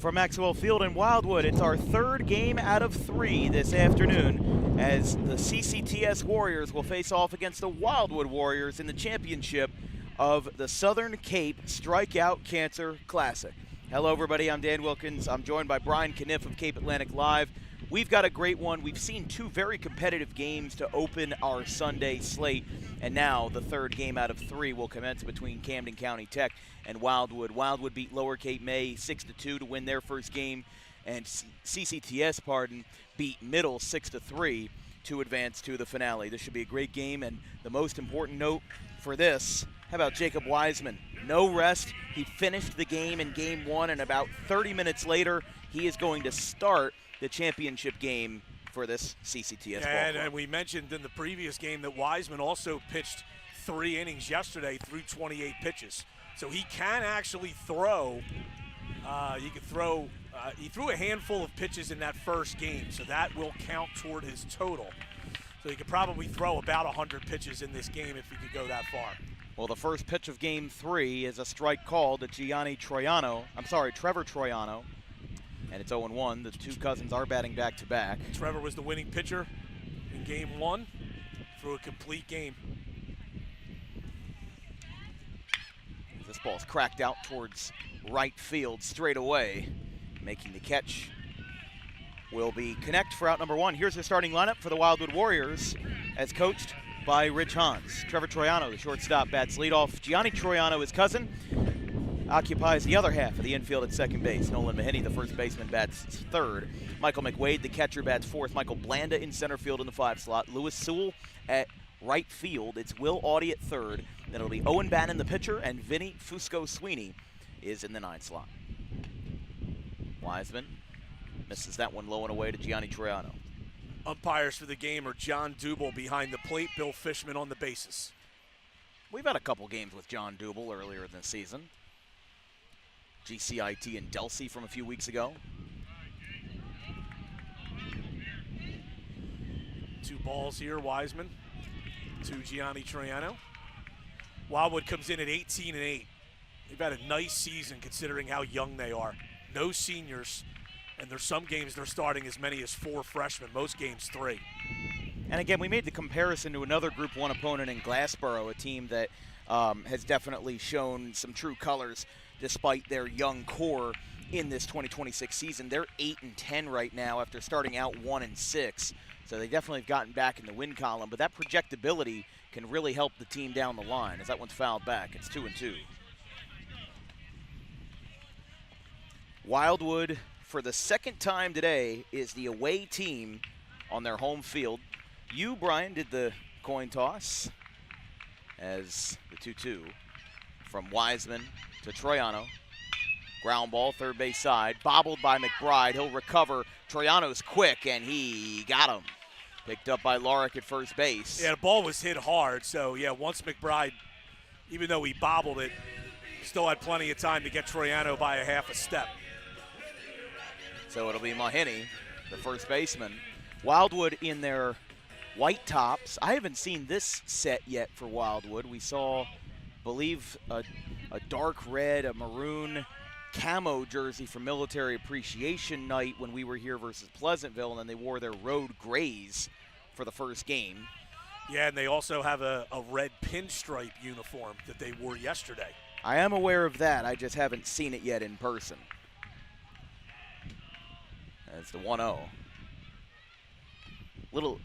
from Maxwell Field in Wildwood. It's our third game out of 3 this afternoon as the CCTS Warriors will face off against the Wildwood Warriors in the championship of the Southern Cape Strikeout Cancer Classic. Hello, everybody. I'm Dan Wilkins. I'm joined by Brian Kniff of Cape Atlantic Live. We've got a great one. We've seen 2 very competitive games to open our Sunday slate, and now the third game out of 3 will commence between Camden Tech and Wildwood. Wildwood beat Lower Cape May 6-2 to win their first game, and CCTS, beat Middle 6-3 to advance to the finale. This should be a great game, and the most important note for this, how about Jacob Wiseman? No rest. He finished the game in Game 1, and about 30 minutes later, he is going to start the championship game for this CCTS ball club. And we mentioned in the previous game that Wiseman also pitched 3 innings yesterday through 28 pitches. So he can actually throw. He threw a handful of pitches in that first game, so that will count toward his total. So he could probably throw about 100 pitches in this game if he could go that far. Well, the first pitch of Game 3 is a strike called to Trevor Troyano. And it's 0-1. The 2 cousins are batting back-to-back. Trevor was the winning pitcher in Game 1 through a complete game. This ball is cracked out towards right field straight away. Making the catch will be Connect for out number 1. Here's the starting lineup for the Wildwood Warriors as coached by Rich Hans. Trevor Troyano, the shortstop, bats leadoff. Gianni Troyano, his cousin, occupies the other half of the infield at second base. Nolan Mahoney, the first baseman, bats third. Michael McWade, the catcher, bats fourth. Michael Blanda in center field in the 5 slot. Lewis Sewell at right field. It's Will Audie at third. Then it'll be Owen Bannon, the pitcher, and Vinny Fusco Sweeney is in the 9 slot. Wiseman misses that one low and away to Gianni Troyano. Umpires for the game are John Dubel behind the plate, Bill Fishman on the bases. We've had a couple games with John Dubel earlier in the season. GCIT and Delsey from a few weeks ago. 2 balls here, Wiseman to Gianni Troyano. Wildwood comes in at 18-8. They've had a nice season considering how young they are. No seniors, and there's some games they're starting as many as 4 freshmen, most games 3. And again, we made the comparison to another Group 1 opponent in Glassboro, a team that has definitely shown some true colors despite their young core in this 2026 season. They're 8-10 right now after starting out 1-6. So they definitely have gotten back in the win column, but that projectability can really help the team down the line as that one's fouled back. It's 2-2. Wildwood, for the second time today, is the away team on their home field. You, Brian, did the coin toss as the 2-2 from Wiseman to Troyano. Ground ball, third base side, bobbled by McBride. He'll recover. Troyano's quick, and he got him. Picked up by Lorick at first base. Yeah, the ball was hit hard, so yeah, once McBride, even though he bobbled it, still had plenty of time to get Troyano by a half a step. So it'll be Mahoney, the first baseman. Wildwood in their white tops. I haven't seen this set yet for Wildwood. We saw, believe, a dark red, a maroon camo jersey for Military Appreciation Night when we were here versus Pleasantville, and then they wore their road grays for the first game. Yeah, and they also have a red pinstripe uniform that they wore yesterday. I am aware of that. I just haven't seen it yet in person. That's the 1-0.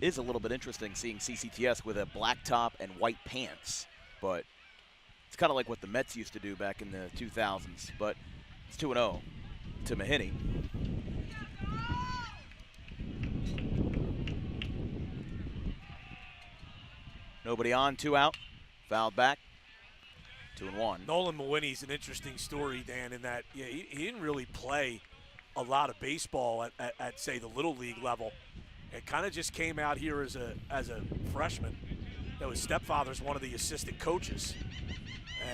Is a little bit interesting seeing CCTS with a black top and white pants, but it's kind of like what the Mets used to do back in the 2000s, but it's 2-0 to Mahoney. Nobody on, 2 out, fouled back, 2-1. Nolan Mahoney's an interesting story, Dan, in that he didn't really play a lot of baseball at say, the Little League level. It kind of just came out here as a freshman. His stepfather's one of the assistant coaches.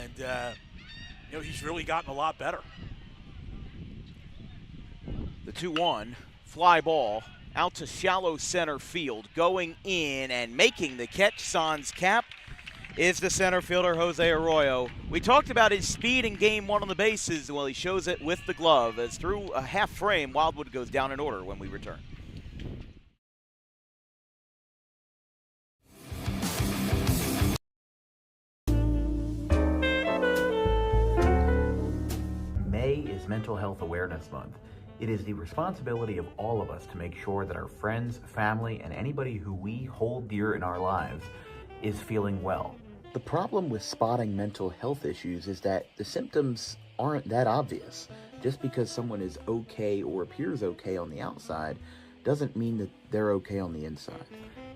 And, he's really gotten a lot better. The 2-1, fly ball out to shallow center field, going in and making the catch. Sans Cap is the center fielder, Jose Arroyo. We talked about his speed in game one on the bases. Well, he shows it with the glove as through a half frame, Wildwood goes down in order when we return. May is Mental Health Awareness Month. It is the responsibility of all of us to make sure that our friends, family, and anybody who we hold dear in our lives is feeling well. The problem with spotting mental health issues is that the symptoms aren't that obvious. Just because someone is okay or appears okay on the outside doesn't mean that they're okay on the inside.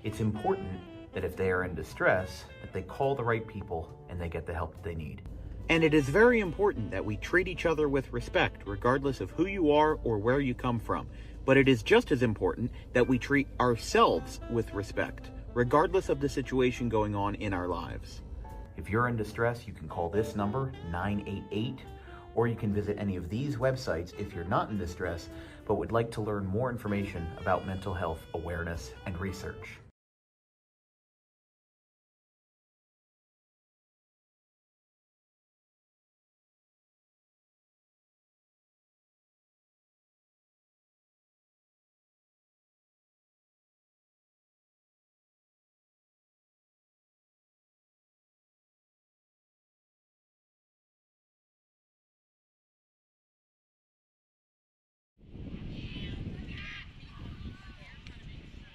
It's important that if they are in distress, that they call the right people and they get the help that they need. And it is very important that we treat each other with respect, regardless of who you are or where you come from. But it is just as important that we treat ourselves with respect, regardless of the situation going on in our lives. If you're in distress, you can call this number, 988, or you can visit any of these websites if you're not in distress, but would like to learn more information about mental health awareness and research.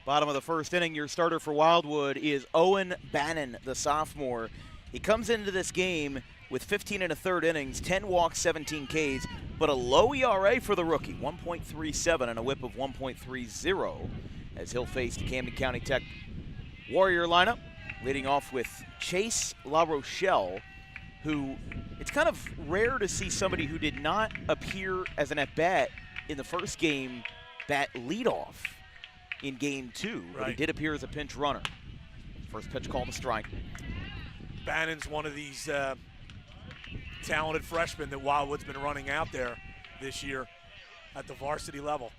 Bottom of the first inning, your starter for Wildwood is Owen Bannon, the sophomore. He comes into this game with 15 1/3 innings, 10 walks, 17 Ks, but a low ERA for the rookie, 1.37 and a whip of 1.30, as he'll face the Camden County Tech Warrior lineup, leading off with Chase La Rochelle, who it's kind of rare to see somebody who did not appear as an at-bat in the first game bat leadoff in game two, but he did appear as a pinch runner. First pitch called a strike. Bannon's one of these talented freshmen that Wildwood's been running out there this year at the varsity level.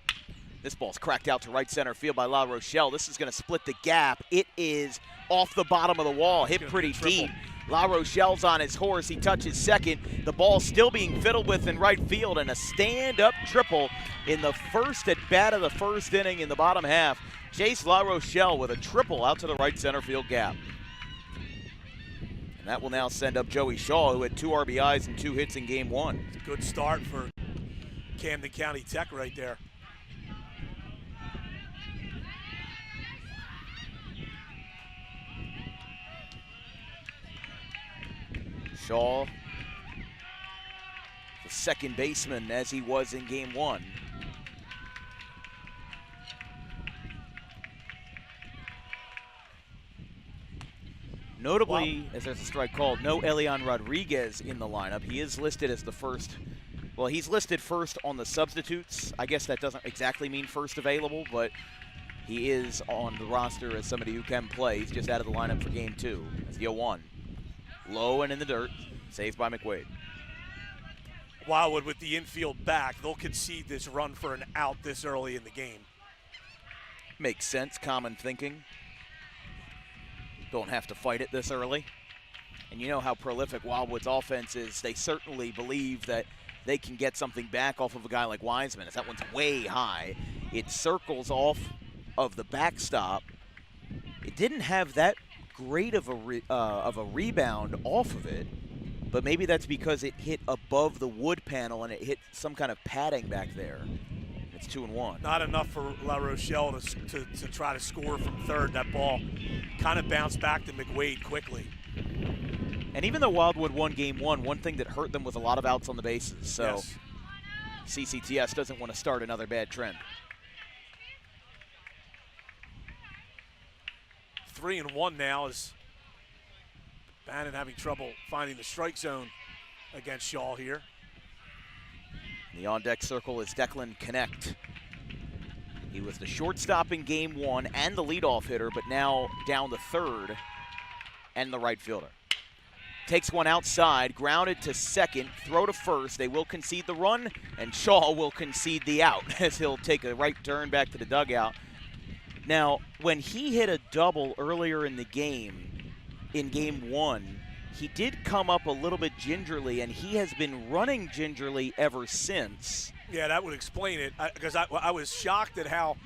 This ball's cracked out to right center field by La Rochelle. This is going to split the gap. It is off the bottom of the wall, hit pretty deep. La Rochelle's on his horse. He touches second. The ball still being fiddled with in right field, and a stand-up triple in the first at bat of the first inning in the bottom half. Chase La Rochelle with a triple out to the right center field gap. And that will now send up Joey Shaw, who had 2 RBIs and 2 hits in game one. Good start for Camden County Tech right there. Shaw, the second baseman as he was in game one. Notably, as there's a strike called, no Elian Rodriguez in the lineup. He is listed as the first, well, he's listed first on the substitutes. I guess that doesn't exactly mean first available, but he is on the roster as somebody who can play. He's just out of the lineup for game two. It's the 0-1. Low and in the dirt, saved by McWade. Wildwood with the infield back, they'll concede this run for an out this early in the game. Makes sense, common thinking. Don't have to fight it this early. And you know how prolific Wildwood's offense is. They certainly believe that they can get something back off of a guy like Wiseman, as that one's way high. It circles off of the backstop. It didn't have that great of a rebound off of it, but maybe that's because it hit above the wood panel and it hit some kind of padding back there. It's 2-1. Not enough for La Rochelle to try to score from third. That ball kind of bounced back to McWade quickly. And even though Wildwood won game one thing that hurt them was a lot of outs on the bases. So yes. CCTS doesn't want to start another bad trend. 3-1 now as Bannon having trouble finding the strike zone against Shaw here. The on-deck circle is Declan Connect. He was the shortstop in game one and the leadoff hitter, but now down the third and the right fielder. Takes one outside, grounded to second, throw to first. They will concede the run, and Shaw will concede the out as he'll take a right turn back to the dugout. Now, when he hit a double earlier in the game, in game 1, he did come up a little bit gingerly, and he has been running gingerly ever since. Yeah, that would explain it, because I was shocked at how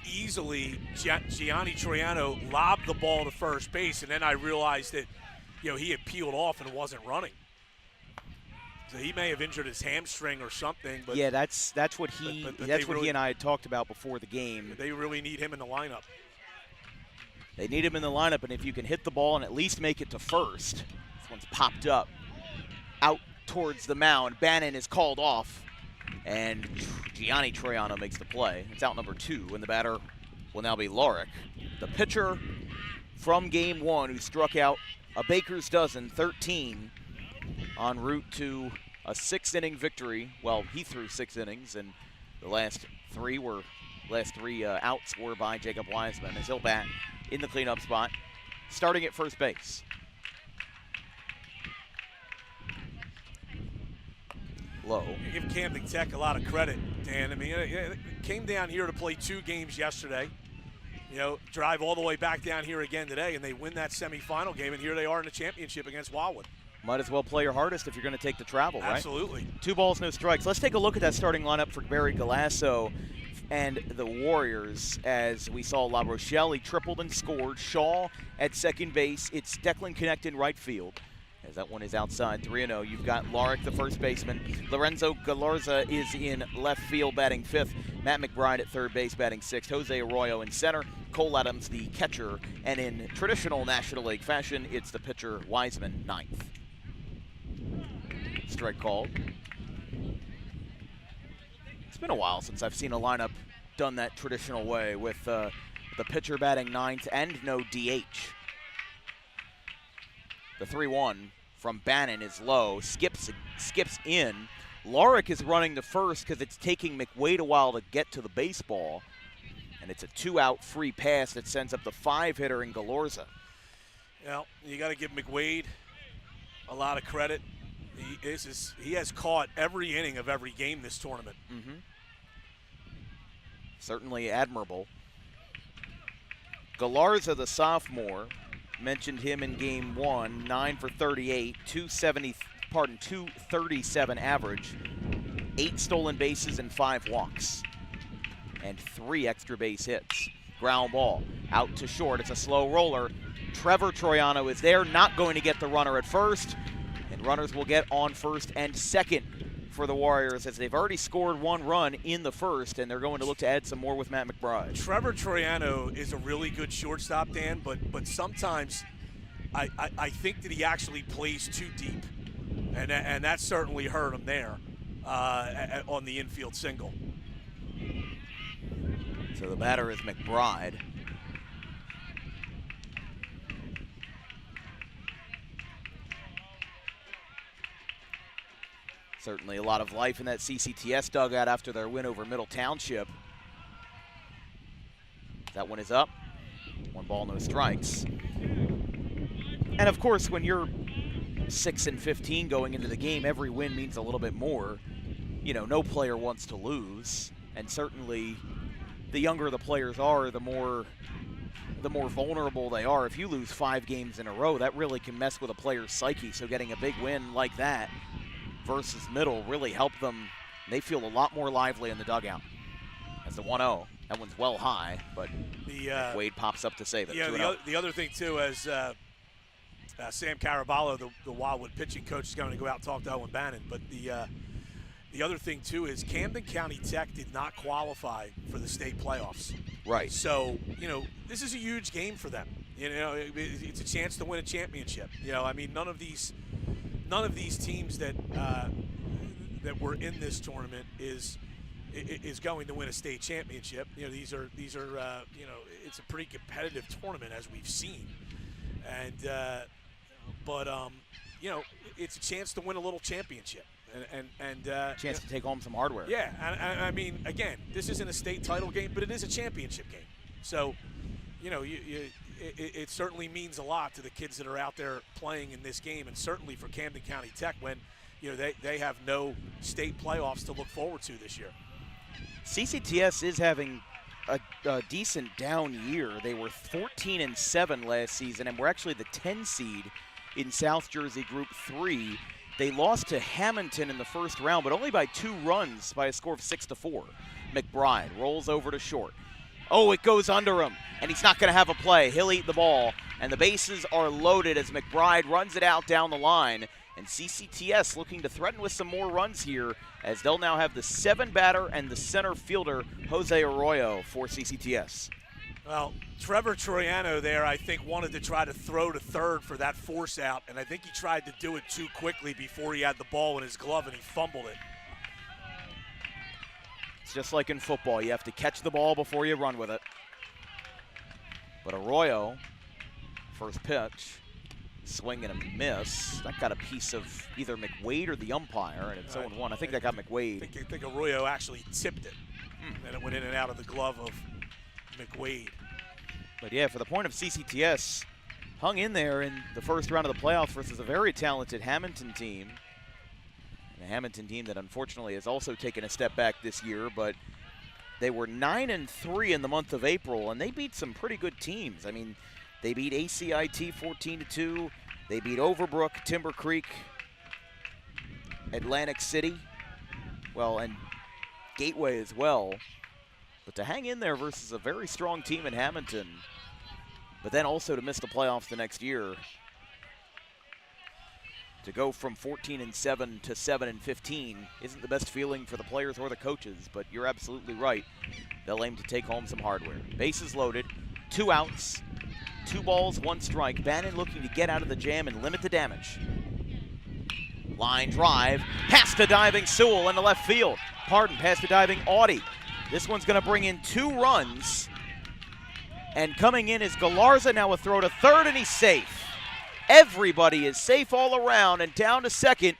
easily Gianni Troyano lobbed the ball to first base, and then I realized that, he had peeled off and wasn't running. So he may have injured his hamstring or something. But yeah, that's what he he and I had talked about before the game. They really need him in the lineup. They need him in the lineup, and if you can hit the ball and at least make it to first. This one's popped up out towards the mound. Bannon is called off, and Gianni Troyano makes the play. It's out number 2, and the batter will now be Lorick, the pitcher from game 1 who struck out a baker's dozen, 13, en route to a 6-inning victory. Well, he threw 6 innings, and the last three outs were by Jacob Wiseman, as he'll bat in the cleanup spot, starting at first base. Low. You give Camden Tech a lot of credit, Dan. I mean, it came down here to play 2 games yesterday. Drive all the way back down here again today, and they win that semifinal game, and here they are in the championship against Wildwood. Might as well play your hardest if you're going to take the travel, right? Absolutely. 2 balls, no strikes. Let's take a look at that starting lineup for Barry Galasso and the Warriors. As we saw La Rochelle, he tripled and scored. Shaw at second base. It's Declan Connect in right field, as that one is outside 3-0. You've got Lorick, the first baseman. Lorenzo Galarza is in left field, batting 5th. Matt McBride at third base, batting 6th. Jose Arroyo in center. Cole Adams, the catcher. And in traditional National League fashion, it's the pitcher, Wiseman, 9th. Strike called. It's been a while since I've seen a lineup done that traditional way, with the pitcher batting 9th and no DH. The 3-1 from Bannon is low, skips in. Lorick is running to first because it's taking McWade a while to get to the baseball, and it's a 2-out free pass that sends up the 5-hitter in Galarza. You got to give McWade a lot of credit. He has caught every inning of every game this tournament. Mm-hmm. Certainly admirable. Galarza, the sophomore, mentioned him in game 1, 9 for 38, 237 average, 8 stolen bases and 5 walks, and 3 extra base hits. Ground ball out to short. It's a slow roller. Trevor Troyano is there, not going to get the runner at first, and runners will get on first and second for the Warriors, as they've already scored 1 run in the first, and they're going to look to add some more with Matt McBride. Trevor Troyano is a really good shortstop, Dan, but sometimes I think that he actually plays too deep, and that certainly hurt him there on the infield single. So the batter is McBride. Certainly a lot of life in that CCTS dugout after their win over Middle Township. That one is up. 1 ball, no strikes. And of course, when you're 6-15 going into the game, every win means a little bit more. No player wants to lose, and certainly the younger the players are, the more vulnerable they are. If you lose 5 games in a row, that really can mess with a player's psyche. So getting a big win like that versus Middle really helped them. They feel a lot more lively in the dugout. As the 1-0, that one's well high, but Wade pops up to save it. Yeah, the other thing too, as Sam Caraballo, the Wildwood pitching coach, is going to go out and talk to Owen Bannon. But the other thing too is Camden County Tech did not qualify for the state playoffs. Right. So this is a huge game for them. It's a chance to win a championship. None of these teams that were in this tournament is going to win a state championship. These are it's a pretty competitive tournament, as we've seen, and it's a chance to win a little championship and chance to take home some hardware. Yeah, and again, this isn't a state title game, but it is a championship game. So, it certainly means a lot to the kids that are out there playing in this game, and certainly for Camden County Tech when they have no state playoffs to look forward to this year. CCTS is having a decent down year. They were 14-7 last season, and were actually the 10 seed in South Jersey Group 3. They lost to Hamilton in the first round, but only by 2 runs by a score of 6-4. McBride rolls over to short. Oh, it goes under him, and he's not going to have a play. He'll eat the ball, and the bases are loaded as McBride runs it out down the line. And CCTS looking to threaten with some more runs here, as they'll now have the 7-batter and the center fielder, Jose Arroyo, for CCTS. Well, Trevor Troyano there, I think, wanted to try to throw to third for that force out, and I think he tried to do it too quickly before he had the ball in his glove, and he fumbled it. It's just like in football. You have to catch the ball before you run with it. But Arroyo, first pitch, swing and a miss. That got a piece of either McWade or the umpire, and it's 0-1. I think that got McWade. I think Arroyo actually tipped it, and it went in and out of the glove of McWade. But yeah, for the point of CCTS, hung in there in the first round of the playoffs versus a very talented Hamilton team. And a Hamilton team that unfortunately has also taken a step back this year, but they were 9-3 in the month of April, and they beat some pretty good teams. I mean, they beat ACIT 14-2. They beat Overbrook, Timber Creek, Atlantic City, well, and Gateway as well. But to hang in there versus a very strong team in Hamilton, but then also to miss the playoffs the next year, to go from 14-7 to 7-15 isn't the best feeling for the players or the coaches, but you're absolutely right. They'll aim to take home some hardware. Bases loaded, 2 outs, 2 balls, 1 strike. Bannon looking to get out of the jam and limit the damage. Line drive, past the diving Sewell in the left field. Pardon, past the diving Audie. This one's going to bring in 2 runs. And coming in is Galarza, now a throw to third, and he's safe. Everybody is safe all around, and down to second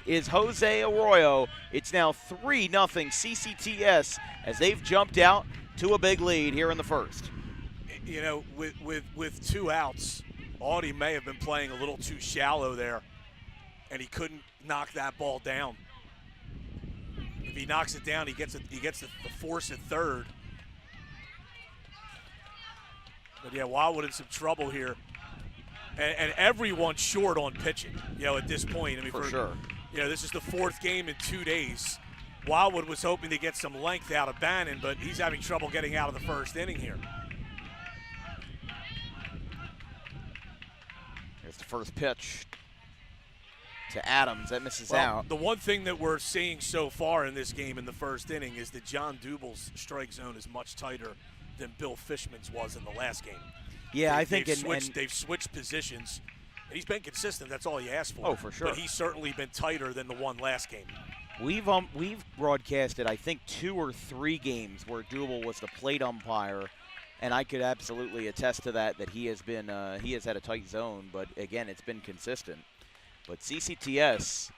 is Jose Arroyo. It's now 3-0 CCTS as they've jumped out to a big lead here in the first. You know, with 2 outs, Audie may have been playing a little too shallow there, and he couldn't knock that ball down. If he knocks it down, he gets the force at third. But yeah, Wildwood in some trouble here, and everyone's short on pitching. You know, at this point, I mean, for sure. You know, this is the 4th game in 2 days. Wildwood was hoping to get some length out of Bannon, but he's having trouble getting out of the first inning here. Here's the first pitch to Adams. That misses Well, out. The one thing that we're seeing so far in this game in the first inning is that John Duble's strike zone is much tighter than Bill Fishman's was in the last game. Yeah, I think they've switched positions, and he's been consistent. That's all you ask for. Oh, for sure. But he's certainly been tighter than the one last game. We've broadcasted, I think, 2 or 3 games where Duble was the plate umpire, and I could absolutely attest to that he has been he has had a tight zone. But again, it's been consistent. But CCTS,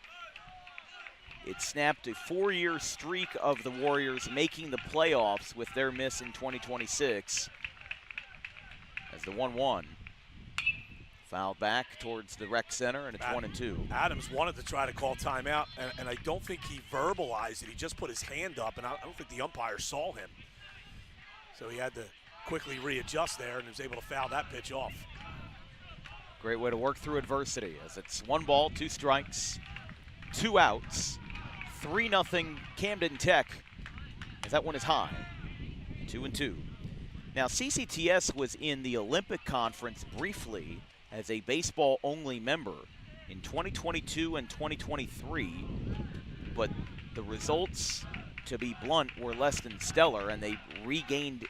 it snapped a 4-year streak of the Warriors making the playoffs with their miss in 2026. As the 1-1 fouled back towards the rec center, and it's 1-2. Adams wanted to try to call timeout, and I don't think he verbalized it. He just put his hand up, and I don't think the umpire saw him. So he had to quickly readjust there and was able to foul that pitch off. Great way to work through adversity, as it's 1 ball, 2 strikes, 2 outs, 3-0 Camden Tech, as that one is high, 2-2. Now, CCTS was in the Olympic Conference briefly as a baseball-only member in 2022 and 2023, but the results, to be blunt, were less than stellar, and they regained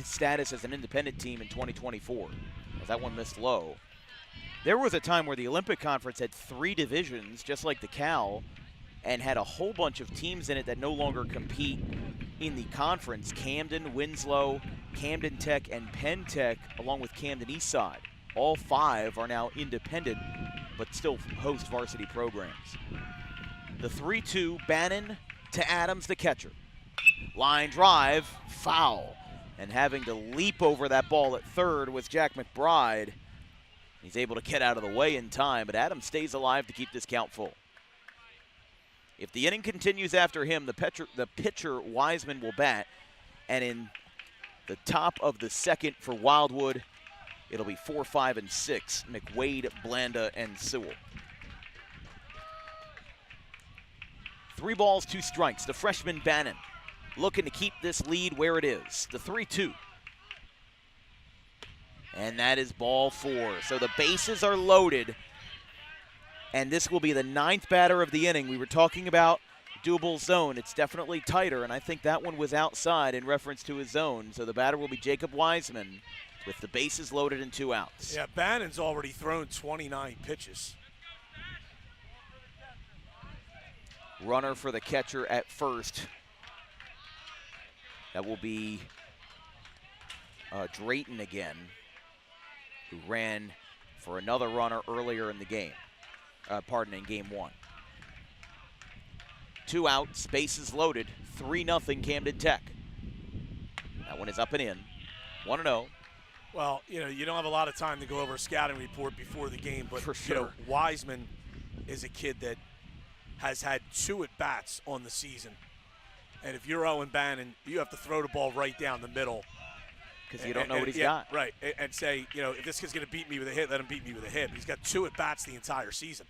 status as an independent team in 2024. That one missed low. There was a time where the Olympic Conference had 3 divisions, just like the Cal, and had a whole bunch of teams in it that no longer compete in the conference. Camden, Winslow, Camden Tech, and Penn Tech, along with Camden Eastside. All 5 are now independent, but still host varsity programs. The 3-2, Bannon to Adams, the catcher. Line drive, foul. And having to leap over that ball at third was Jack McBride. He's able to get out of the way in time, but Adams stays alive to keep this count full. If the inning continues after him, the pitcher Wiseman will bat. And in the top of the second for Wildwood, it'll be 4, 5, and 6. McWade, Blanda, and Sewell. 3 balls, 2 strikes. The freshman Bannon looking to keep this lead where it is. The 3-2. And that is ball 4. So the bases are loaded. And this will be the 9th batter of the inning. We were talking about doable zone. It's definitely tighter, and I think that one was outside in reference to his zone. So the batter will be Jacob Wiseman with the bases loaded and 2 outs. Yeah, Bannon's already thrown 29 pitches. Runner for the catcher at first. That will be Drayton again, who ran for another runner earlier in the game. In game 1. 2 outs, bases loaded, 3-0 Camden Tech. That one is up and in, 1-0. Well, you know, you don't have a lot of time to go over a scouting report before the game, but for sure. You know, Wiseman is a kid that has had 2 at-bats on the season. And if you're Owen Bannon, you have to throw the ball right down the middle. Because you don't know what he's got. Right, and say, you know, if this kid's going to beat me with a hit, let him beat me with a hit. He's got 2 at-bats the entire season.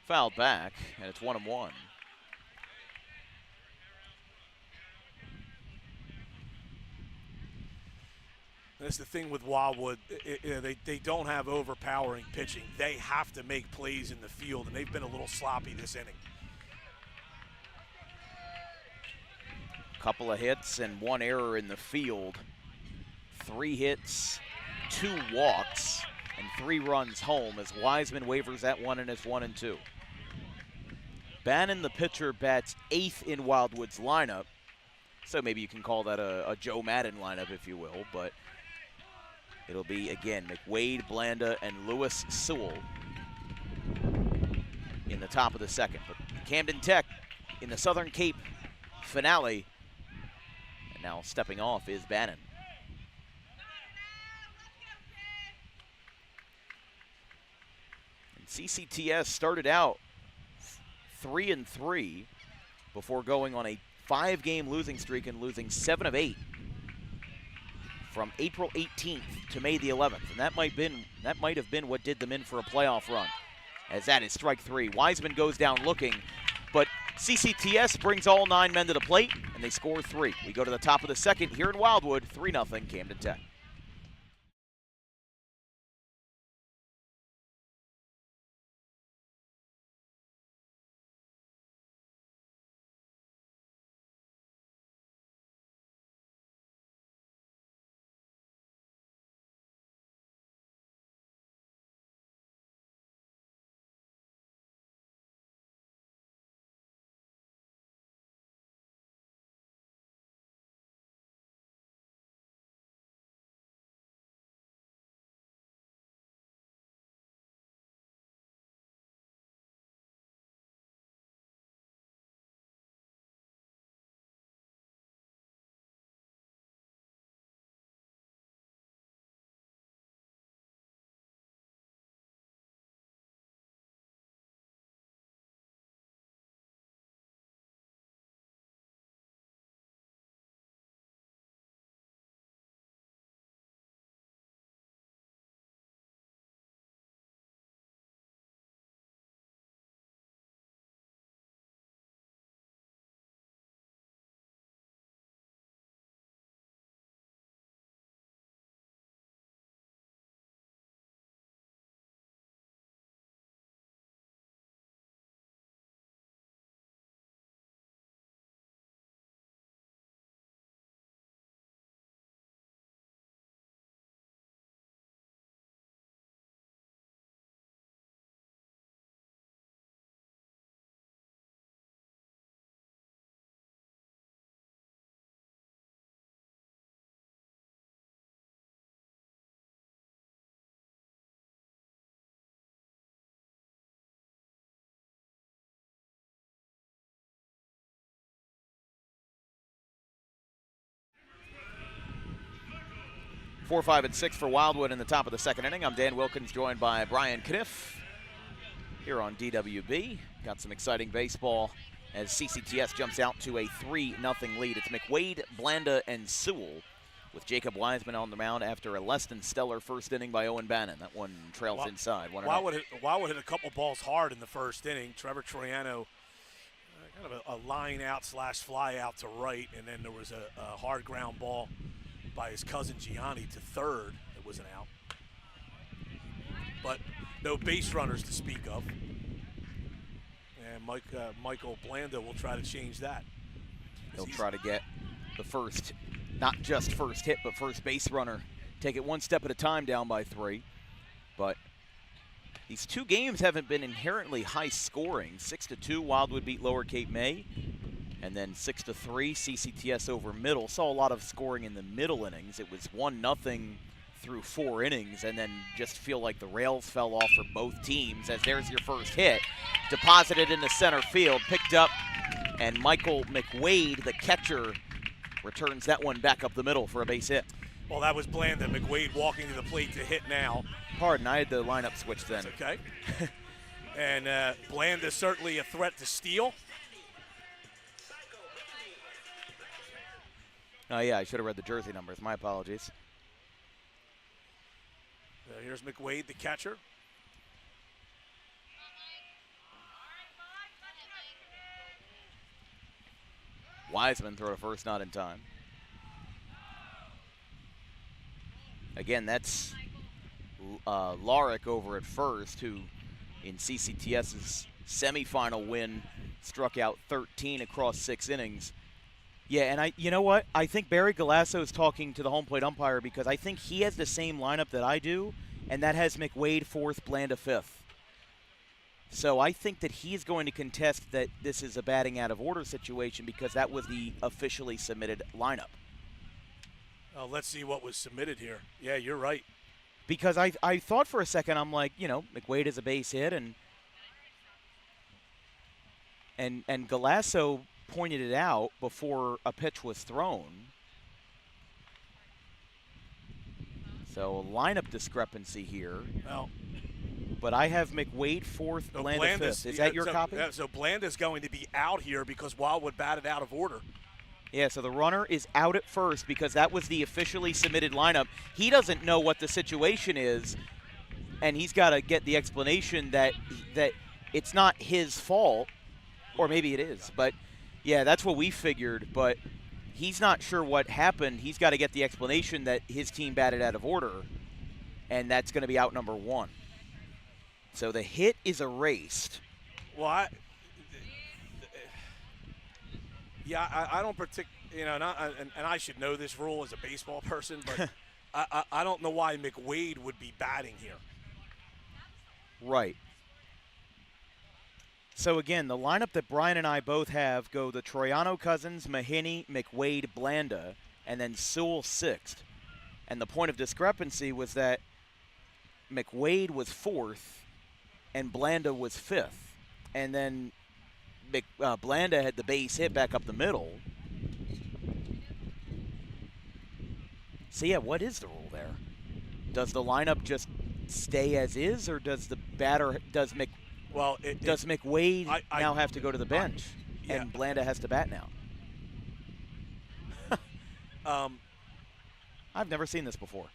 Fouled back, and it's 1-1. That's the thing with Wildwood. They don't have overpowering pitching. They have to make plays in the field, and they've been a little sloppy this inning. Couple of hits and 1 error in the field. 3 hits, 2 walks, and 3 runs home as Wiseman wavers at 1 and it's 1-2. Bannon, the pitcher, bats 8th in Wildwood's lineup. So maybe you can call that a Joe Madden lineup, if you will, but it'll be, again, McWade, Blanda, and Lewis Sewell in the top of the second. But Camden Tech in the Southern Cape finale. And now stepping off is Bannon. And CCTS started out 3-3 before going on a 5-game losing streak and losing 7 of 8 from April 18th to May the 11th, and that might have been what did them in for a playoff run. As that is strike 3, Wiseman goes down looking, but CCTS brings all 9 men to the plate, and they score 3. We go to the top of the second here in Wildwood, 3-0 Camden Tech. Four, 5, and 6 for Wildwood in the top of the second inning. I'm Dan Wilkins, joined by Brian Kniff here on DWB. Got some exciting baseball as CCTS jumps out to a 3-0 lead. It's McWade, Blanda, and Sewell, with Jacob Wiseman on the mound after a less than stellar first inning by Owen Bannon. That one trails inside. Wildwood hit a couple balls hard in the first inning. Trevor Troyano, kind of a line out / fly out to right, and then there was a hard ground ball by his cousin Gianni to third. It was an out. But no base runners to speak of. And Michael Blanda will try to change that. He'll try to get the first, not just first hit, but first base runner. Take it one step at a time, down by 3. But these 2 games haven't been inherently high scoring. 6-2, Wildwood beat Lower Cape May. And then 6-3, CCTS over Middle. Saw a lot of scoring in the middle innings. It was 1-0 through 4 innings, and then just feel like the rails fell off for both teams, as there's your first hit. Deposited into center field, picked up, and Michael McWade, the catcher, returns that one back up the middle for a base hit. Well, that was Blanda. McWade walking to the plate to hit now. Pardon, I had the lineup switch then. That's okay. And Blanda certainly a threat to steal. Oh, yeah, I should have read the jersey numbers. My apologies. Here's McWade, the catcher. Wiseman throw to first, not in time. Again, that's Larick over at first, who in CCTS's semifinal win struck out 13 across 6 innings. Yeah, and you know what? I think Barry Galasso is talking to the home plate umpire because I think he has the same lineup that I do, and that has McWade 4th, Blanda 5th. So I think that he's going to contest that this is a batting out of order situation because that was the officially submitted lineup. Let's see what was submitted here. Yeah, you're right. Because I thought for a second, I'm like, McWade is a base hit, and Galasso pointed it out before a pitch was thrown. So a lineup discrepancy here. Well, but I have McWade 4th, Blanda 5th. Is that your copy? So Blanda's going to be out here because Wildwood batted out of order. Yeah, so the runner is out at first because that was the officially submitted lineup. He doesn't know what the situation is, and he's got to get the explanation that it's not his fault, or maybe it is. But, yeah, that's what we figured, but he's not sure what happened. He's got to get the explanation that his team batted out of order, and that's going to be out number 1. So the hit is erased. Well, I don't particularly, and I should know this rule as a baseball person, but I don't know why McWade would be batting here. Right. So again, the lineup that Brian and I both have go the Troyano Cousins, Mahiney, McWade, Blanda, and then Sewell 6th. And the point of discrepancy was that McWade was 4th and Blanda was 5th. And then Blanda had the base hit back up the middle. So yeah, what is the rule there? Does the lineup just stay as is, or does the batter does McWade now have to go to the bench and Blanda has to bat now? I've never seen this before.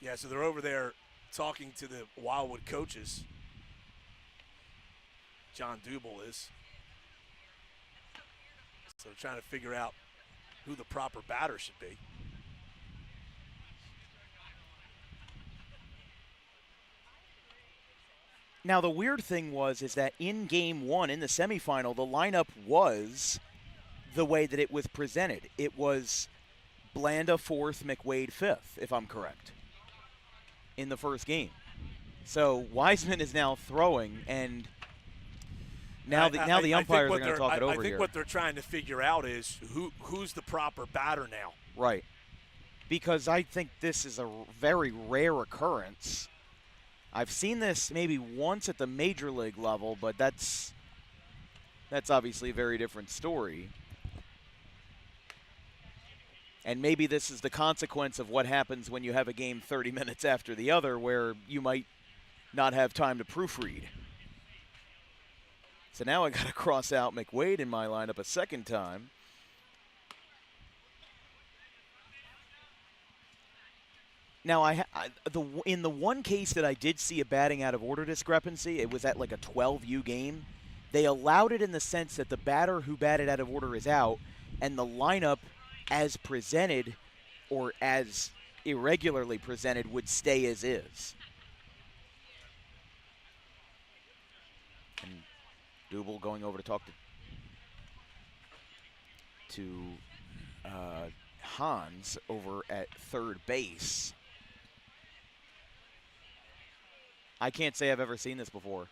Yeah, so they're over there talking to the Wildwood coaches. John Dubel is. So trying to figure out who the proper batter should be. Now the weird thing is that in game 1, in the semifinal, the lineup was the way that it was presented. It was Blanda 4th, McWade 5th, if I'm correct, in the first game. So Wiseman is now throwing, and now the umpires are going to talk it over here. I think what they're trying to figure out is who's the proper batter now. Right. Because I think this is a very rare occurrence. I've seen this maybe once at the major league level, but that's obviously a very different story. And maybe this is the consequence of what happens when you have a game 30 minutes after the other, where you might not have time to proofread. So now I got to cross out McWade in my lineup a second time. Now, in the one case that I did see a batting out of order discrepancy, it was at like a 12U game. They allowed it in the sense that the batter who batted out of order is out, and the lineup as presented or as irregularly presented would stay as is. And Double going over to talk to Hans over at third base. I can't say I've ever seen this before.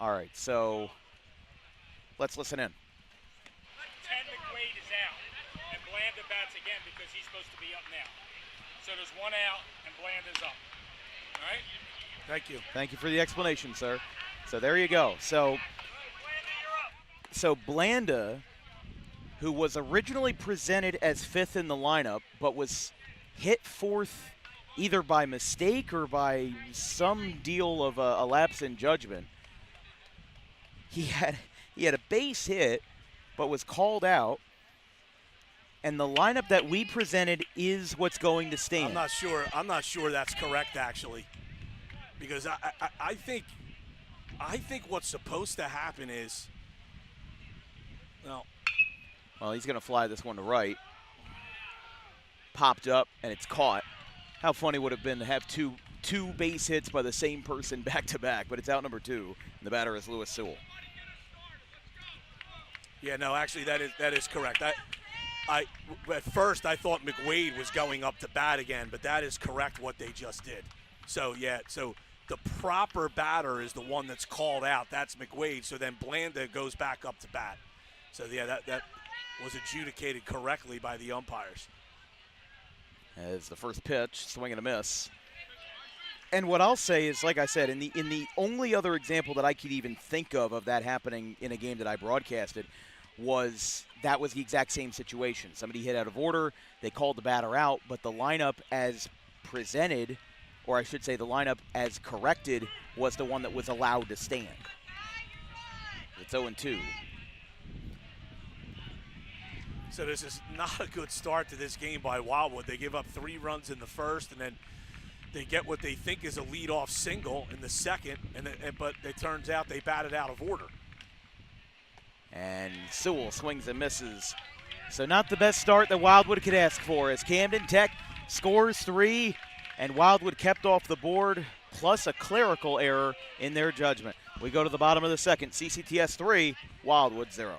All right, so let's listen in. 10 McWade is out, and Blanda bats again because he's supposed to be up now. So there's one out, and Blanda's up. All right? Thank you. Thank you for the explanation, sir. So there you go. So Blanda, who was originally presented as fifth in the lineup, but was hit fourth either by mistake or by some deal of a lapse in judgment. He had a base hit, but was called out. And the lineup that we presented is what's going to stand. I'm not sure that's correct, actually, because I think what's supposed to happen is, well, he's going to fly this one to right. Popped up, and it's caught. How funny would it have been to have two base hits by the same person back-to-back, but it's out number 2, and the batter is Lewis Sewell. Yeah, no, actually, that is correct. I at first I thought McWade was going up to bat again, but that is correct what they just did. So yeah, so the proper batter is the one that's called out. That's McWade. So then Blanda goes back up to bat. So yeah, that was adjudicated correctly by the umpires. As the first pitch, swing and a miss. And what I'll say is, like I said, in the only other example that I could even think of that happening in a game that I broadcasted was the exact same situation. Somebody hit out of order, they called the batter out, but the lineup as presented, or I should say the lineup as corrected, was the one that was allowed to stand. It's 0-2. So this is not a good start to this game by Wildwood. They give up 3 runs in the first, and then they get what they think is a leadoff single in the second, but it turns out they batted out of order. And Sewell swings and misses. So not the best start that Wildwood could ask for, as Camden Tech scores 3, and Wildwood kept off the board, plus a clerical error in their judgment. We go to the bottom of the second. CCTS 3, Wildwood 0.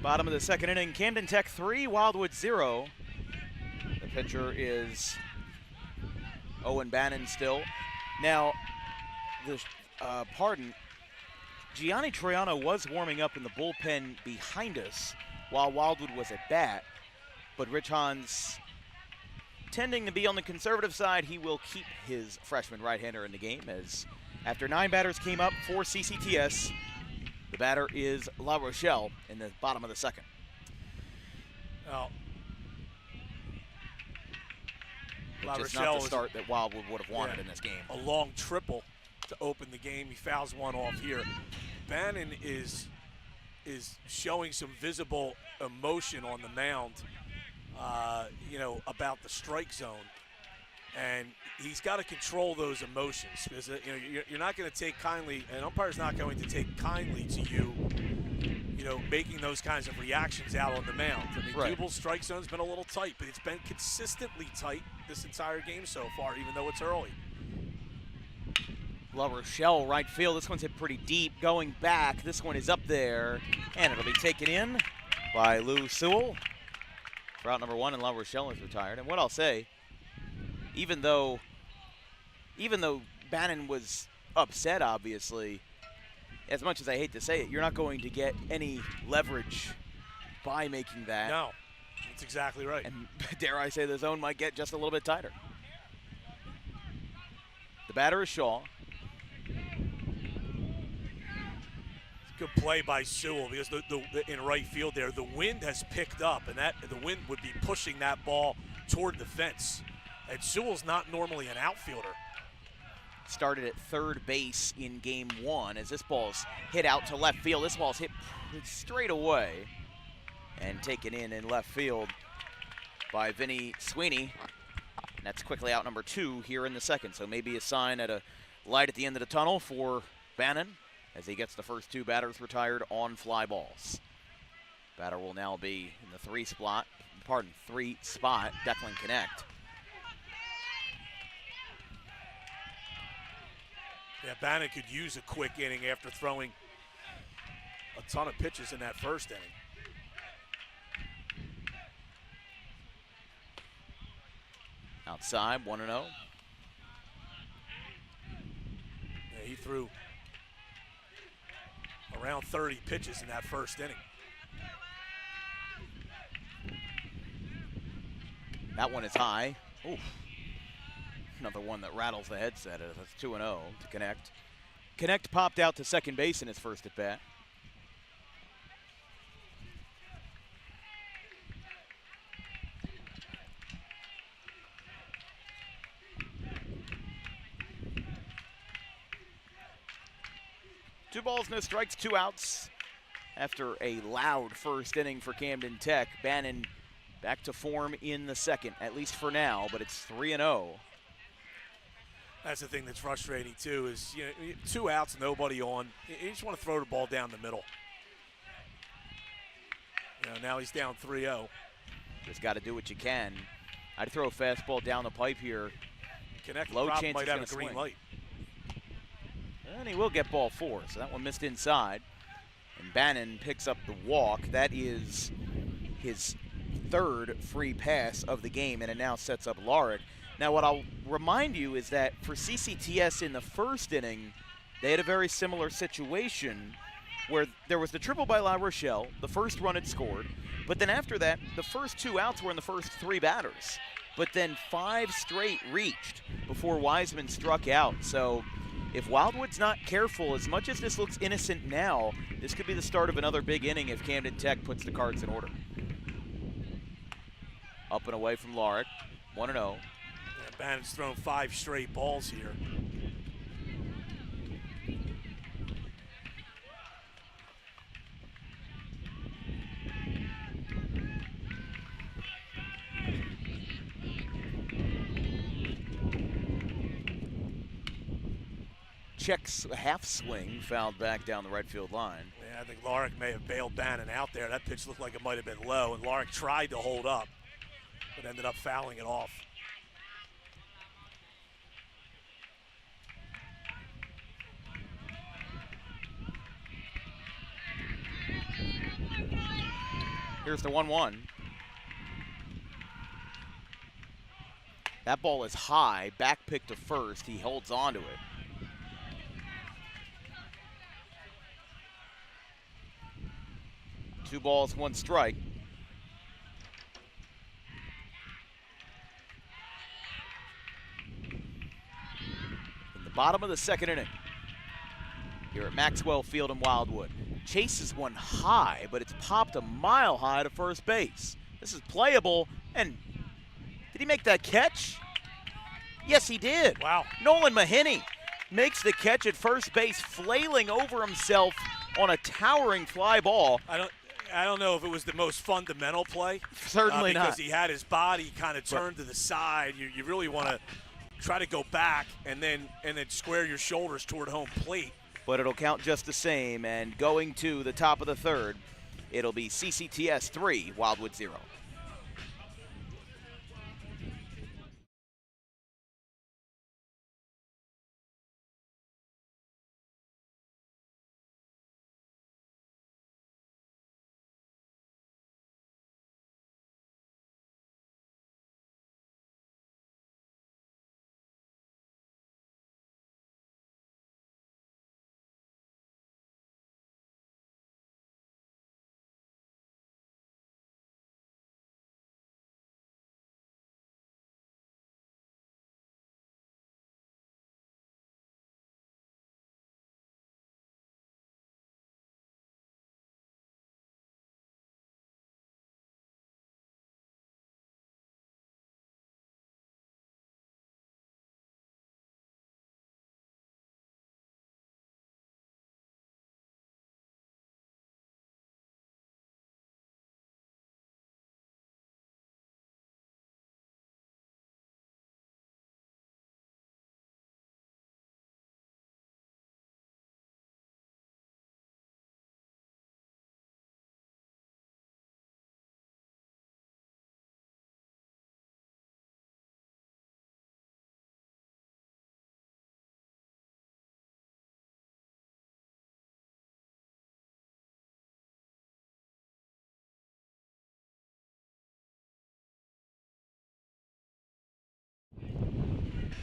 Bottom of the second inning, Camden Tech 3, Wildwood 0. The pitcher is Owen Bannon still. Now, Gianni Troyano was warming up in the bullpen behind us while Wildwood was at bat, but Rich Hans, tending to be on the conservative side, he will keep his freshman right-hander in the game, as after 9 batters came up for CCTS, the batter is La Rochelle in the bottom of the second. Well, Which is not the start that Wildwood would have wanted in this game. A long triple to open the game. He fouls one off here. Bannon is showing some visible emotion on the mound, about the strike zone. And he's got to control those emotions, because you're not going to take kindly, an umpire's not going to take kindly to you, making those kinds of reactions out on the mound. I mean, right. Duble's strike zone's been a little tight, but it's been consistently tight this entire game so far, even though it's early. La Rochelle, right field. This one's hit pretty deep. Going back, this one is up there, and it'll be taken in by Lou Sewell. For out number 1, and La Rochelle is retired. And what I'll say, even though Bannon was upset, obviously, as much as I hate to say it, you're not going to get any leverage by making that. No, that's exactly right. And dare I say, the zone might get just a little bit tighter. The batter is Shaw. Good play by Sewell, because in right field there, the wind has picked up, and the wind would be pushing that ball toward the fence. And Sewell's not normally an outfielder. Started at third base in game 1 as this ball's hit out to left field. This ball's hit straight away and taken in left field by Vinny Sweeney. And that's quickly out number 2 here in the second. So maybe a sign at a light at the end of the tunnel for Bannon as he gets the first 2 batters retired on fly balls. Batter will now be in the 3 spot, Declan Connect. Yeah, Bannon could use a quick inning after throwing a ton of pitches in that first inning. Outside, 1-0. Yeah, he threw around 30 pitches in that first inning. That one is high. Oof. Another one that rattles the headset. That's 2-0 to Connect. Connect popped out to second base in his first at bat. Two balls, no strikes, 2 outs. After a loud first inning for Camden Tech, Bannon back to form in the second, at least for now, but it's 3-0. That's the thing that's frustrating, too, is 2 outs, nobody on. You just want to throw the ball down the middle. Now he's down 3-0. Just got to do what you can. I'd throw a fastball down the pipe here. Connect Low chance might he's have gonna a green swing. light. And he will get ball 4, so that one missed inside. And Bannon picks up the walk. That is his 3rd free pass of the game, and it now sets up Larick. Now, what I'll remind you is that for CCTS in the first inning, they had a very similar situation where there was the triple by La Rochelle, the first run it scored, but then after that, the first 2 outs were in the first 3 batters. But then 5 straight reached before Wiseman struck out. So if Wildwood's not careful, as much as this looks innocent now, this could be the start of another big inning if Camden Tech puts the cards in order. Up and away from Larick, 1-0. Bannon's thrown 5 straight balls here. Checks a half swing, fouled back down the right field line. Yeah, I think Larick may have bailed Bannon out there. That pitch looked like it might have been low, and Larick tried to hold up, but ended up fouling it off. Here's the 1-1. That ball is high, back pick to first. He holds on to it. Two balls, one strike. In the bottom of the second inning, here at Maxwell Field in Wildwood. Chases one high, but it's popped a mile high to first base. This is playable, and did he make that catch? Yes, he did. Wow. Nolan Mahiney makes the catch at first base, flailing over himself on a towering fly ball. I don't know if it was the most fundamental play. Certainly not. Because he had his body kind of turned to the side. You really want to try to go back and then square your shoulders toward home plate. But it'll count just the same, and going to the top of the third, it'll be CCTS 3, Wildwood 0.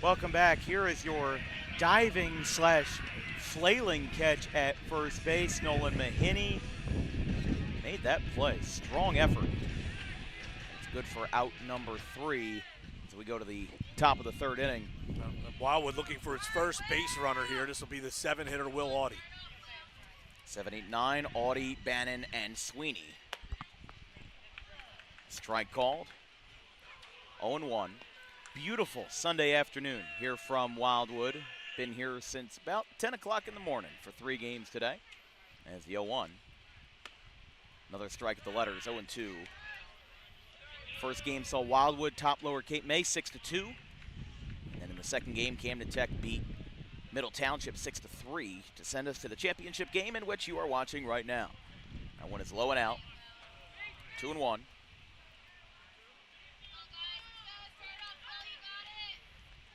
Welcome back. Here is your diving / flailing catch at first base. Nolan Mahiney made that play. Strong effort. It's good for out number 3 as we go to the top of the third inning. Wildwood looking for its first base runner here. This will be the 7-hitter Will Audie. 7, 8, 9, Audie, Bannon, and Sweeney. Strike called. 0-1. Beautiful Sunday afternoon here from Wildwood. Been here since about 10 o'clock in the morning for 3 games today. As the 0-1. Another strike at the letters, 0-2. First game saw Wildwood top Lower Cape May 6-2. And in the second game, Camden Tech beat Middle Township 6-3 to send us to the championship game in which you are watching right now. That one is low and out. 2-1.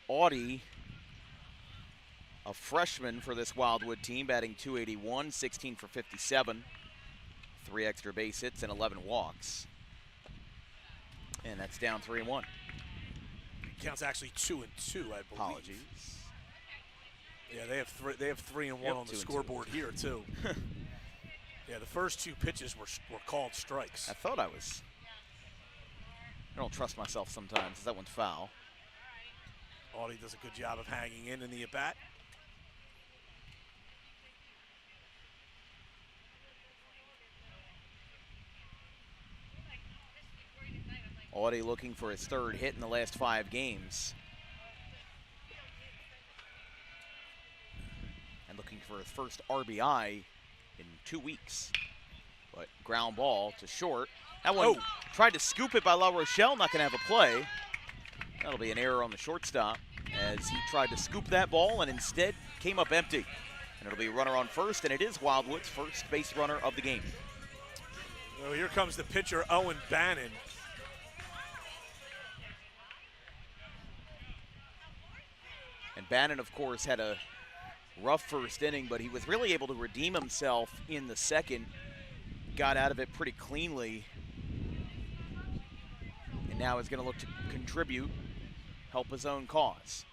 Audie, a freshman for this Wildwood team, batting .281, 16 for 57, 3 extra base hits and 11 walks. And that's down 3-1. Counts actually 2-2, I believe. Apologies. Yeah, they have 3 and 1 on the scoreboard here too. Yeah, the first 2 pitches were called strikes. I thought I don't trust myself sometimes. That one's foul. Audie does a good job of hanging in the at-bat. Audie looking for his 3rd hit in the last 5 games. And looking for his first RBI in 2 weeks. But ground ball to short. That one tried to scoop it by La Rochelle, not going to have a play. That'll be an error on the shortstop as he tried to scoop that ball and instead came up empty. And it'll be a runner on first, and it is Wildwood's first base runner of the game. Well, here comes the pitcher, Owen Bannon. And Bannon, of course, had a rough first inning, but he was really able to redeem himself in the second. Got out of it pretty cleanly. And now is going to look to contribute help his own cause.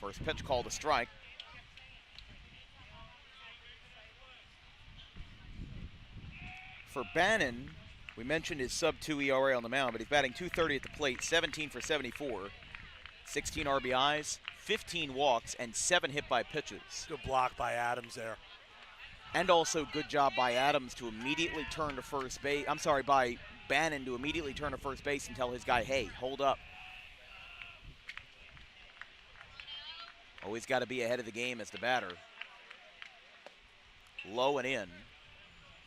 First pitch called a strike. For Bannon, we mentioned his sub-2 ERA on the mound, but he's batting .230 at the plate, 17 for 74, 16 RBIs, 15 walks, and 7 hit by pitches. Good block by Adams there. And also good job by Adams to immediately turn to first base. I'm sorry, by Bannon to immediately turn to first base and tell his guy, hey, hold up. Always got to be ahead of the game as the batter. Low and in.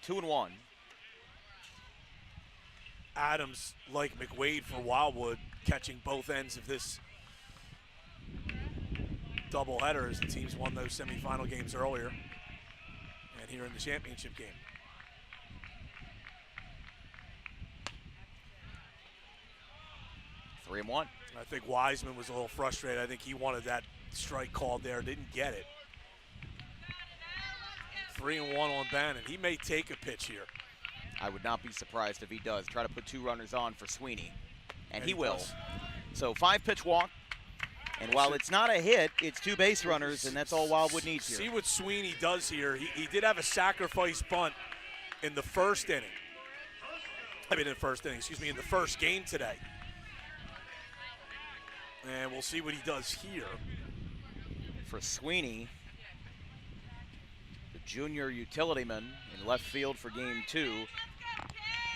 2-1. Adams, like McWade for Wildwood, catching both ends of this doubleheader as the teams won those semifinal games earlier and here in the championship game. Three and one. I think Wiseman was a little frustrated. I think he wanted that strike called there, didn't get it. 3-1 on Bannon. He may take a pitch here. I would not be surprised if he does. Try to put 2 runners on for Sweeney. And he will. Does. So 5-pitch walk. And while it's not a hit, it's 2 base runners, and that's all Wildwood needs here. See what Sweeney does here. He did have a sacrifice bunt in the first inning. In the first game today. And we'll see what he does here. For Sweeney, the junior utility man in left field for game 2.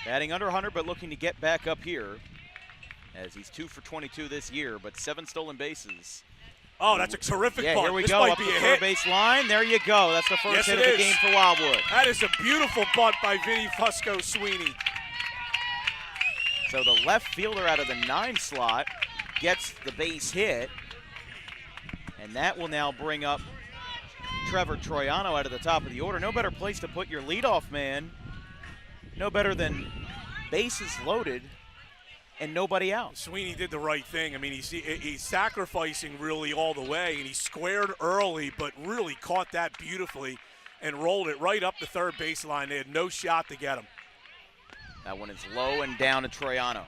Batting under 100, but looking to get back up here as he's 2 for 22 this year, but 7 stolen bases. Oh, that's a terrific bunt. Here we this go, might up be the a third hit. base line. There you go. That's the first hit of the game for Wildwood. That is a beautiful bunt by Vinny Fusco Sweeney. So the left fielder out of the 9 slot gets the base hit, and that will now bring up Trevor Troyano out of the top of the order. No better place to put your leadoff man. No better than bases loaded and nobody out. Sweeney did the right thing. I mean, he's sacrificing really all the way, and he squared early, but really caught that beautifully and rolled it right up the third baseline. They had no shot to get him. That one is low and down to Troyano.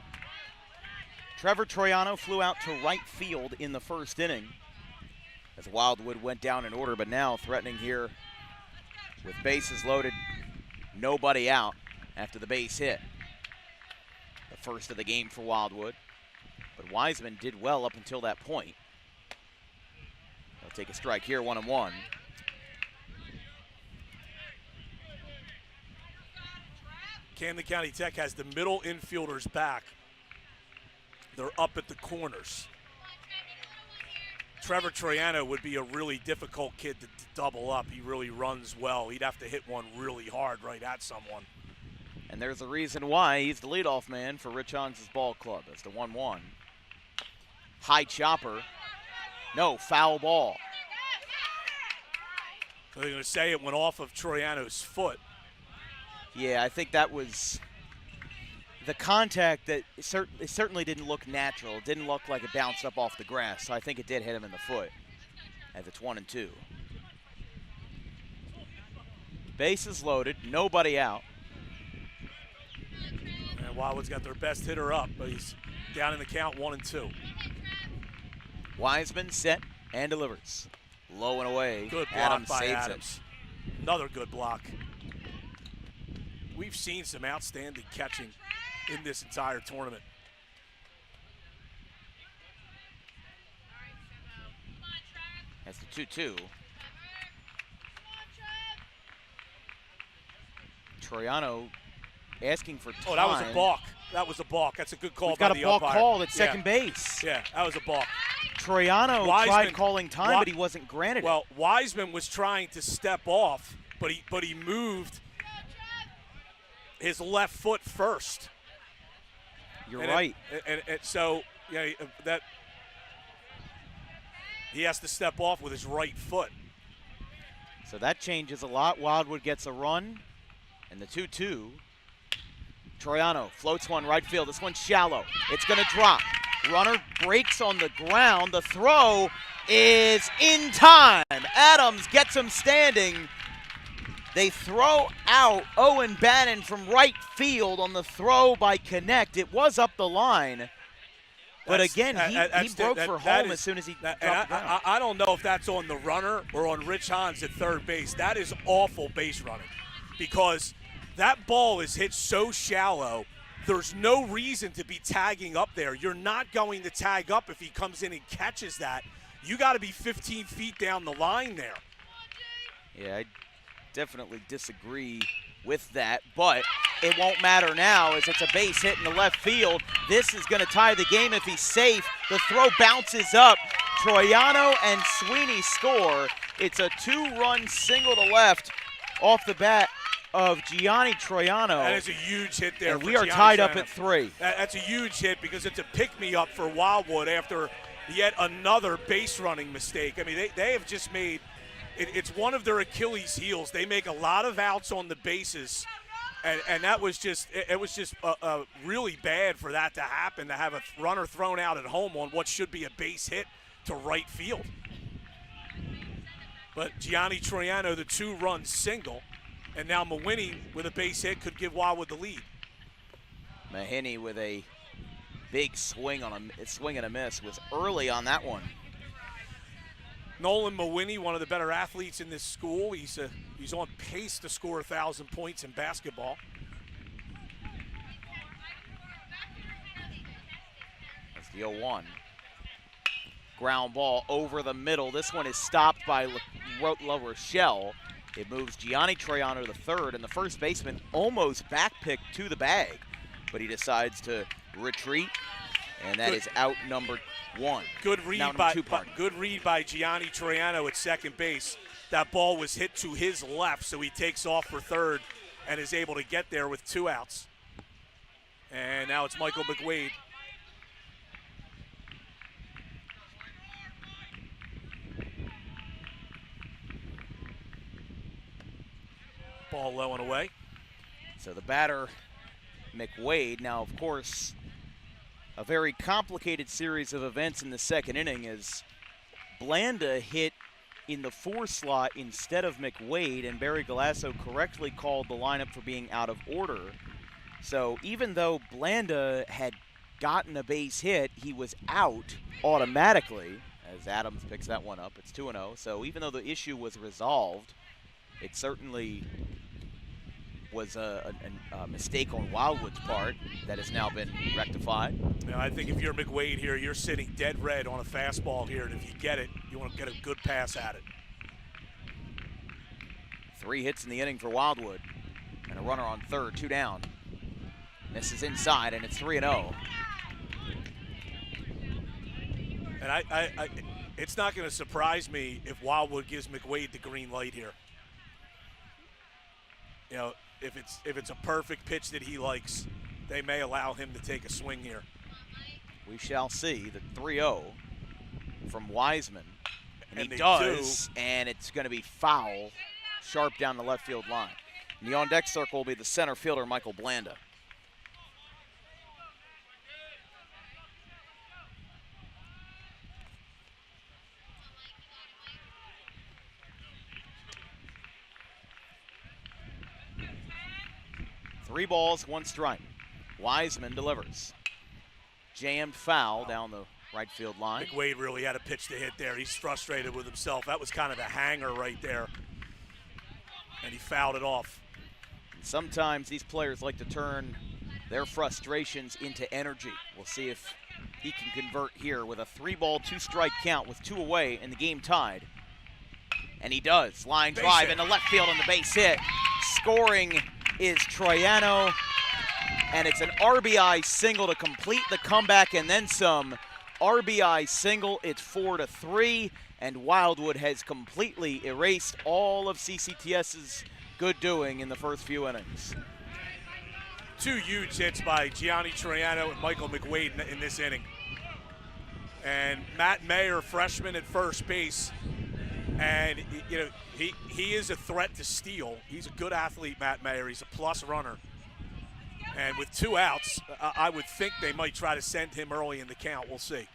Trevor Troyano flew out to right field in the first inning as Wildwood went down in order, but now threatening here with bases loaded, nobody out after the base hit. The first of the game for Wildwood, but Wiseman did well up until that point. They'll take a strike here, 1-1. Camden County Tech has the middle infielders back. They're up at the corners. Trevor Troyano would be a really difficult kid to double up. He really runs well. He'd have to hit one really hard right at someone. And there's a reason why he's the leadoff man for Rich Hans' ball club. It's the 1-1. High chopper. No, foul ball. They're going to say it went off of Troyano's foot. Yeah, I think that was the contact that it certainly didn't look natural. It didn't look like it bounced up off the grass, so I think it did hit him in the foot as it's 1-2. Bases loaded, nobody out. And Wildwood's got their best hitter up, but he's down in the count, 1-2. Wiseman set and delivers. Low and away. Good block Adams by saves Adams. Another good block. We've seen some outstanding catching in this entire tournament. That's the 2-2. Troyano asking for time. Oh, that was a balk. That was a balk. That's a good call We've by got the a balk umpire. called at second base. Yeah, that was a balk. Troyano tried calling time, but he wasn't granted it. Well, Wiseman was trying to step off, but he moved his left foot first. You're right. So yeah, that he has to step off with his right foot. So that changes a lot. Wildwood gets a run, and the 2-2. Troyano floats one right field. This one's shallow. It's going to drop. Runner breaks on the ground. The throw is in time. Adams gets him standing. They throw out Owen Bannon from right field on the throw by Connect. It was up the line. But again, he broke for home as soon as he dropped down. I don't know if that's on the runner or on Rich Hans at third base. That is awful base running because that ball is hit so shallow, there's no reason to be tagging up there. You're not going to tag up if he comes in and catches that. You got to be 15 feet down the line there. Yeah, I definitely disagree with that, but it won't matter now as it's a base hit in the left field. This is going to tie the game if he's safe. The throw bounces up. Troyano and Sweeney score. It's a 2-run single to left off the bat of Gianni Troyano. That is a huge hit there. And we are tied up at 3. That's a huge hit because it's a pick-me-up for Wildwood after yet another base-running mistake. I mean, they have just made it's one of their Achilles heels. They make a lot of outs on the bases, and that was just really bad for that to happen, to have a runner thrown out at home on what should be a base hit to right field. But Gianni Troyano, the 2-run single, and now Mawinney with a base hit could give Wildwood the lead. Mahiney with a big swing and a miss was early on that one. Nolan Mawinney, one of the better athletes in this school. He's on pace to score 1,000 points in basketball. That's the 0-1. Ground ball over the middle. This one is stopped by La Rochelle. It moves Gianni Troyano to third, and the first baseman almost backpicked to the bag, but he decides to retreat, and that is out number 1. Good read by Gianni Troyano at second base. That ball was hit to his left, so he takes off for third and is able to get there with 2 outs. And now it's Michael McWade. Ball low and away. So the batter, McWade, now of course, a very complicated series of events in the second inning as Blanda hit in the 4 slot instead of McWade, and Barry Galasso correctly called the lineup for being out of order. So even though Blanda had gotten a base hit, he was out automatically as Adams picks that one up. It's 2-0. So even though the issue was resolved, it certainly was a mistake on Wildwood's part that has now been rectified. Now, I think if you're McWade here, you're sitting dead red on a fastball here, and if you get it, you want to get a good pass at it. 3 hits in the inning for Wildwood, and a runner on third, 2 down. Misses inside, and it's 3-0. And it's not going to surprise me if Wildwood gives McWade the green light here. You know, if it's a perfect pitch that he likes, they may allow him to take a swing here. We shall see. The 3-0 from Wiseman. And he does, and it's going to be foul, sharp down the left field line. And the on-deck circle will be the center fielder, Michael Blanda. Three balls, 1 strike. Wiseman delivers. Jammed foul down the right field line. McWade really had a pitch to hit there. He's frustrated with himself. That was kind of a hanger right there. And he fouled it off. And sometimes these players like to turn their frustrations into energy. We'll see if he can convert here with a 3-ball, 2-strike count with 2 away and the game tied. And he does. Line drive into left field on the base hit. Scoring is Troyano, and it's an RBI single to complete the comeback and then some. RBI single, it's 4-3, and Wildwood has completely erased all of CCTS's good doing in the first few innings. 2 huge hits by Gianni Troyano and Michael McWade in this inning. And Matt Mayer, freshman at first base, and you know, he is a threat to steal. He's a good athlete, Matt Mayer. He's a plus runner. And with 2 outs, I would think they might try to send him early in the count. We'll see.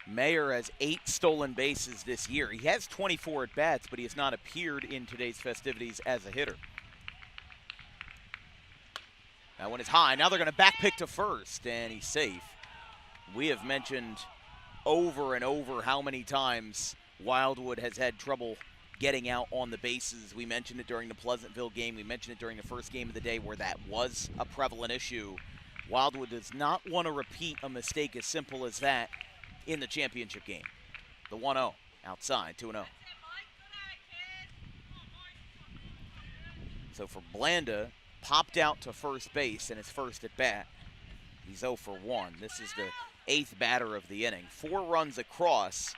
Mayer has 8 stolen bases this year. He has 24 at-bats, but he has not appeared in today's festivities as a hitter. That one is high. Now they're going to back pick to first, and he's safe. We have mentioned over and over how many times Wildwood has had trouble getting out on the bases. We mentioned it during the Pleasantville game. We mentioned it during the first game of the day where that was a prevalent issue. Wildwood does not want to repeat a mistake as simple as that in the championship game. The 1-0 outside, 2-0. So for Blanda, popped out to first base in his first at bat. He's 0 for 1. This is the 8th batter of the inning. 4 runs across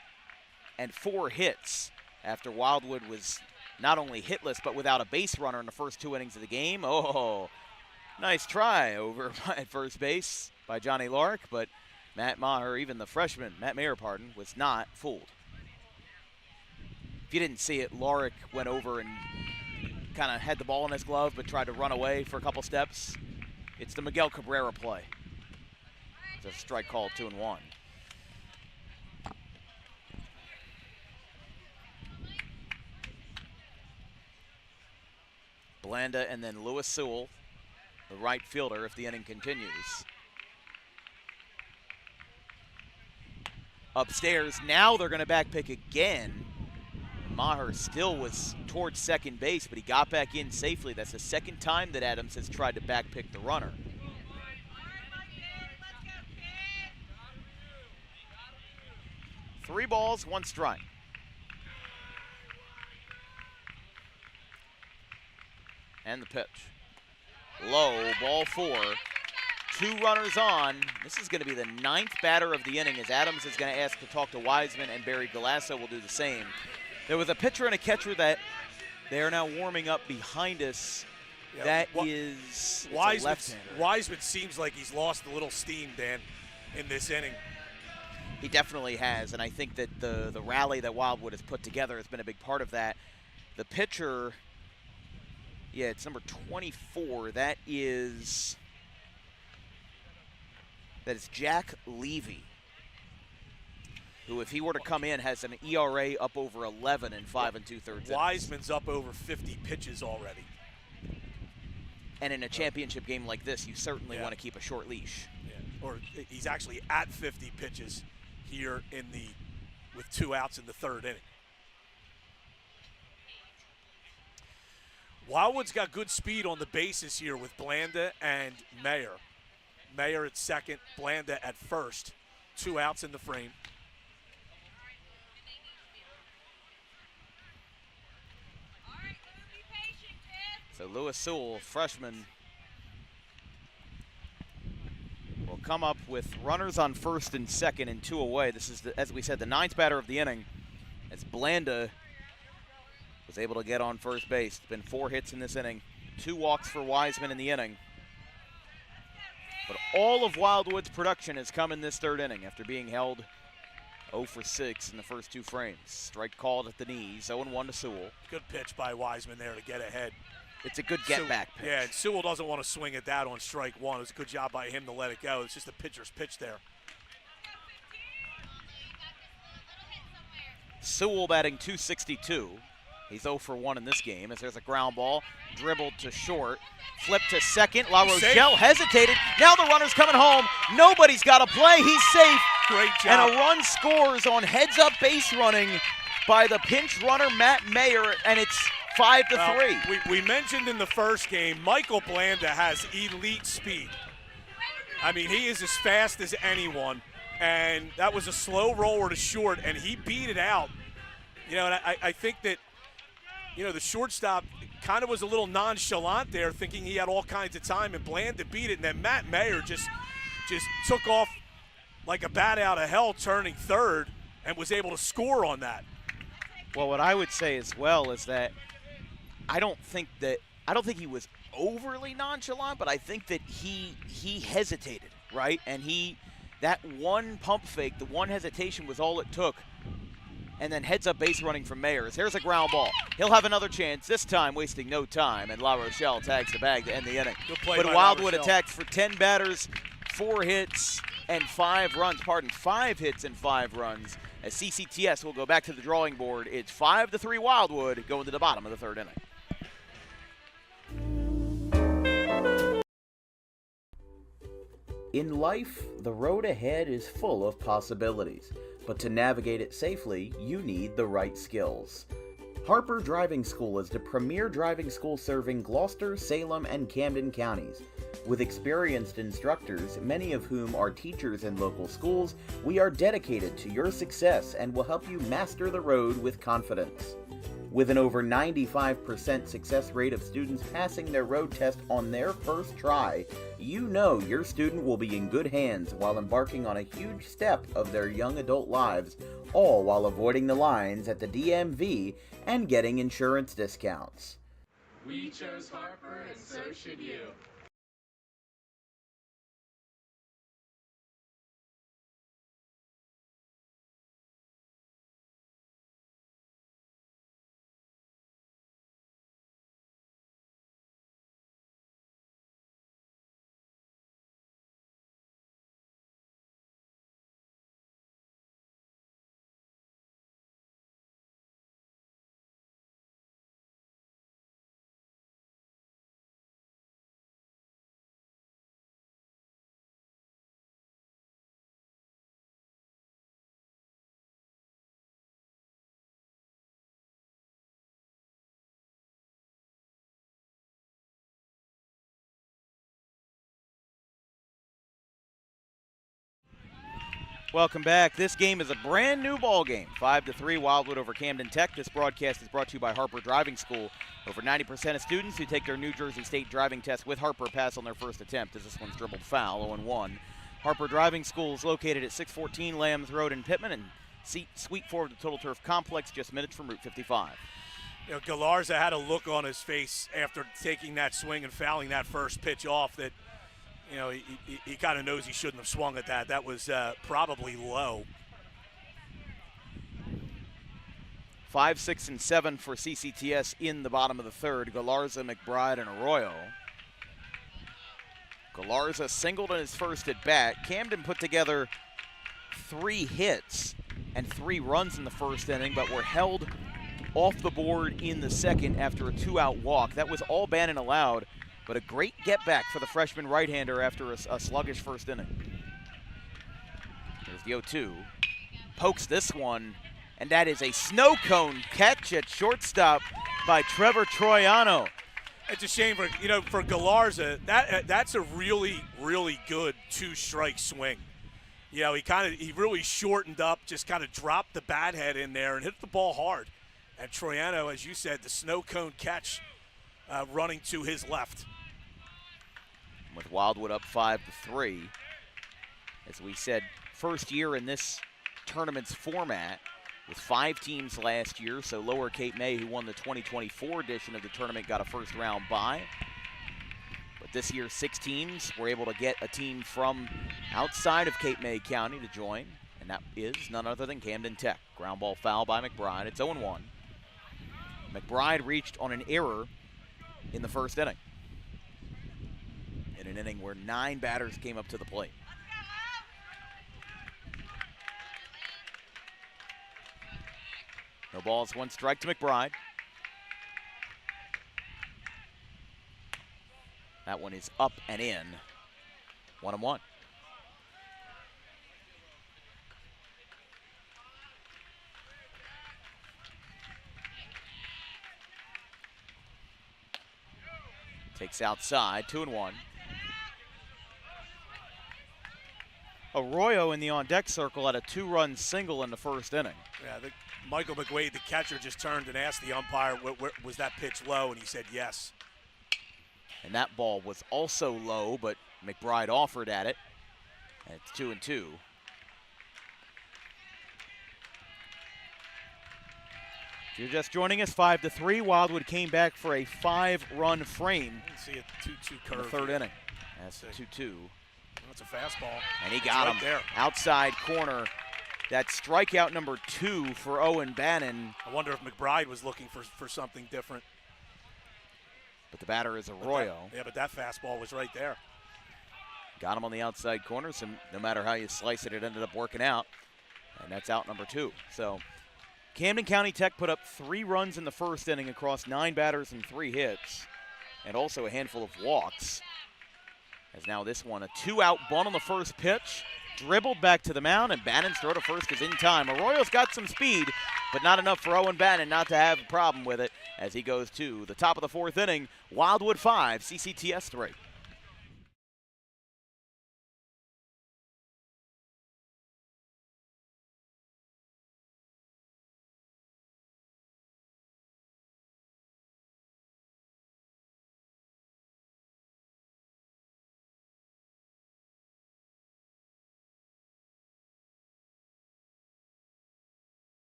and 4 hits after Wildwood was not only hitless but without a base runner in the first 2 innings of the game. Oh, nice try over at first base by Johnny Lark, but Matt Maher, even the freshman, Matt Mayer, pardon, was not fooled. If you didn't see it, Lark went over and kind of had the ball in his glove but tried to run away for a couple steps. It's the Miguel Cabrera play. It's a strike call, 2-1. Blanda and then Lewis Sewell, the right fielder, if the inning continues. Upstairs, now they're going to back pick again. Maher still was towards second base, but he got back in safely. That's the second time that Adams has tried to back pick the runner. Three balls, 1 strike. And the pitch. Low, ball 4. 2 runners on. This is going to be the 9th batter of the inning as Adams is going to ask to talk to Wiseman, and Barry Galasso will do the same. There was a pitcher and a catcher that they are now warming up behind us. Yeah, that is left-hander. Wiseman seems like he's lost a little steam, Dan, in this inning. He definitely has, and I think that the rally that Wildwood has put together has been a big part of that. The pitcher, yeah, it's number 24. That is Jack Levy, who, if he were to come in, has an ERA up over 11 in 5 2/3. Wiseman's up over 50 pitches already. And in a championship game like this, you certainly want to keep a short leash. Yeah. Or he's actually at 50 pitches here with 2 outs in the 3rd inning. Wildwood's got good speed on the bases here with Blanda and Mayer. Mayer at second, Blanda at first. 2 outs in the frame. So Lewis Sewell, freshman, will come up with runners on first and second and 2 away. This is, as we said, the 9th batter of the inning, as Blanda was able to get on first base. It's been 4 hits in this inning, 2 walks for Wiseman in the inning. But all of Wildwood's production has come in this 3rd inning after being held 0 for 6 in the first 2 frames. Strike called at the knees, 0-1 to Sewell. Good pitch by Wiseman there to get ahead. It's a good get-back pitch. Yeah, and Sewell doesn't want to swing at that on strike 1. It was a good job by him to let it go. It's just the pitcher's pitch there. Sewell batting .262. He's 0 for 1 in this game as there's a ground ball, dribbled to short, flipped to second. La Rochelle hesitated. Now the runner's coming home. Nobody's got to play. He's safe. Great job. And a run scores on heads-up base running by the pinch runner, Matt Mayer, and it's 5-3. We mentioned in the first game, Michael Blanda has elite speed. I mean, he is as fast as anyone, and that was a slow roller to short, and he beat it out. You know, and I think that, you know, the shortstop kind of was a little nonchalant there, thinking he had all kinds of time, and Blanda beat it, and then Matt Mayer just took off like a bat out of hell, turning third, and was able to score on that. Well, what I would say as well is that I don't think he was overly nonchalant, but I think that he hesitated, right? And that one pump fake, the one hesitation was all it took. And then heads-up base running from Mayers. Here's a ground ball. He'll have another chance, this time wasting no time, and La Rochelle tags the bag to end the inning. Good play but by Wildwood La Rochelle. attacked for 10 batters, 4 hits, and 5 runs. 5 hits and 5 runs. As CCTS will go back to the drawing board. It's 5-3 Wildwood going to the bottom of the 3rd inning. In life, the road ahead is full of possibilities, but to navigate it safely, you need the right skills. Harper Driving School is the premier driving school serving Gloucester, Salem, and Camden counties. With experienced instructors, many of whom are teachers in local schools, we are dedicated to your success and will help you master the road with confidence. With an over 95% success rate of students passing their road test on their first try, you know your student will be in good hands while embarking on a huge step of their young adult lives, all while avoiding the lines at the DMV and getting insurance discounts. We chose Harper, and so should you. Welcome back. This game is a brand new ball game. 5-3 Wildwood over Camden Tech. This broadcast is brought to you by Harper Driving School. Over 90% of students who take their New Jersey State driving test with Harper pass on their first attempt, as this one's dribbled foul, 0-1. Harper Driving School is located at 614 Lambs Road in Pittman and Suite 4 of the Total Turf Complex, just minutes from Route 55. You know, Galarza had a look on his face after taking that swing and fouling that first pitch off that, you know, he kind of knows he shouldn't have swung at that. That was probably low. 5, 6, and 7 for CCTS in the bottom of the third. Galarza, McBride, and Arroyo. Galarza singled in his first at bat. Camden put together 3 hits and 3 runs in the first inning, but were held off the board in the second after a 2-out walk. That was all Bannon allowed, but a great get-back for the freshman right-hander after a sluggish first inning. There's the 0-2. Pokes this one, and that is a snow cone catch at shortstop by Trevor Troyano. It's a shame for Galarza. That's a really, really good 2-strike swing. You know, he really shortened up, just kind of dropped the bat head in there and hit the ball hard. And Troyano, as you said, the snow cone catch running to his left. With Wildwood up 5-3. As we said, first year in this tournament's format with 5 teams last year, so Lower Cape May, who won the 2024 edition of the tournament, got a first-round bye. But this year, 6 teams were able to get a team from outside of Cape May County to join, and that is none other than Camden Tech. Ground ball foul by McBride. It's 0-1. McBride reached on an error in the first inning. In an inning where 9 batters came up to the plate. No balls, 1 strike to McBride. That one is up and in. 1-1. Takes outside, 2-1. Arroyo in the on-deck circle had a 2-run single in the first inning. Yeah, Michael McWade, the catcher, just turned and asked the umpire, was that pitch low, and he said yes. And that ball was also low, but McBride offered at it. And it's 2-2. If you're just joining us, 5-3. Wildwood came back for a 5-run frame. You can see a 2-2 curve in the third here. inning. That's a 2-2. That's a fastball. And he got him there. Outside corner. That's strikeout number 2 for Owen Bannon. I wonder if McBride was looking for something different. But the batter is Arroyo. But that fastball was right there. Got him on the outside corner, so no matter how you slice it, it ended up working out. And that's out number 2. So Camden County Tech put up 3 runs in the first inning across 9 batters and 3 hits, and also a handful of walks. As now this one, a 2-out bunt on the first pitch. Dribbled back to the mound, and Bannon's throw to first is in time. Arroyo's got some speed, but not enough for Owen Bannon not to have a problem with it as he goes to the top of the 4th inning. Wildwood 5, CCTS 3.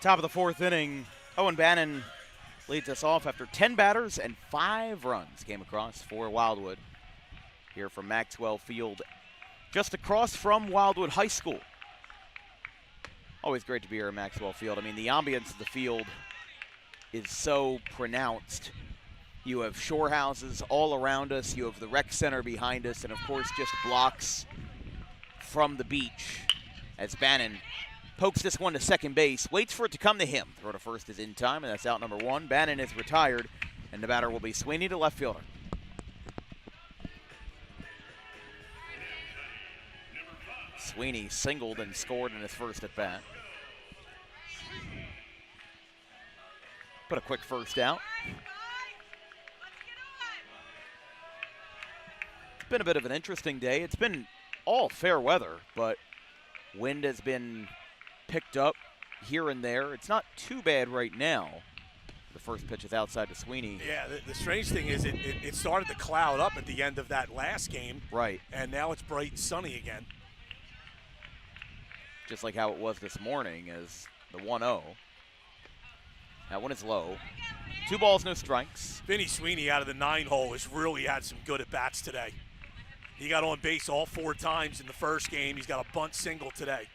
Top of the 4th inning, Owen Bannon leads us off after 10 batters and 5 runs came across for Wildwood. Here from Maxwell Field, just across from Wildwood High School. Always great to be here at Maxwell Field. I mean, the ambience of the field is so pronounced. You have shore houses all around us. You have the rec center behind us, and of course just blocks from the beach as Bannon pokes this one to second base, waits for it to come to him. Throw to first is in time, and that's out number 1. Bannon is retired, and the batter will be Sweeney, to left fielder. Sweeney singled and scored in his first at bat. Put a quick first out. It's been a bit of an interesting day. It's been all fair weather, but wind has been picked up here and there. It's not too bad right now. The first pitch is outside to Sweeney. Yeah, the strange thing is it started to cloud up at the end of that last game. Right. And now it's bright and sunny again. Just like how it was this morning as the 1-0. That one is low. 2 balls, no strikes. Vinny Sweeney out of the 9-hole has really had some good at-bats today. He got on base all 4 times in the first game. He's got a bunt single today.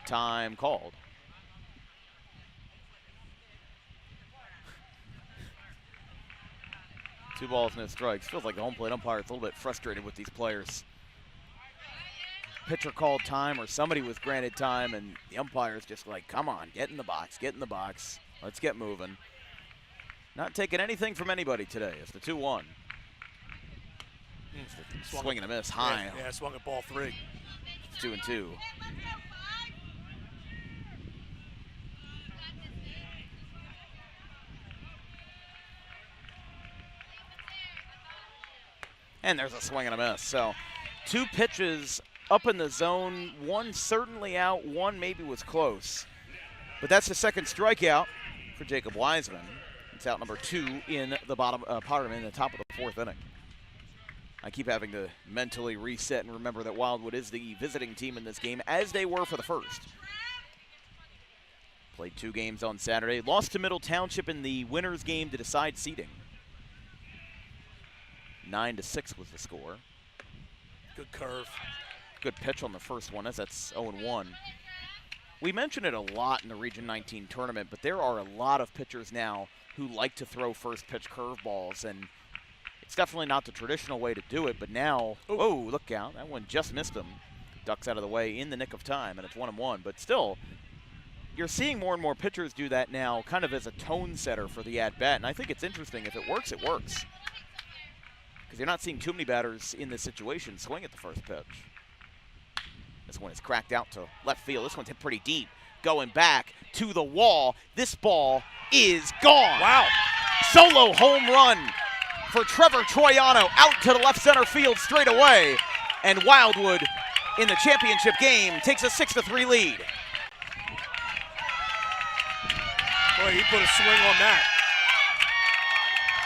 Time called. Two balls, no strikes. Feels like the home plate umpire is a little bit frustrated with these players. Pitcher called time, or somebody was granted time, and the umpire's just like, come on, get in the box, get in the box. Let's get moving. Not taking anything from anybody today. It's the 2-1. Swing and a miss, high. Yeah, swung at ball 3. 2-2. And there's a swing and a miss. So 2 pitches up in the zone, 1 certainly out, 1 maybe was close. But that's the second strikeout for Jacob Wiseman. It's out number 2 in the bottom, in the top of the 4th inning. I keep having to mentally reset and remember that Wildwood is the visiting team in this game, as they were for the first. Played 2 games on Saturday. Lost to Middle Township in the winner's game to decide seeding. 9-6 was the score. Good curve. Good pitch on the first one, as that's 0-1. We mention it a lot in the Region 19 tournament, but there are a lot of pitchers now who like to throw first pitch curveballs, and it's definitely not the traditional way to do it, but now, oh, look out. That one just missed him. Ducks out of the way in the nick of time, and it's 1-1. But still, you're seeing more and more pitchers do that now kind of as a tone setter for the at-bat, and I think it's interesting. If it works, it works. Because you're not seeing too many batters in this situation swing at the first pitch. This one is cracked out to left field. This one's hit pretty deep. Going back to the wall. This ball is gone. Wow. Solo home run for Trevor Troyano out to the left center field straight away. And Wildwood in the championship game takes a 6-3 lead. Boy, he put a swing on that.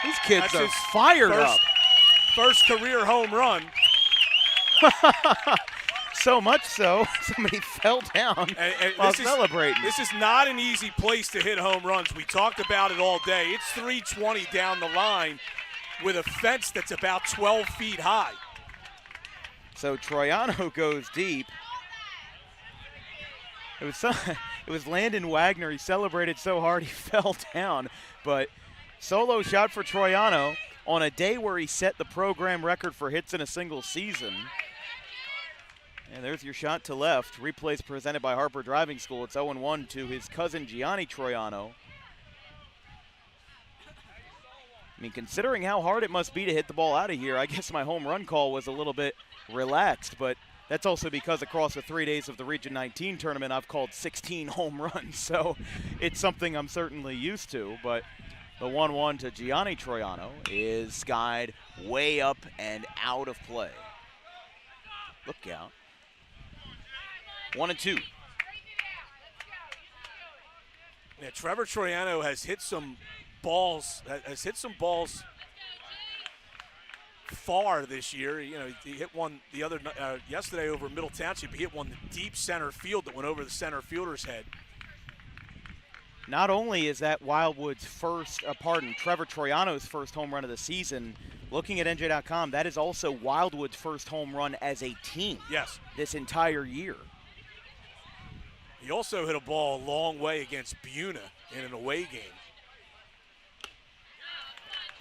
These kids That's are his fired up. First career home run. So much so, somebody fell down while celebrating. This is not an easy place to hit home runs. We talked about it all day. It's 320 down the line with a fence that's about 12 feet high. So Troyano goes deep. It was Landon Wagner. He celebrated so hard he fell down. But solo shot for Troyano on a day where he set the program record for hits in a single season. And there's your shot to left. Replays presented by Harper Driving School. It's 0-1 to his cousin Gianni Troyano. I mean, considering how hard it must be to hit the ball out of here, I guess my home run call was a little bit relaxed, but that's also because across the 3 days of the Region 19 tournament, I've called 16 home runs, so it's something I'm certainly used to. But the 1-1 to Gianni Troyano is skied way up and out of play. Look out. 1-2. Yeah, Trevor Troyano has hit some balls. Far this year. You know, he hit one the other yesterday over Middle Township. He hit one deep center field that went over the center fielder's head. Not only is that Wildwood's Trevor Troyano's first home run of the season, looking at NJ.com, that is also Wildwood's first home run as a team. Yes. This entire year. He also hit a ball a long way against Buna in an away game.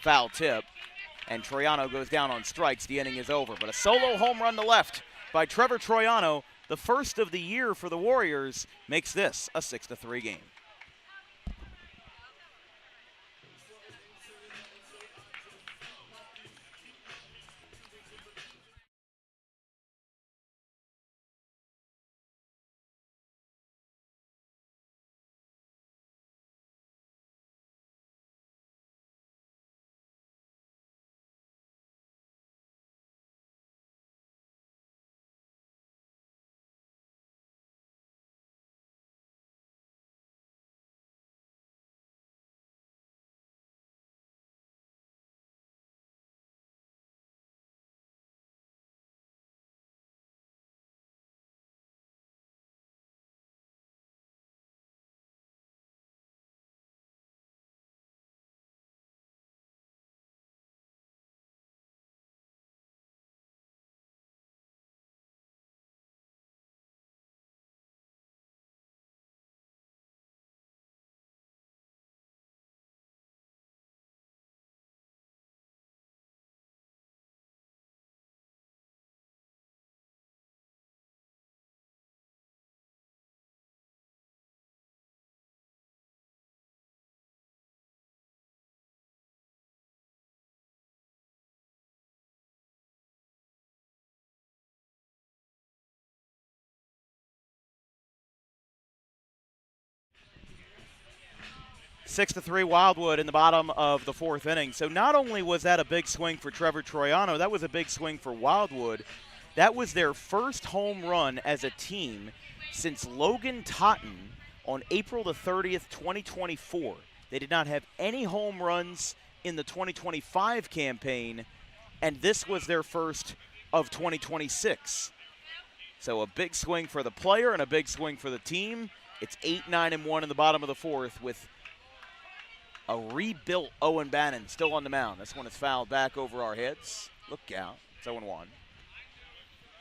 Foul tip, and Troyano goes down on strikes. The inning is over, but a solo home run to left by Trevor Troyano, the first of the year for the Warriors, makes this a 6-3 game. Six to 3 Wildwood in the bottom of the fourth inning. So not only was that a big swing for Trevor Troyano, that was a big swing for Wildwood. That was their first home run as a team since Logan Totten on April the 30th, 2024. They did not have any home runs in the 2025 campaign, and this was their first of 2026. So a big swing for the player and a big swing for the team. It's 8-9-1 in the bottom of the fourth with A rebuilt Owen Bannon still on the mound. This one is fouled back over our heads. Look out. It's 0-1.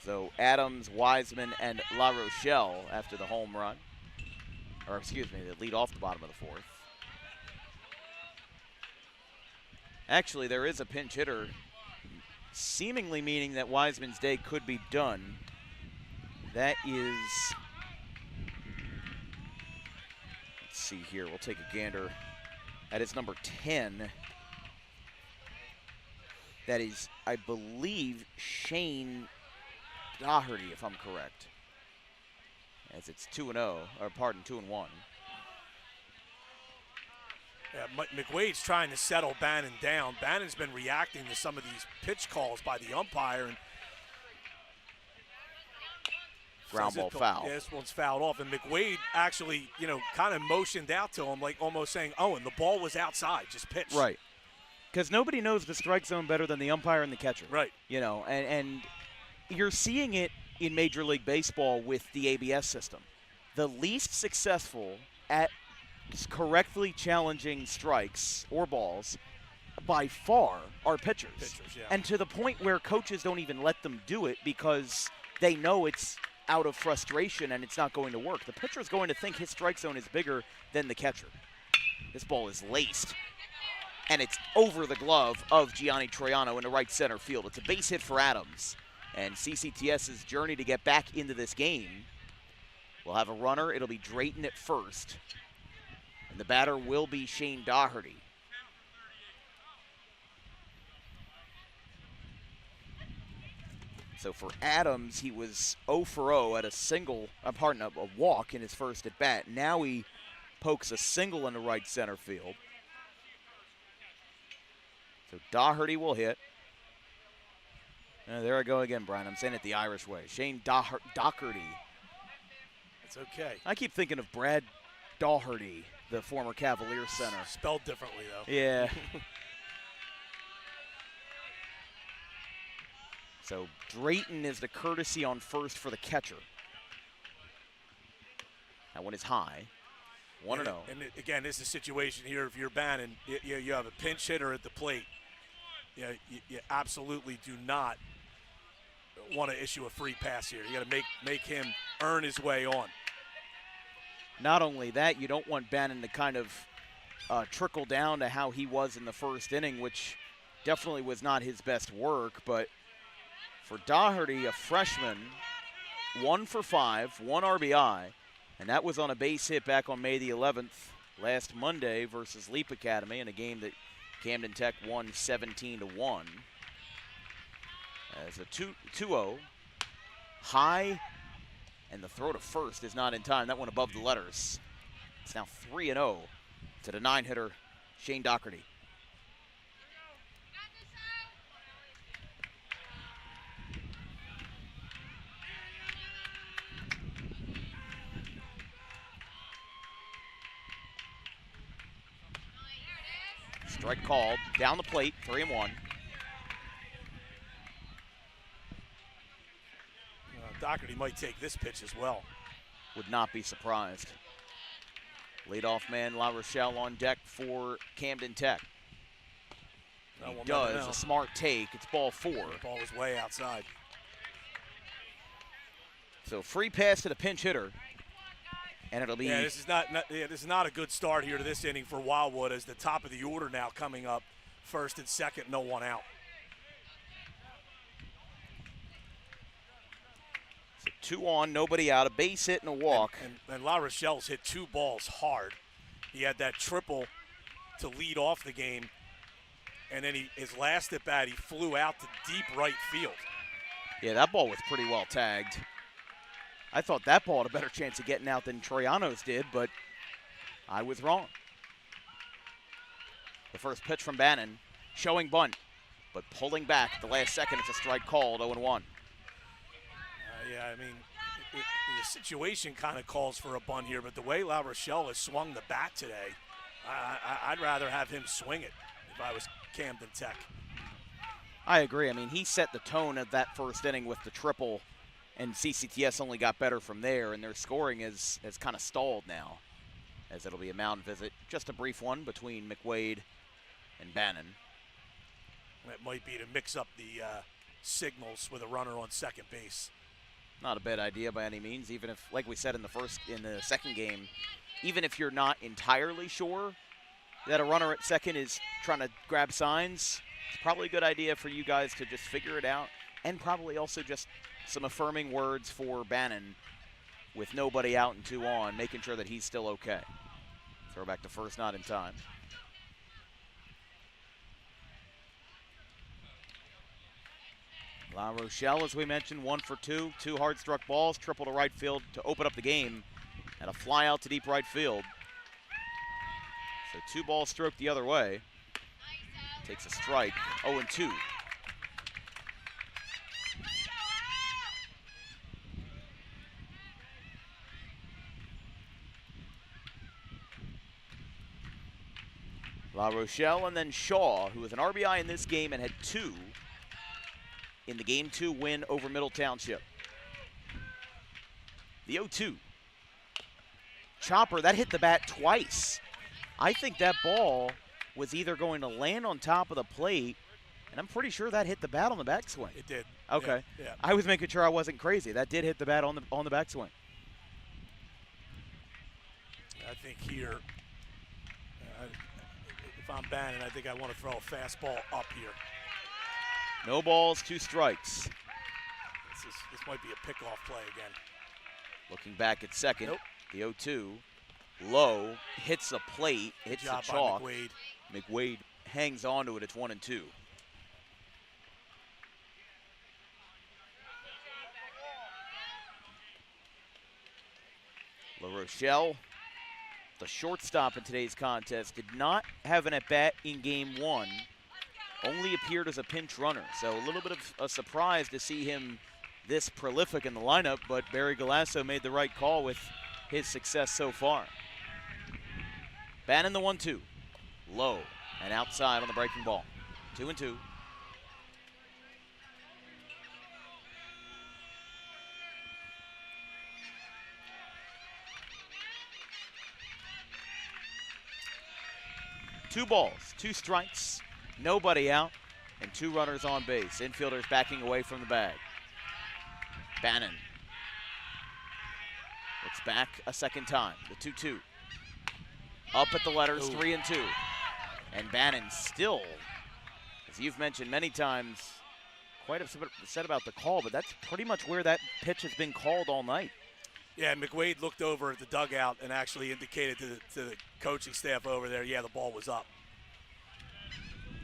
So Adams, Wiseman, and La Rochelle after the home run. Or excuse me, they lead off the bottom of the fourth. Actually, there is a pinch hitter, seemingly meaning that Wiseman's day could be done. That is, let's see here, we'll take a gander. That is number 10. That is, I believe, Shane Doherty, if I'm correct. As it's 2-0, or pardon, 2-1. Yeah, McWade's trying to settle Bannon down. Bannon's been reacting to some of these pitch calls by the umpire. And ground ball foul. Yeah, this one's fouled off. And McWade actually, kind of motioned out to him, like almost saying, Owen, the ball was outside, just pitch. Right. Because nobody knows the strike zone better than the umpire and the catcher. Right. And you're seeing it in Major League Baseball with the ABS system. The least successful at correctly challenging strikes or balls by far are pitchers. Yeah. And to the point where coaches don't even let them do it because they know it's out of frustration and it's not going to work. The pitcher is going to think his strike zone is bigger than the catcher. This ball is laced, and it's over the glove of Gianni Troyano in the right center field. It's a base hit for Adams. And CCTS's journey to get back into this game will have a runner. It'll be Drayton at first. And the batter will be Shane Doherty. So for Adams, he was 0 for 0 at a walk in his first at bat. Now he pokes a single in the right center field. So Doherty will hit. There I go again, Brian. I'm saying it the Irish way. Shane Doherty. It's okay. I keep thinking of Brad Daugherty, the former Cavaliers center. Spelled differently, though. Yeah. So Drayton is the courtesy on first for the catcher. That one is high. 1-0. And again, this is a situation here. If you're Bannon, you have a pinch hitter at the plate. You absolutely do not want to issue a free pass here. You got to make him earn his way on. Not only that, you don't want Bannon to kind of trickle down to how he was in the first inning, which definitely was not his best work. But for Doherty, a freshman, 1 for 5, 1 RBI, and that was on a base hit back on May the 11th, last Monday versus Leap Academy in a game that Camden Tech won 17-1. As a 2-0, high, and the throw to first is not in time. That one above the letters. It's now 3-0 to the 9-hitter, Shane Doherty. Strike called, down the plate, 3-1. Doherty might take this pitch as well. Would not be surprised. Leadoff man La Rochelle on deck for Camden Tech. He does a smart take. It's ball 4. The ball is way outside. So free pass to the pinch hitter. And it'll be. Yeah, this is not a good start here to this inning for Wildwood, as the top of the order now coming up, first and second, no one out. So 2 on, nobody out, a base hit and a walk. And La Rochelle's hit 2 balls hard. He had that triple to lead off the game, and then his last at bat, he flew out to deep right field. Yeah, that ball was pretty well tagged. I thought that ball had a better chance of getting out than Troyano's did, but I was wrong. The first pitch from Bannon, showing bunt, but pulling back at the last second. It's a strike called, 0-1. Yeah, I mean, the situation kind of calls for a bunt here, but the way La Rochelle has swung the bat today, I'd rather have him swing it if I was Camden Tech. I agree. I mean, he set the tone of that first inning with the triple, and CCTS only got better from there, and their scoring has kind of stalled now as it'll be a mound visit, just a brief one between McWade and Bannon. That might be to mix up the signals with a runner on second base. Not a bad idea by any means, even if, like we said in the second game, even if you're not entirely sure that a runner at second is trying to grab signs, it's probably a good idea for you guys to just figure it out, and probably also just some affirming words for Bannon with nobody out and 2 on, making sure that he's still okay. Throw back to first, not in time. La Rochelle, as we mentioned, 1 for 2. 2 hard-struck balls, triple to right field to open up the game, and a fly out to deep right field. So 2 balls stroked the other way. Takes a strike, 0-2. La Rochelle and then Shaw, who was an RBI in this game and had 2 in the Game 2 win over Middle Township. The 0-2. Chopper, that hit the bat twice. I think that ball was either going to land on top of the plate, and I'm pretty sure that hit the bat on the backswing. It did. Okay. Yeah. I was making sure I wasn't crazy. That did hit the bat on the backswing. I think here, if I'm Bannon, I think I want to throw a fastball up here. No balls, 2 strikes. This might be a pickoff play again. Looking back at second, Nope. the 0-2. Low, hits the plate, hits the Job chalk. by McWade. McWade hangs on to it. It's 1-2. La Rochelle, the shortstop in today's contest, did not have an at-bat in Game 1. Only appeared as a pinch runner. So a little bit of a surprise to see him this prolific in the lineup, but Barry Galasso made the right call with his success so far. Bannon the 1-2. Low and outside on the breaking ball. 2-2. Two balls, 2 strikes, nobody out, and 2 runners on base. Infielders backing away from the bag. Bannon looks back a second time. The 2-2. Up at the letters, 3-2. And Bannon still, as you've mentioned many times, quite upset about the call, but that's pretty much where that pitch has been called all night. Yeah, McWade looked over at the dugout and actually indicated to the coaching staff over there, yeah, the ball was up.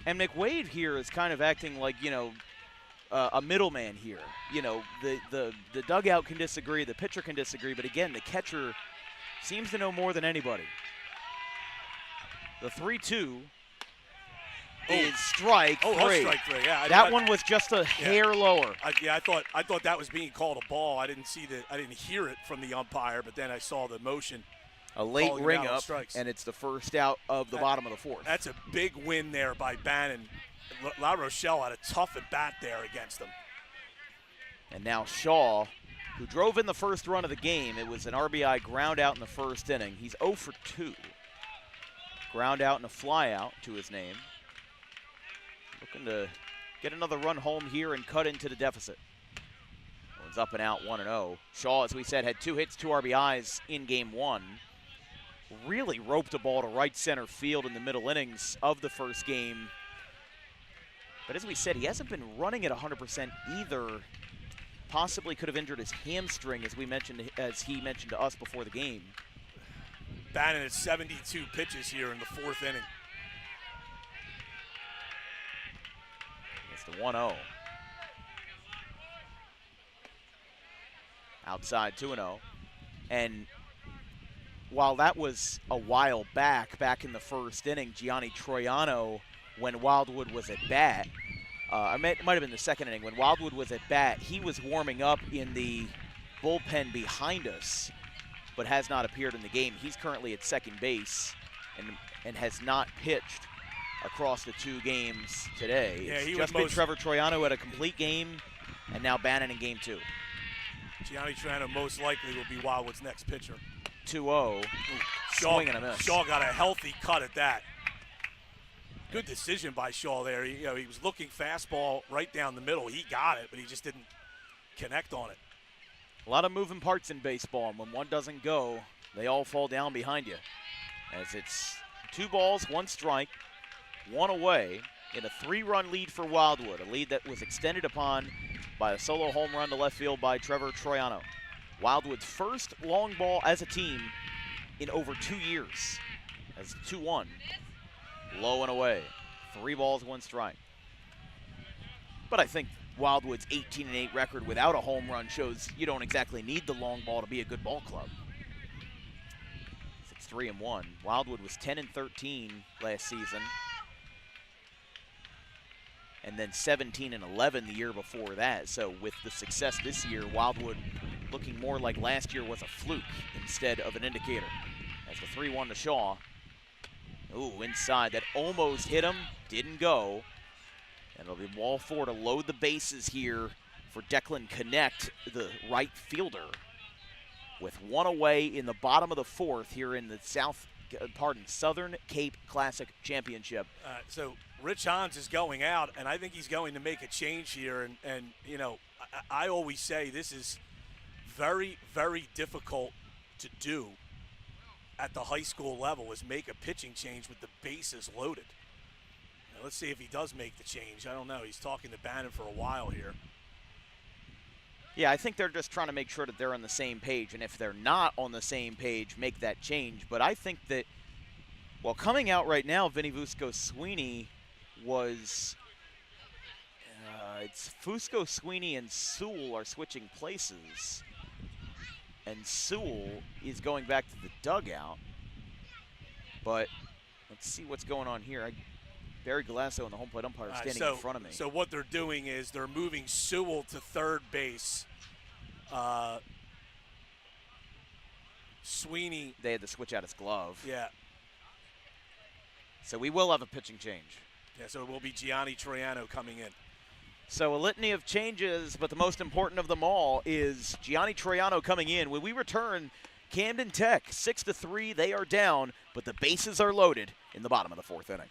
And McWade here is kind of acting like, a middleman here. The dugout can disagree, the pitcher can disagree, but again, the catcher seems to know more than anybody. The 3-2 is strike 3. Strike 3. Yeah, that one was just a hair lower. I thought that was being called a ball. I didn't hear it from the umpire, but then I saw the motion. A late ring up, and it's the first out of the bottom of the 4th. That's a big win there by Bannon. La Rochelle had a tough at bat there against them. And now Shaw, who drove in the first run of the game. It was an RBI ground out in the first inning. He's 0 for 2. Ground out and a fly out to his name. Looking to get another run home here and cut into the deficit. One's up and out, 1-0. Shaw, as we said, had 2 hits, 2 RBIs in Game 1. Really roped a ball to right center field in the middle innings of the first game. But as we said, he hasn't been running at 100% either. Possibly could have injured his hamstring, as he mentioned to us before the game. Bannon at 72 pitches here in the 4th inning. It's the 1-0. Outside 2-0. And while that was a while back in the first inning, Gianni Troyano, when Wildwood was at bat, it might have been the second inning, when Wildwood was at bat, he was warming up in the bullpen behind us, but has not appeared in the game. He's currently at second base and has not pitched across the 2 games today. Yeah, it's just been Trevor Troyano at a complete game, and now Bannon in Game 2. Gianni Troyano most likely will be Wildwood's next pitcher. 2-0. Swing and a miss. Shaw got a healthy cut at that. Good decision by Shaw there. He was looking fastball right down the middle. He got it, but he just didn't connect on it. A lot of moving parts in baseball, and when one doesn't go, they all fall down behind you. As it's 2 balls, 1 strike, 1 away in a 3-run lead for Wildwood, a lead that was extended upon by a solo home run to left field by Trevor Troyano. Wildwood's first long ball as a team in over 2 years. As 2-1, low and away, 3 balls, 1 strike. But I think Wildwood's 18-8 record without a home run shows you don't exactly need the long ball to be a good ball club. It's 3-1. Wildwood was 10-13 last season, and then 17-11 the year before that. So with the success this year, Wildwood looking more like last year was a fluke instead of an indicator. As the 3-1 to Shaw. Ooh, inside. That almost hit him. Didn't go. And it'll be ball 4 to load the bases here for Declan Connect, the right fielder. With 1 away in the bottom of the 4th here in the Southern Cape Classic Championship. So Rich Hans is going out, and I think he's going to make a change here. And you know, I always say this is very, very difficult to do at the high school level, is make a pitching change with the bases loaded. Now, let's see if he does make the change. I don't know. He's talking to Bannon for a while here. Yeah, I think they're just trying to make sure that they're on the same page, and if they're not on the same page, make that change. But I think that, well, coming out right now, Vinny Fusco-Sweeney was, it's Fusco-Sweeney and Sewell are switching places. And Sewell is going back to the dugout. But let's see what's going on here. Barry Galasso and the home plate umpire standing in front of me. So what they're doing is they're moving Sewell to third base. Sweeney. They had to switch out his glove. Yeah. So we will have a pitching change. Yeah, so it will be Gianni Troyano coming in. So a litany of changes, but the most important of them all is Gianni Troyano coming in. When we return, Camden Tech 6-3, they are down, but the bases are loaded in the bottom of the 4th inning.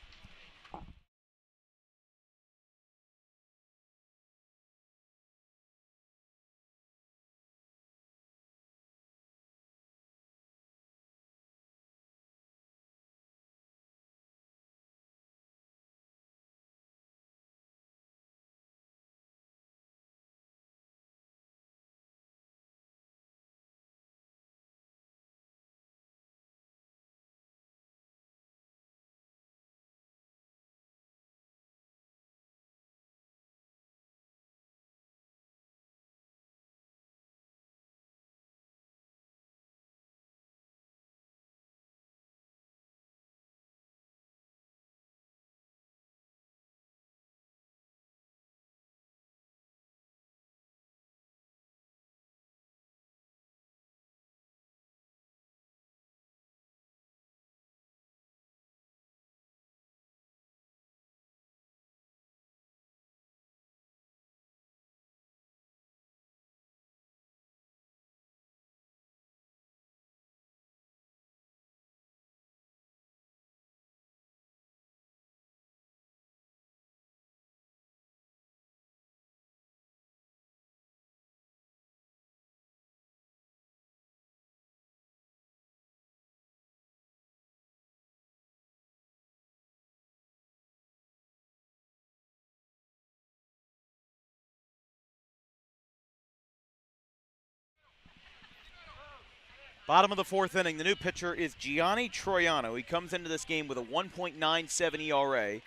Bottom of the 4th inning, the new pitcher is Gianni Troyano. He comes into this game with a 1.97 ERA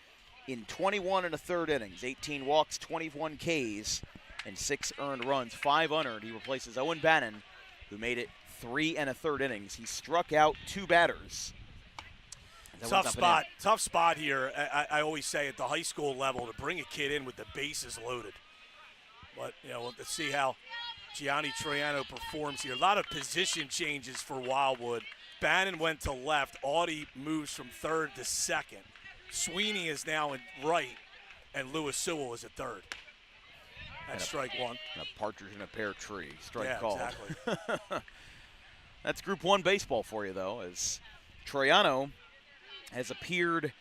in 21 1/3 innings, 18 walks, 21 Ks, and 6 earned runs, 5 unearned. He replaces Owen Bannon, who made it 3 1/3 innings. He struck out 2 batters. Tough spot here. I always say at the high school level to bring a kid in with the bases loaded. But, you know, let's see how Gianni Troyano performs here. A lot of position changes for Wildwood. Bannon went to left. Audie moves from third to second. Sweeney is now in right, and Lewis Sewell is at third. That's strike 1. And a partridge in a pear tree. Strike yeah, called. Exactly. That's Group 1 baseball for you, though, as Troyano has appeared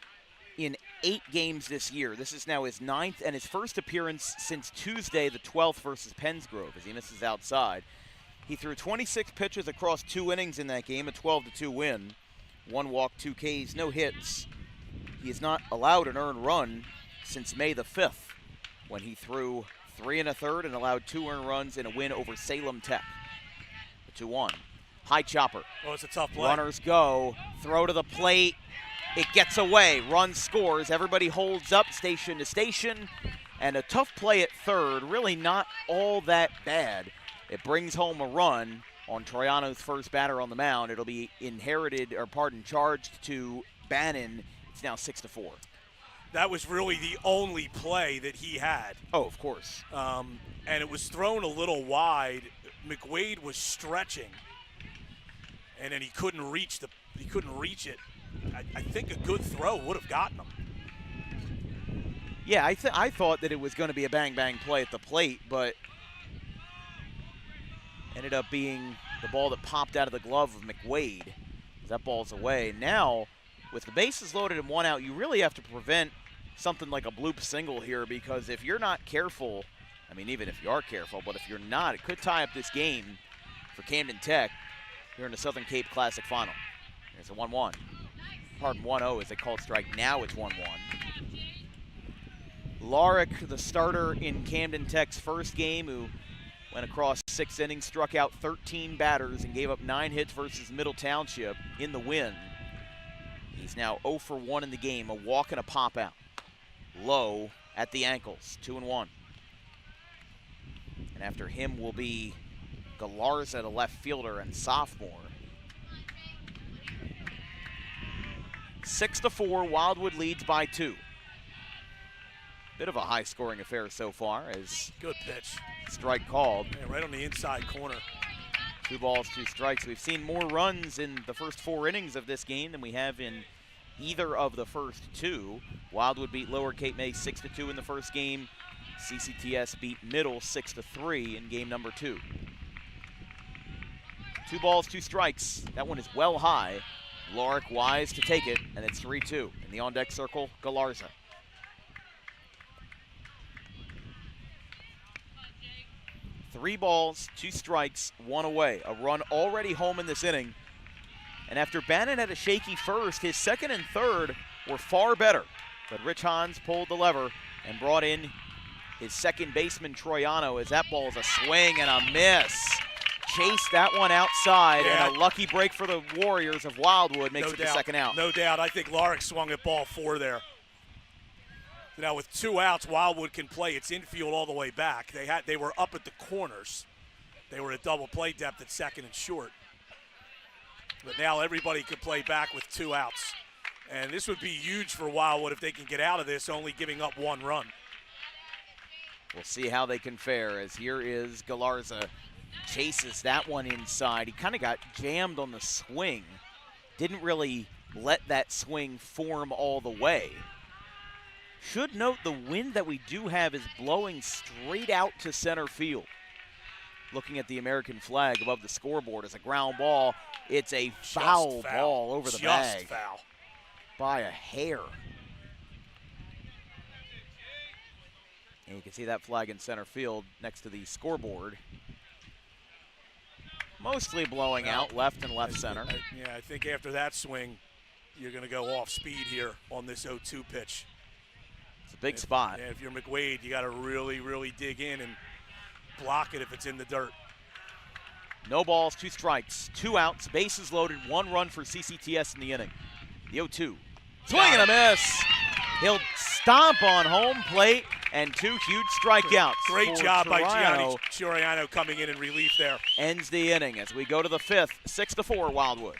in 8 games this year. This is now his 9th and his first appearance since Tuesday, the 12th, versus Pensgrove, as he misses outside. He threw 26 pitches across 2 innings in that game, a 12-2 win. 1 walk, 2 Ks, no hits. He has not allowed an earned run since May the 5th, when he threw 3 1/3 and allowed 2 earned runs in a win over Salem Tech. The 2-1. High chopper. Oh, it's a tough play. Runners go. Throw to the plate. It gets away. Run scores. Everybody holds up station to station. And a tough play at third. Really not all that bad. It brings home a run on Troyano's first batter on the mound. It'll be charged to Bannon. It's now 6-4. That was really the only play that he had. Oh, of course. And it was thrown a little wide. McWade was stretching, and then he couldn't reach it. I think a good throw would have gotten him. Yeah, I thought that it was going to be a bang-bang play at the plate, but ended up being the ball that popped out of the glove of McWade. That ball's away. Now, with the bases loaded and 1 out, you really have to prevent something like a bloop single here, because if you're not careful, I mean, even if you are careful, but if you're not, it could tie up this game for Camden Tech here in the Southern Cape Classic Final. There's a 1-1. Pardon, 1-0 as they call it strike. Now it's 1-1. Larick, the starter in Camden Tech's first game, who went across 6 innings, struck out 13 batters, and gave up 9 hits versus Middle Township in the win. He's now 0 for 1 in the game, a walk and a pop out. Low at the ankles, 2-1. And after him will be Galarza, the left fielder and sophomore. 6-4, Wildwood leads by 2. Bit of a high-scoring affair so far, as good pitch. Strike called. Yeah, right on the inside corner. 2 balls, 2 strikes. We've seen more runs in the first 4 innings of this game than we have in either of the first 2. Wildwood beat Lower Cape May 6-2 in the first game. CCTS beat Middle 6-3 in game number 2. 2 balls, 2 strikes. That one is well high. Larick wise to take it, and it's 3-2. In the on-deck circle, Galarza. Three balls, 2 strikes, 1 away. A run already home in this inning. And after Bannon had a shaky first, his second and third were far better. But Rich Hans pulled the lever and brought in his second baseman, Troyano, as that ball is a swing and a miss. Chased that one outside, and a lucky break for the Warriors of Wildwood makes it the second out. No doubt. I think Larick swung at ball 4 there. Now with 2 outs, Wildwood can play its infield all the way back. They were up at the corners. They were at double play depth at second and short. But now everybody could play back with 2 outs. And this would be huge for Wildwood if they can get out of this, only giving up 1 run. We'll see how they can fare, as here is Galarza. Chases that one inside. He kind of got jammed on the swing. Didn't really let that swing form all the way. Should note the wind that we do have is blowing straight out to center field. Looking at the American flag above the scoreboard as a ground ball. It's a foul ball over the bag. Just foul. By a hair. And you can see that flag in center field next to the scoreboard. Mostly blowing out left and left center. I think after that swing, you're going to go off speed here on this 0-2 pitch. It's a big spot. And if you're McWade, you got to really, really dig in and block it if it's in the dirt. No balls, 2 strikes, 2 outs, bases loaded, 1 run for CCTS in the inning. The 0-2. Swing and a miss. He'll stomp on home plate, and 2 huge strikeouts. Great job by Gianni Troyano coming in relief there. Ends the inning as we go to the 5th, 6-4 Wildwood.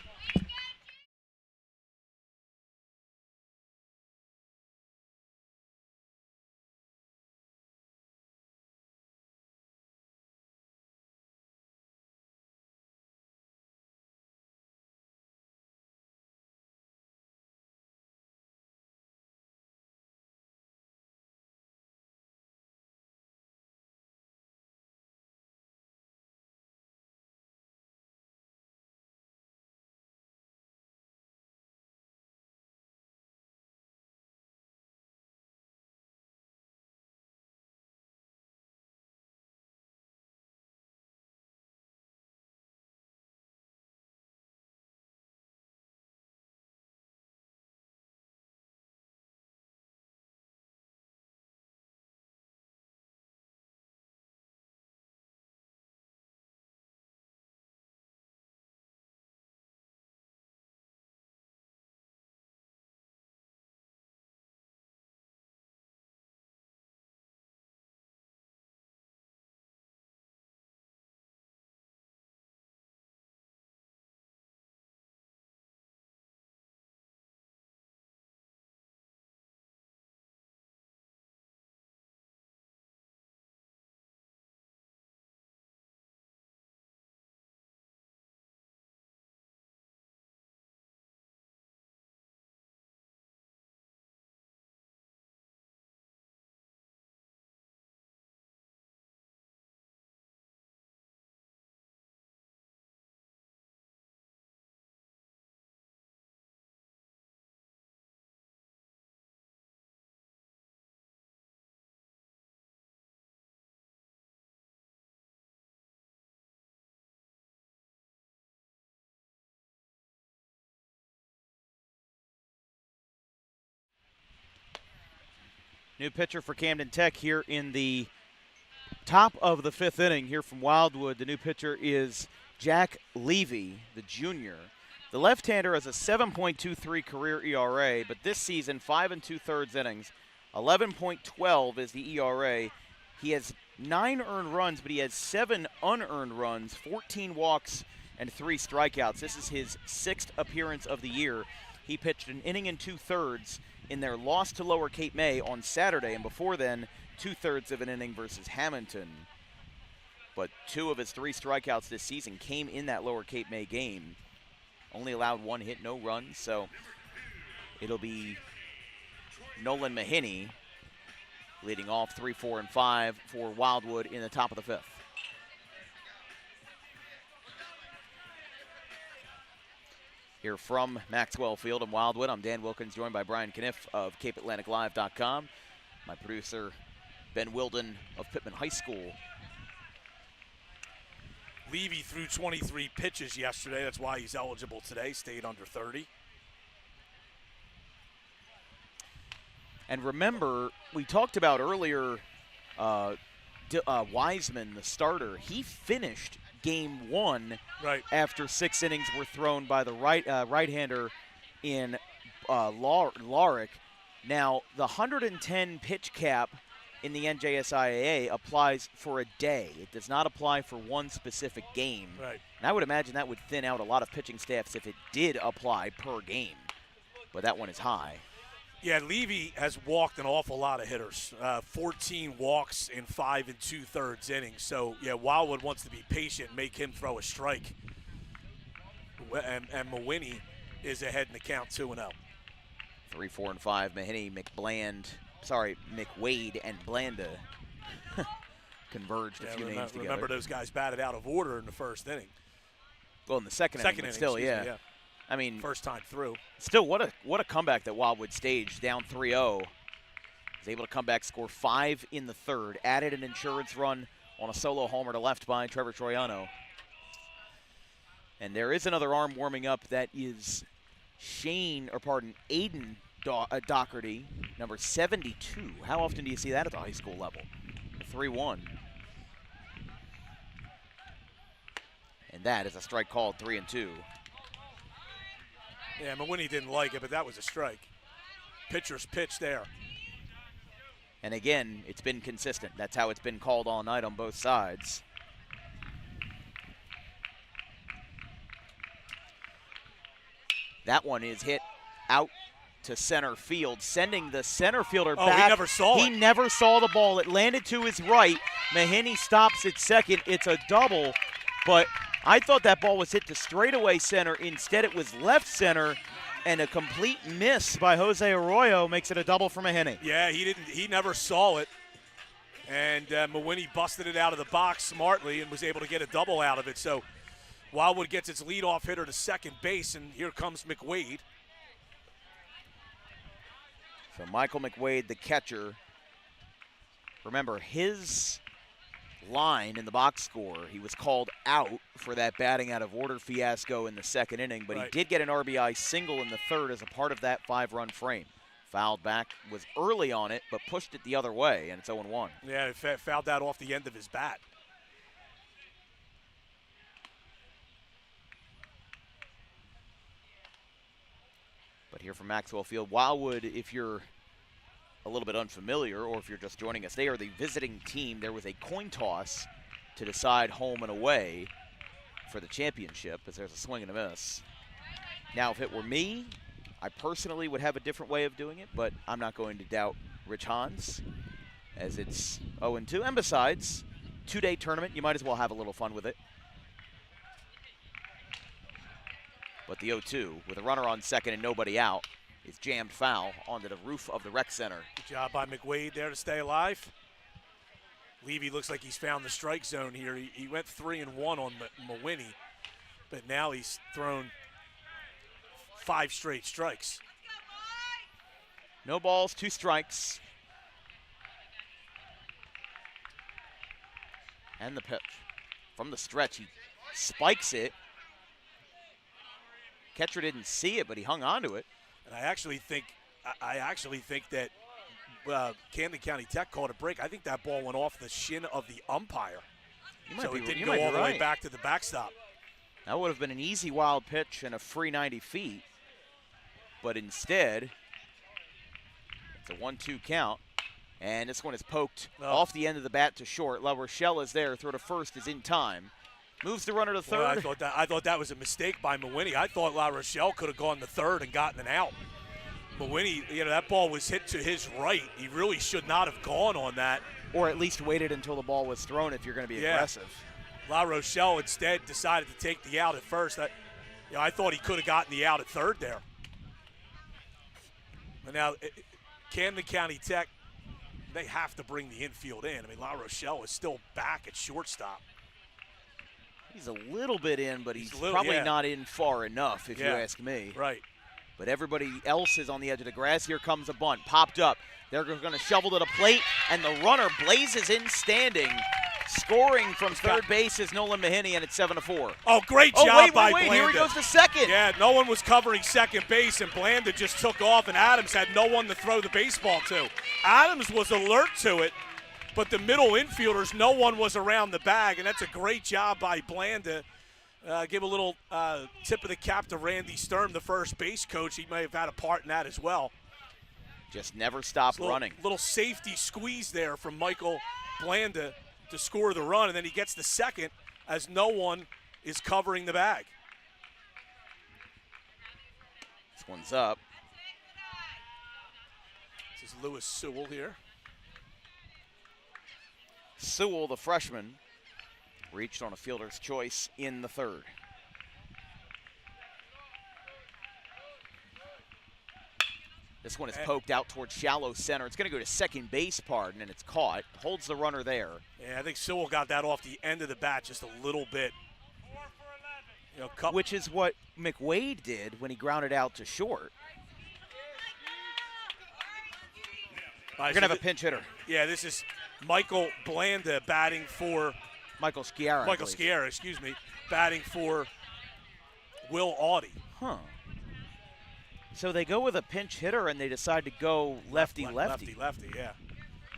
New pitcher for Camden Tech here in the top of the 5th inning here from Wildwood. The new pitcher is Jack Levy, the junior. The left-hander has a 7.23 career ERA, but this season, 5 2/3 innings, 11.12 is the ERA. He has 9 earned runs, but he has 7 unearned runs, 14 walks, and 3 strikeouts. This is his 6th appearance of the year. He pitched an inning and 2/3 in their loss to Lower Cape May on Saturday, and before then, 2/3 of an inning versus Hamilton. But 2 of his 3 strikeouts this season came in that Lower Cape May game. Only allowed 1 hit, no runs, so it'll be Nolan Mahiney leading off 3, 4, and 5 for Wildwood in the top of the 5th. Here from Maxwell Field in Wildwood, I'm Dan Wilkins, joined by Brian Kniff of CapeAtlanticLive.com. My producer, Ben Wilden of Pittman High School. Levy threw 23 pitches yesterday. That's why he's eligible today. Stayed under 30. And remember, we talked about earlier Wiseman, the starter. He finished game 1 after 6 innings were thrown by the right-hander in Larick. Now, the 110 pitch cap in the NJSIAA applies for a day. It does not apply for one specific game. Right. And I would imagine that would thin out a lot of pitching staffs if it did apply per game. But that one is high. Yeah, Levy has walked an awful lot of hitters. 14 walks in 5 2/3 innings. So, yeah, Wildwood wants to be patient and make him throw a strike. And Mawhinney is ahead in the count 2-0. 3, 4, and 5. McWade and Blanda converged a few names together. Remember those guys batted out of order in the first inning. Well, in the second inning, still, yeah. I mean, first time through. Still, what a comeback that Wildwood staged, down 3-0. Was able to come back, score 5 in the 3rd. Added an insurance run on a solo homer to left by Trevor Troyano. And there is another arm warming up. That is Aiden Doherty, number 72. How often do you see that at the high school level? 3-1. And that is a strike called, 3-2. Yeah, Mawhinney didn't like it, but that was a strike. Pitcher's pitch there. And again, it's been consistent. That's how it's been called all night on both sides. That one is hit out to center field, sending the center fielder back. He never saw it. He never saw the ball. It landed to his right. Mahiney stops at second. It's a double, but I thought that ball was hit to straightaway center. Instead, it was left center, and a complete miss by Jose Arroyo makes it a double for Mahiney. Yeah, he never saw it, and Mawhinney busted it out of the box smartly and was able to get a double out of it. So Wildwood gets its leadoff hitter to second base, and here comes McWade. So Michael McWade, the catcher. Remember, his line in the box score, he was called out for that batting out of order fiasco in the second inning, but he did get an RBI single in the 3rd as a part of that 5-run frame. Fouled back, was early on it, but pushed it the other way, and it's 0-1. Yeah, he fouled that off the end of his bat. But here from Maxwell Field, Wildwood, if you're a little bit unfamiliar or if you're just joining us, they are the visiting team. There was a coin toss to decide home and away for the championship, as there's a swing and a miss. Now, if it were me, I personally would have a different way of doing it, but I'm not going to doubt Rich Hans, as it's 0-2. And besides, 2-day tournament, you might as well have a little fun with it. But the 0-2, with a runner on second and nobody out, is jammed foul onto the roof of the rec center. Good job by McWade there to stay alive. Levy looks like he's found the strike zone here. He went 3-1 on Mawhinney, but now he's thrown 5 straight strikes. No balls, 2 strikes. And the pitch. From the stretch, he spikes it. Catcher didn't see it, but he hung on to it. And I actually think that Camden County Tech called a break. I think that ball went off the shin of the umpire. So it didn't you go might be all the way right. back to the backstop. That would have been an easy wild pitch and a free 90 feet. But instead, it's a 1-2 count. And this one is poked off the end of the bat to short. La Rochelle is there. Throw to first is in time. Moves the runner to third. Well, I thought that was a mistake by Mawhinney. I thought La Rochelle could have gone to third and gotten an out. Mawhinney, that ball was hit to his right. He really should not have gone on that. Or at least waited until the ball was thrown if you're going to be aggressive. La Rochelle instead decided to take the out at first. I thought he could have gotten the out at third there. But now, Camden County Tech, they have to bring the infield in. I mean, La Rochelle is still back at shortstop. He's a little bit in, but he's probably not in far enough, if you ask me. Right. But everybody else is on the edge of the grass. Here comes a bunt. Popped up. They're going to shovel to the plate, and the runner blazes in standing. Scoring from third base is Nolan Mahiney, and it's 7-4. Oh, great job by wait, Blanda. Here he goes to second. Yeah, no one was covering second base, and Blanda just took off, and Adams had no one to throw the baseball to. Adams was alert to it, but the middle infielders, no one was around the bag, and that's a great job by Blanda. Give a little tip of the cap to Randy Sturm, the first base coach. He may have had a part in that as well. Just never stopped running. Little safety squeeze there from Michael Blanda to score the run, and then he gets the second as no one is covering the bag. This one's up. This is Lewis Sewell here. Sewell, the freshman, reached on a fielder's choice in the third. This one is poked out towards shallow center. It's going to go to second base, and it's caught. Holds the runner there. Yeah, I think Sewell got that off the end of the bat just a little bit. Which is what McWade did when he grounded out to short. We're going to have a pinch hitter. Yeah, this is Michael Blanda batting for Michael Sciarra, excuse me, batting for Will Audie. Huh. So they go with a pinch hitter and they decide to go lefty-lefty. Lefty, yeah.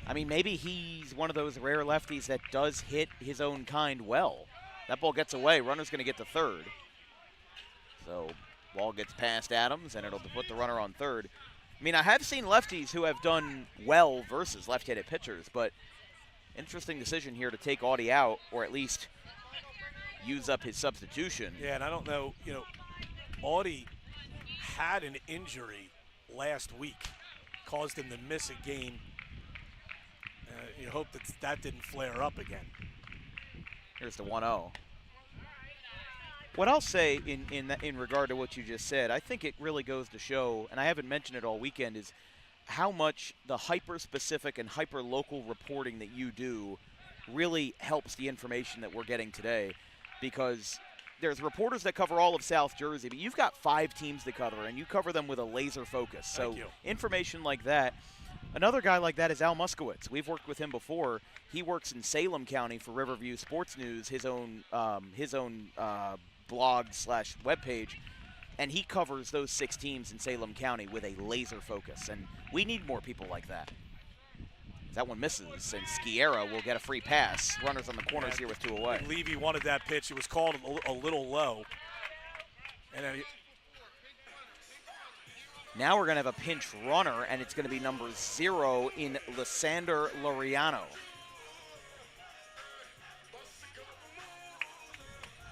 I mean, maybe he's one of those rare lefties that does hit his own kind well. That ball gets away. Runner's going to get to third. So ball gets past Adams, and it'll put the runner on third. I mean, I have seen lefties who have done well versus left-handed pitchers, but interesting decision here to take Audie out, or at least use up his substitution. Yeah, and I don't know, Audie had an injury last week, caused him to miss a game. You hope that didn't flare up again. Here's the 1-0. What I'll say in regard to what you just said, I think it really goes to show, and I haven't mentioned it all weekend, is how much the hyper-specific and hyper-local reporting that you do really helps the information that we're getting today, because there's reporters that cover all of South Jersey, but you've got 5 teams to cover, and you cover them with a laser focus. So information like that. Another guy like that is Al Muskowitz. We've worked with him before. He works in Salem County for Riverview Sports News, his own blog/webpage, and he covers those 6 teams in Salem County with a laser focus. And we need more people like that. That one misses, and Sciarra will get a free pass. Runners on the corners here with 2 away. Levy wanted that pitch. It was called a little low. And then now we're going to have a pinch runner, and it's going to be number 0 in Lysander Laureano.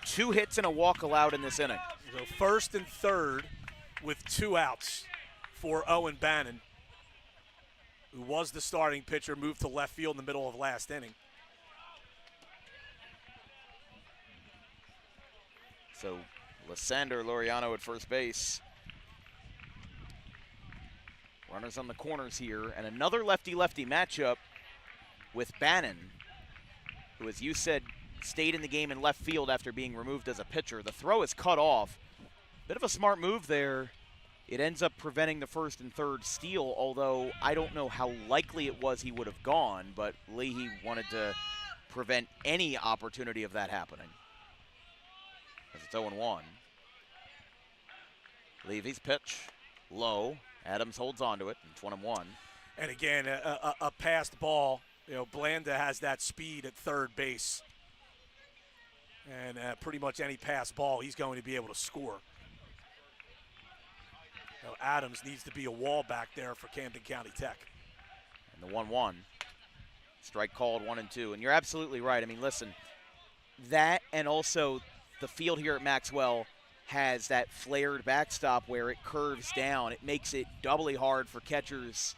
2 hits and a walk allowed in this inning. So first and third with 2 outs for Owen Bannon, who was the starting pitcher, moved to left field in the middle of last inning. So Lysander Laureano at first base. Runners on the corners here, and another lefty-lefty matchup with Bannon, who, as you said, stayed in the game in left field after being removed as a pitcher. The throw is cut off. Bit of a smart move there. It ends up preventing the first and third steal, although I don't know how likely it was he would have gone, but Leahy wanted to prevent any opportunity of that happening. As it's 0-1. Levy's pitch, low. Adams holds on to it. It's 1-1. And again, a passed ball. You know, Blanda has that speed at third base. And pretty much any pass ball, he's going to be able to score. You know, Adams needs to be a wall back there for Camden County Tech. And the 1-1. Strike called 1-2. And you're absolutely right. I mean, listen, that and also the field here at Maxwell has that flared backstop where it curves down. It makes it doubly hard for catchers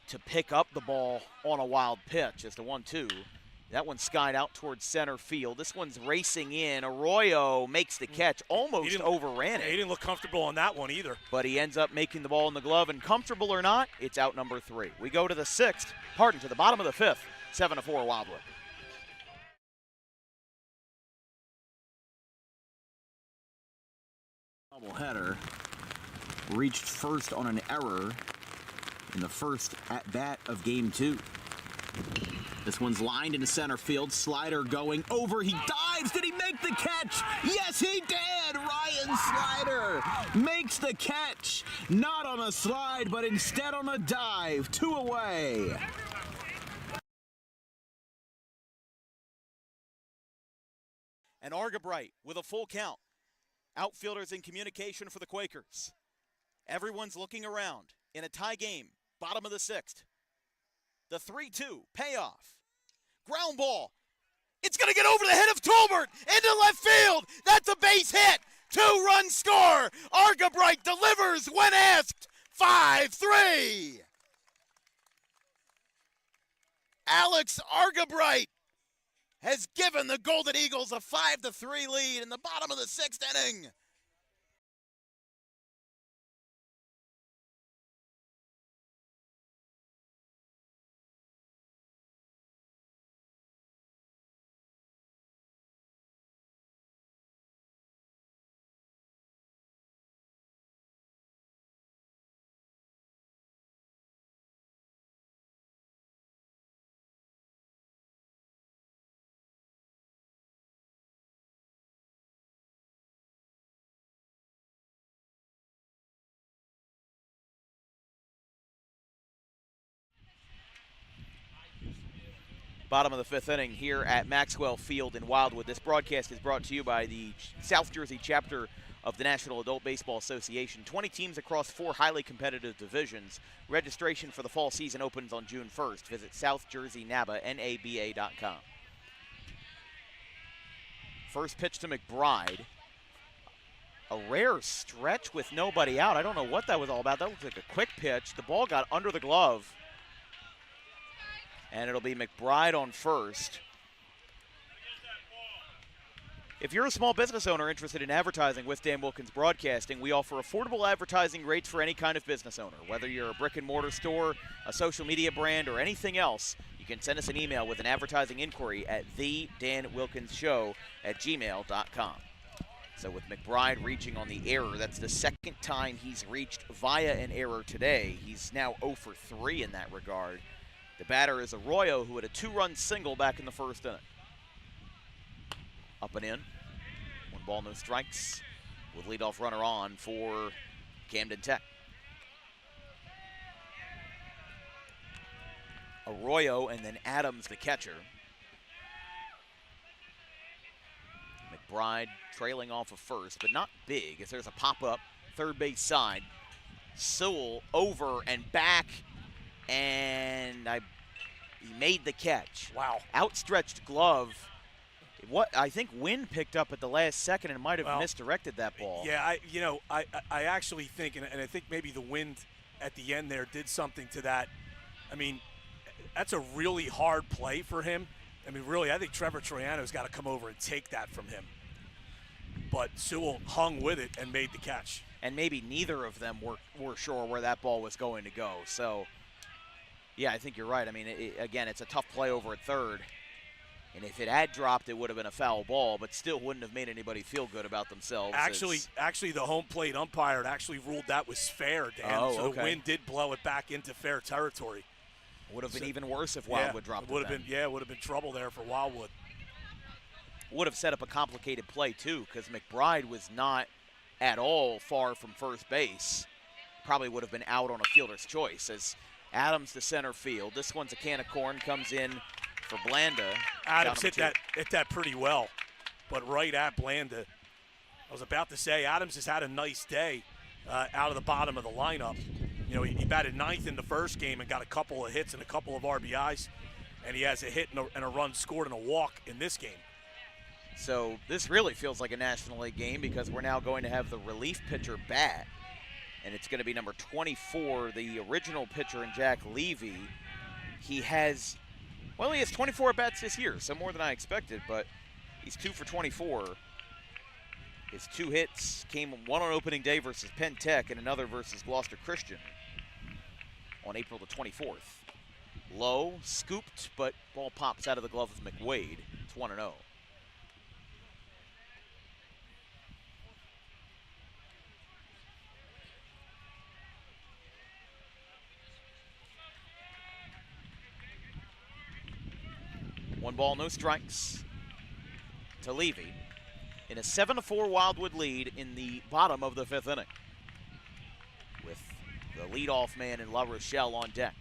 to pick up the ball on a wild pitch as the 1-2. That one skied out towards center field. This one's racing in. Arroyo makes the catch, almost overran it. He didn't look comfortable on that one either. But he ends up making the ball in the glove, and comfortable or not, it's out number 3. We go to the 6th, to the bottom of the 5th, 7-4 Wildwood. Doubleheader reached first on an error in the first at-bat of Game 2. This one's lined into center field. Slider going over. He dives. Did he make the catch? Yes, he did. Ryan Slider makes the catch. Not on a slide, but instead on a dive. 2 away. And Argabright with a full count. Outfielders in communication for the Quakers. Everyone's looking around in a tie game, bottom of the 6th. The 3-2 payoff. Ground ball. It's going to get over the head of Tolbert into left field. That's a base hit. 2-run score. Argabright delivers when asked. 5-3. Alex Argabright has given the Golden Eagles a 5-3 lead in the bottom of the 6th inning. Bottom of the 5th inning here at Maxwell Field in Wildwood. This broadcast is brought to you by the South Jersey chapter of the National Adult Baseball Association. 20 teams across 4 highly competitive divisions. Registration for the fall season opens on June 1st. Visit SouthJerseyNABA.com. First pitch to McBride. A rare stretch with nobody out. I don't know what that was all about. That looks like a quick pitch. The ball got under the glove. And it'll be McBride on first. If you're a small business owner interested in advertising with Dan Wilkins Broadcasting, we offer affordable advertising rates for any kind of business owner. Whether you're a brick and mortar store, a social media brand, or anything else, you can send us an email with an advertising inquiry at thedanwilkinsshow@gmail.com. So with McBride reaching on the error, that's the second time he's reached via an error today. He's now 0 for 3 in that regard. The batter is Arroyo, who had a 2-run single back in the first inning. Up and in. 1 ball, no strikes. With leadoff runner on for Camden Tech. Arroyo and then Adams, the catcher. McBride trailing off of first, but not big, as there's a pop-up third base side. Sewell over and back. And he made the catch. Wow. Outstretched glove. What I think wind picked up at the last second and might have misdirected that ball. Yeah, I actually think, and I think maybe the wind at the end there did something to that. I mean, that's a really hard play for him. I mean, really, I think Trevor Troyano's got to come over and take that from him. But Sewell hung with it and made the catch. And maybe neither of them were sure where that ball was going to go. So, yeah, I think you're right. I mean, again, it's a tough play over at third. And if it had dropped, it would have been a foul ball, but still wouldn't have made anybody feel good about themselves. Actually, the home plate umpire had actually ruled that was fair, Dan. So the wind did blow it back into fair territory. Would have been even worse if Wildwood dropped it. Would have been trouble there for Wildwood. Would have set up a complicated play too, because McBride was not at all far from first base. Probably would have been out on a fielder's choice, Adams to center field. This one's a can of corn, comes in for Blanda. Adams hit that pretty well, but right at Blanda. I was about to say, Adams has had a nice day out of the bottom of the lineup. You know, he batted ninth in the first game and got a couple of hits and a couple of RBIs, and he has a hit and a run scored and a walk in this game. So this really feels like a National League game because we're now going to have the relief pitcher bat, and it's going to be number 24, the original pitcher, in Jack Levy. He has 24 at-bats this year, so more than I expected, but he's 2 for 24. His 2 hits came, one on opening day versus Penn Tech and another versus Gloucester Christian on April the 24th. Low, scooped, but ball pops out of the glove of McWade. It's 1-0. One ball, no strikes to Levy in a 7-4 Wildwood lead in the bottom of the 5th inning, with the leadoff man in La Rochelle on deck.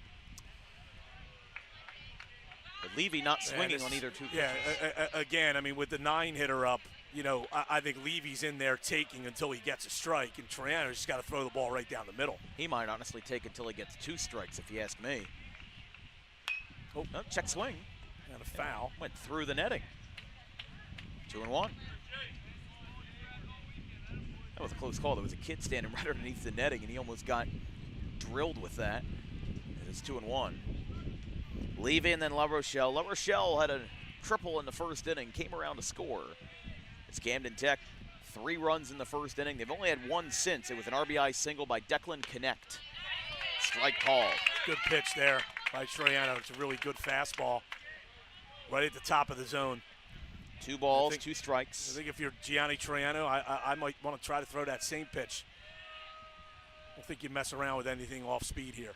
But Levy not swinging on either two pitches. Yeah, again, I mean, with the 9-hitter up, you know, I think Levy's in there taking until he gets a strike, and Troyano's just got to throw the ball right down the middle. He might honestly take until he gets 2 strikes, if you ask me. Oh, no, check swing. And a foul. Went through the netting. 2-1. That was a close call. There was a kid standing right underneath the netting, and he almost got drilled with that. It is 2-1. Levy and then La Rochelle. La Rochelle had a triple in the first inning, came around to score. It's Camden Tech, 3 runs in the first inning. They've only had 1 since. It was an RBI single by Declan Connect. Strike call. Good pitch there by Troyano. It's a really good fastball right at the top of the zone. 2 balls, 2 strikes. I think if you're Gianni Troyano, I might want to try to throw that same pitch. I don't think you mess around with anything off speed here.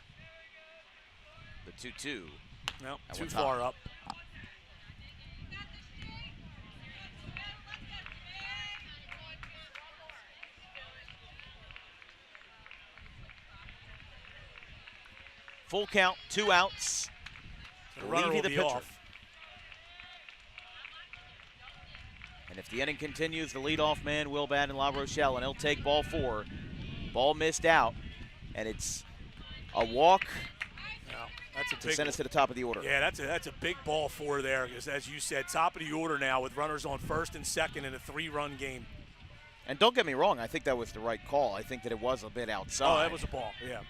The 2-2. No, That too one's far hot. up. Full count, 2 outs. The runner Levy will the be pitcher. off. And if the inning continues, the leadoff man will bat in La Rochelle, and he'll take ball 4. Ball missed out, and it's a walk No, that's a to big send us to the top of the order. Yeah, that's a big ball 4 there, because as you said, top of the order now with runners on first and second in a 3-run game. And don't get me wrong, I think that was the right call. I think that it was a bit outside. Oh, that was a ball, yeah.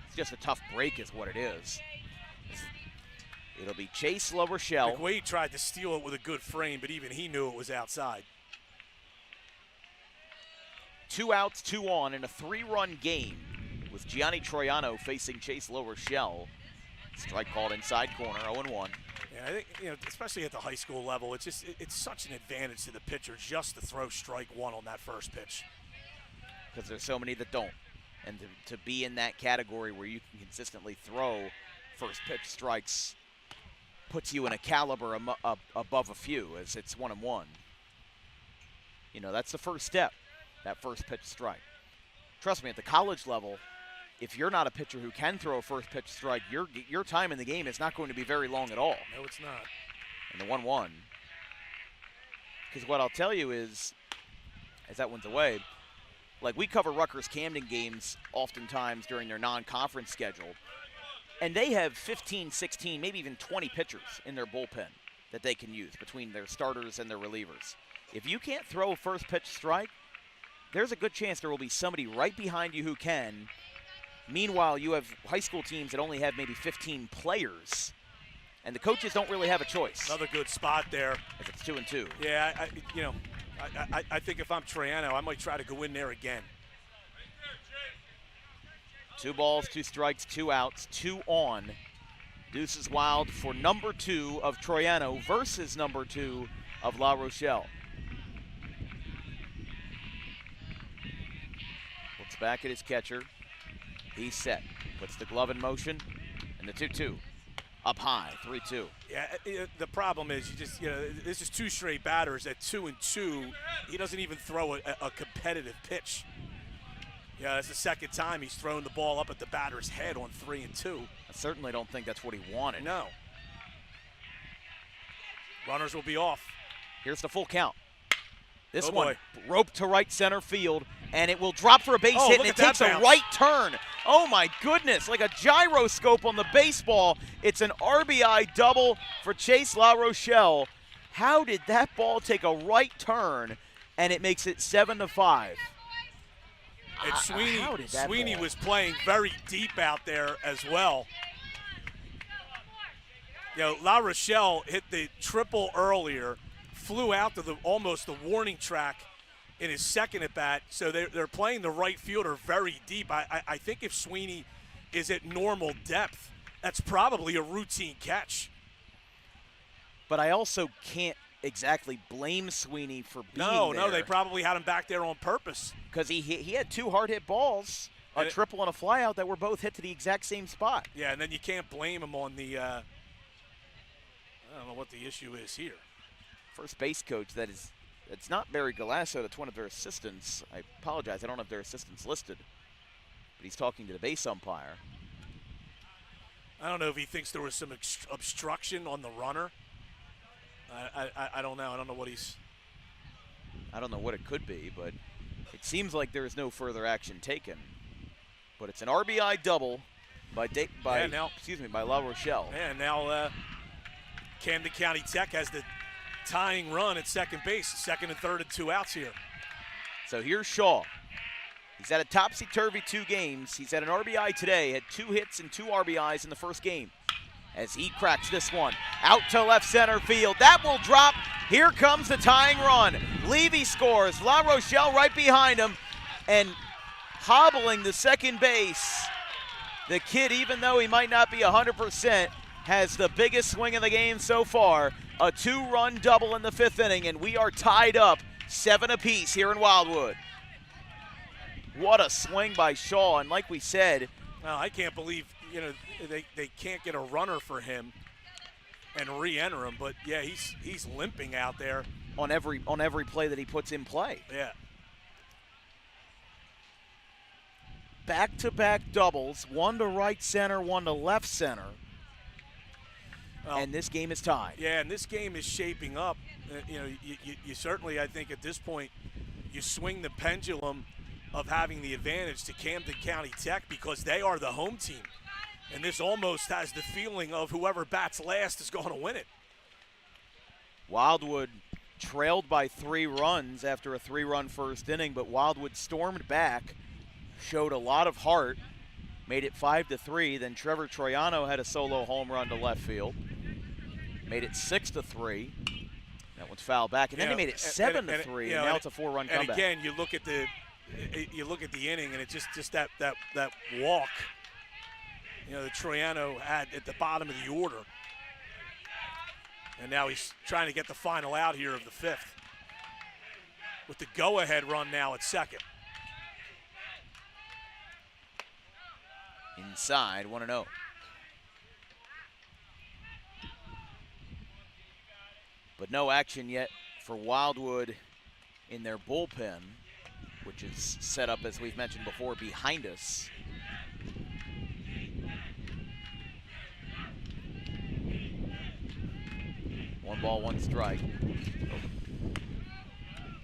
It's just a tough break is what it is. It'll be Chase La Rochelle. McWade tried to steal it with a good frame, but even he knew it was outside. 2 outs, 2 on in a 3-run game with Gianni Troyano facing Chase La Rochelle. Strike called inside corner, 0-1. Yeah, I think, you know, especially at the high school level, it's such an advantage to the pitcher just to throw strike 1 on that first pitch. Because there's so many that don't. And to be in that category where you can consistently throw first pitch strikes puts you in a caliber above a few, as it's 1-1. You know, that's the first step, that first pitch strike. Trust me, at the college level, if you're not a pitcher who can throw a first pitch strike, your time in the game is not going to be very long at all. No, it's not. And the 1-1. Because what I'll tell you is, as that one's away, like we cover Rutgers Camden games oftentimes during their non-conference schedule, and they have 15, 16, maybe even 20 pitchers in their bullpen that they can use between their starters and their relievers. If you can't throw a first pitch strike, there's a good chance there will be somebody right behind you who can. Meanwhile, you have high school teams that only have maybe 15 players, and the coaches don't really have a choice. Another good spot there. If it's 2-2. Yeah, I think if I'm Troyano, I might try to go in there again. 2 balls, 2 strikes, 2 outs, 2 on. Deuces Wild for number 2 of Troyano versus number 2 of La Rochelle. Looks back at his catcher. He's set. Puts the glove in motion. And the 2-2. Up high, 3-2. Yeah, the problem is this is 2 straight batters at 2-2. He doesn't even throw a competitive pitch. Yeah, that's the second time he's thrown the ball up at the batter's head on 3 and 2. I certainly don't think that's what he wanted. No. Runners will be off. Here's the full count. This Oh, one boy. roped to right center field, and it will drop for a base hit, look and it at that takes a bounce. right turn. Oh my goodness, like a gyroscope on the baseball. It's an RBI double for Chase La Rochelle. How did that ball take a right turn, and it makes it 7-5? And How did that Sweeney ball- was playing very deep out there as well. You know, La Rochelle hit the triple earlier, flew out to almost the warning track in his second at bat. So they're playing the right fielder very deep. I think if Sweeney is at normal depth, that's probably a routine catch. But I also can't exactly blame Sweeney for being No, there. they probably had him back there on purpose. Because he had 2 hard hit balls, a triple and a flyout that were both hit to the exact same spot. Yeah, and then you can't blame him on the I don't know what the issue is here. First base coach, it's not Barry Galasso, that's one of their assistants. I apologize, I don't have their assistants listed. But he's talking to the base umpire. I don't know if he thinks there was some obstruction on the runner. I don't know. I don't know what he's. I don't know what it could be, but it seems like there is no further action taken. But it's an RBI double by La Rochelle. And now Camden County Tech has the tying run at second base, second and third and 2 outs here. So here's Shaw. He's had a topsy-turvy 2 games. He's had an RBI today, had 2 hits and 2 RBIs in the first game. As he cracks this one out to left center field. That will drop. Here comes the tying run. Levy scores. La Rochelle right behind him. And hobbling the second base. The kid, even though he might not be 100%, has the biggest swing of the game so far. A 2-run double in the 5th inning, and we are tied up 7 apiece here in Wildwood. What a swing by Shaw, and like we said, Well, I can't believe they can't get a runner for him and re-enter him. But yeah, he's limping out there on every play that he puts in play. Yeah. Back-to-back doubles, one to right center, one to left center. Well, and this game is tied. Yeah, and this game is shaping up. You certainly, I think, at this point, you swing the pendulum of having the advantage to Camden County Tech because they are the home team. And this almost has the feeling of whoever bats last is going to win it. Wildwood trailed by 3 runs after a 3-run first inning, but Wildwood stormed back, showed a lot of heart, made it 5-3. Then Trevor Troyano had a solo home run to left field, made it 6-3. That one's fouled back, and then they made it 7-3. And now it's a 4-run comeback. And again, you look at the inning, and it's just that walk. That Troyano had at the bottom of the order. And now he's trying to get the final out here of the 5th. With the go-ahead run now at second. Inside, 1-0. But no action yet for Wildwood in their bullpen, which is set up, as we've mentioned before, behind us. One ball, one strike.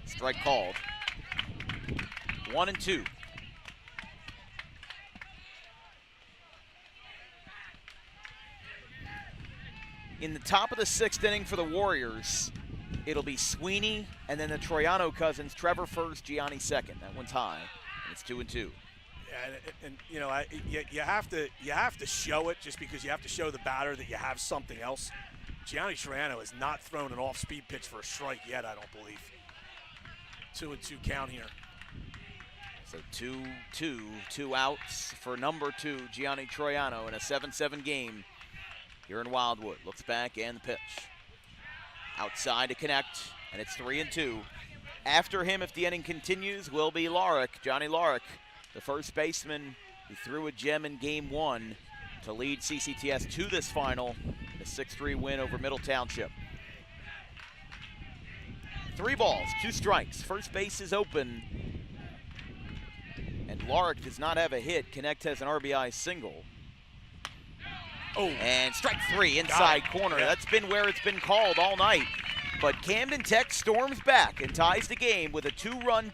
Strike called. 1-2. In the top of the 6th inning for the Warriors, it'll be Sweeney and then the Troyano cousins, Trevor first, Gianni second. That one's high, and it's 2-2. Yeah, you have to show it just because you have to show the batter that you have something else. Gianni Troyano has not thrown an off-speed pitch for a strike yet, I don't believe. 2-2 count here. So 2-2, 2 outs for number 2, Gianni Troyano, in a 7-7 game here in Wildwood. Looks back and the pitch. Outside to connect, and it's 3-2. After him, if the inning continues, will be Larick, Johnny Larick, the first baseman who threw a gem in Game 1 to lead CCTS to this final, a 6-3 win over Middle Township. 3 balls, 2 strikes. First base is open. And Lark does not have a hit. Connect has an RBI single. Oh. And strike 3 inside corner. Yeah. That's been where it's been called all night. But Camden Tech storms back and ties the game with a an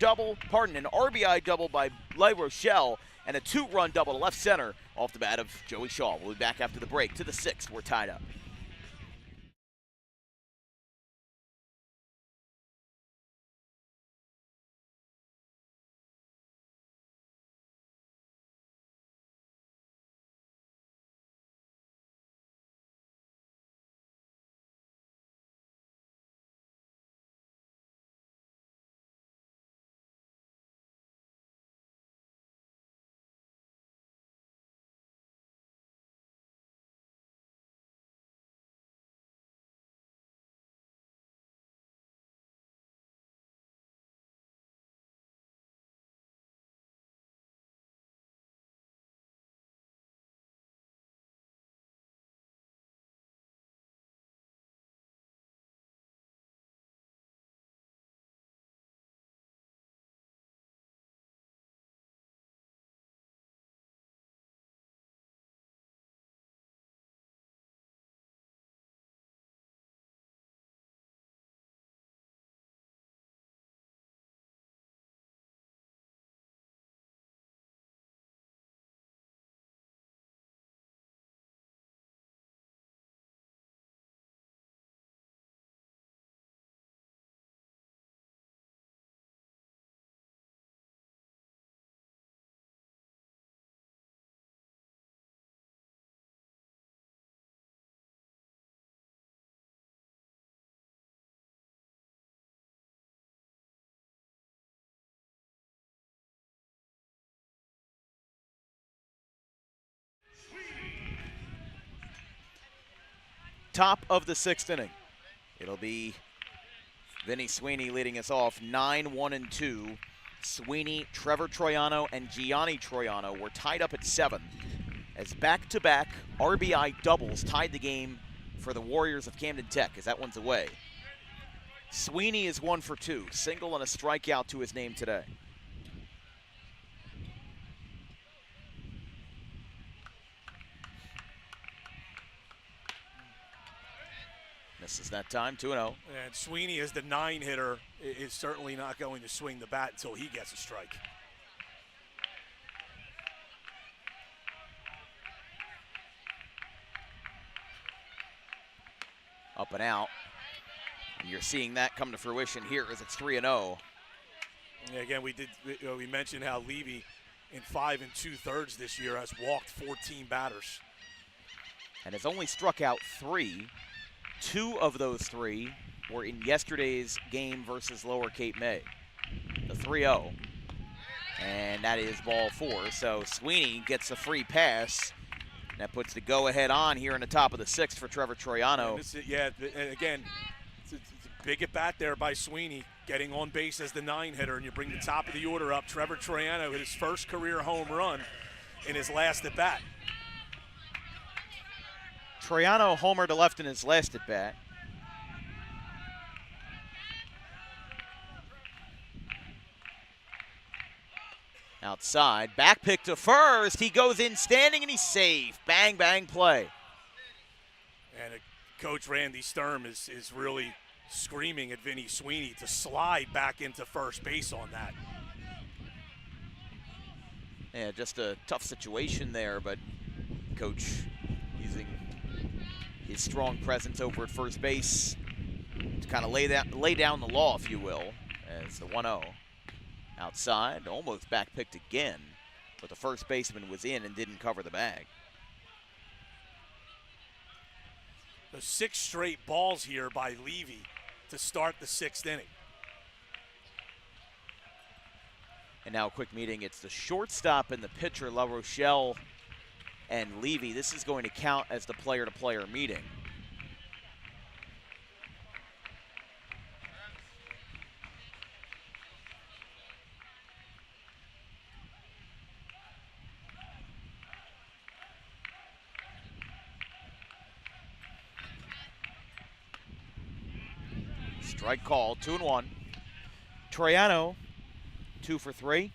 RBI double by La Rochelle and a 2-run double to left center off the bat of Joey Shaw. We'll be back after the break to the 6th. We're tied up. Top of the 6th inning. It'll be Vinny Sweeney leading us off 9-1-2. Sweeney, Trevor Troyano, and Gianni Troyano were tied up at 7 as back-to-back RBI doubles tied the game for the Warriors of Camden Tech as that one's away. Sweeney is 1 for 2, single and a strikeout to his name today. Misses that time, 2-0. And Sweeney, as the 9-hitter, is certainly not going to swing the bat until he gets a strike. Up and out. And you're seeing that come to fruition here as it's 3-0. Yeah, again, we mentioned how Levy in 5 2/3 this year has walked 14 batters. And has only struck out 3. 2 of those 3 were in yesterday's game versus Lower Cape May. The 3-0. And that is ball 4. So Sweeney gets a free pass. And that puts the go-ahead on here in the top of the 6th for Trevor Troyano. And again, it's a big at bat there by Sweeney, getting on base as the 9-hitter, and you bring the top of the order up. Trevor Troyano hit his first career home run in his last at bat. Troyano homered to left in his last at bat. Outside, back pick to first. He goes in standing and he's safe. Bang, bang play. And Coach Randy Sturm is really screaming at Vinny Sweeney to slide back into first base on that. Yeah, just a tough situation there, but Coach using his strong presence over at first base to kind of lay down the law, if you will, as the 1-0. Outside, almost back picked again, but the first baseman was in and didn't cover the bag. Those 6 straight balls here by Levy to start the 6th inning. And now a quick meeting. It's the shortstop and the pitcher, La Rochelle and Levy. This is going to count as the player-to-player meeting. Strike call, 2-1. Troyano, 2 for 3.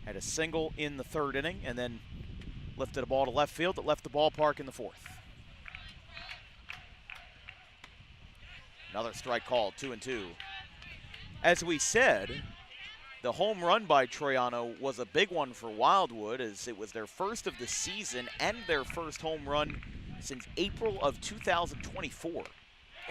Had a single in the third inning and then lifted a ball to left field that left the ballpark in the fourth. Another strike called, 2-2. As we said, the home run by Troyano was a big one for Wildwood, as it was their first of the season and their first home run since April of 2024.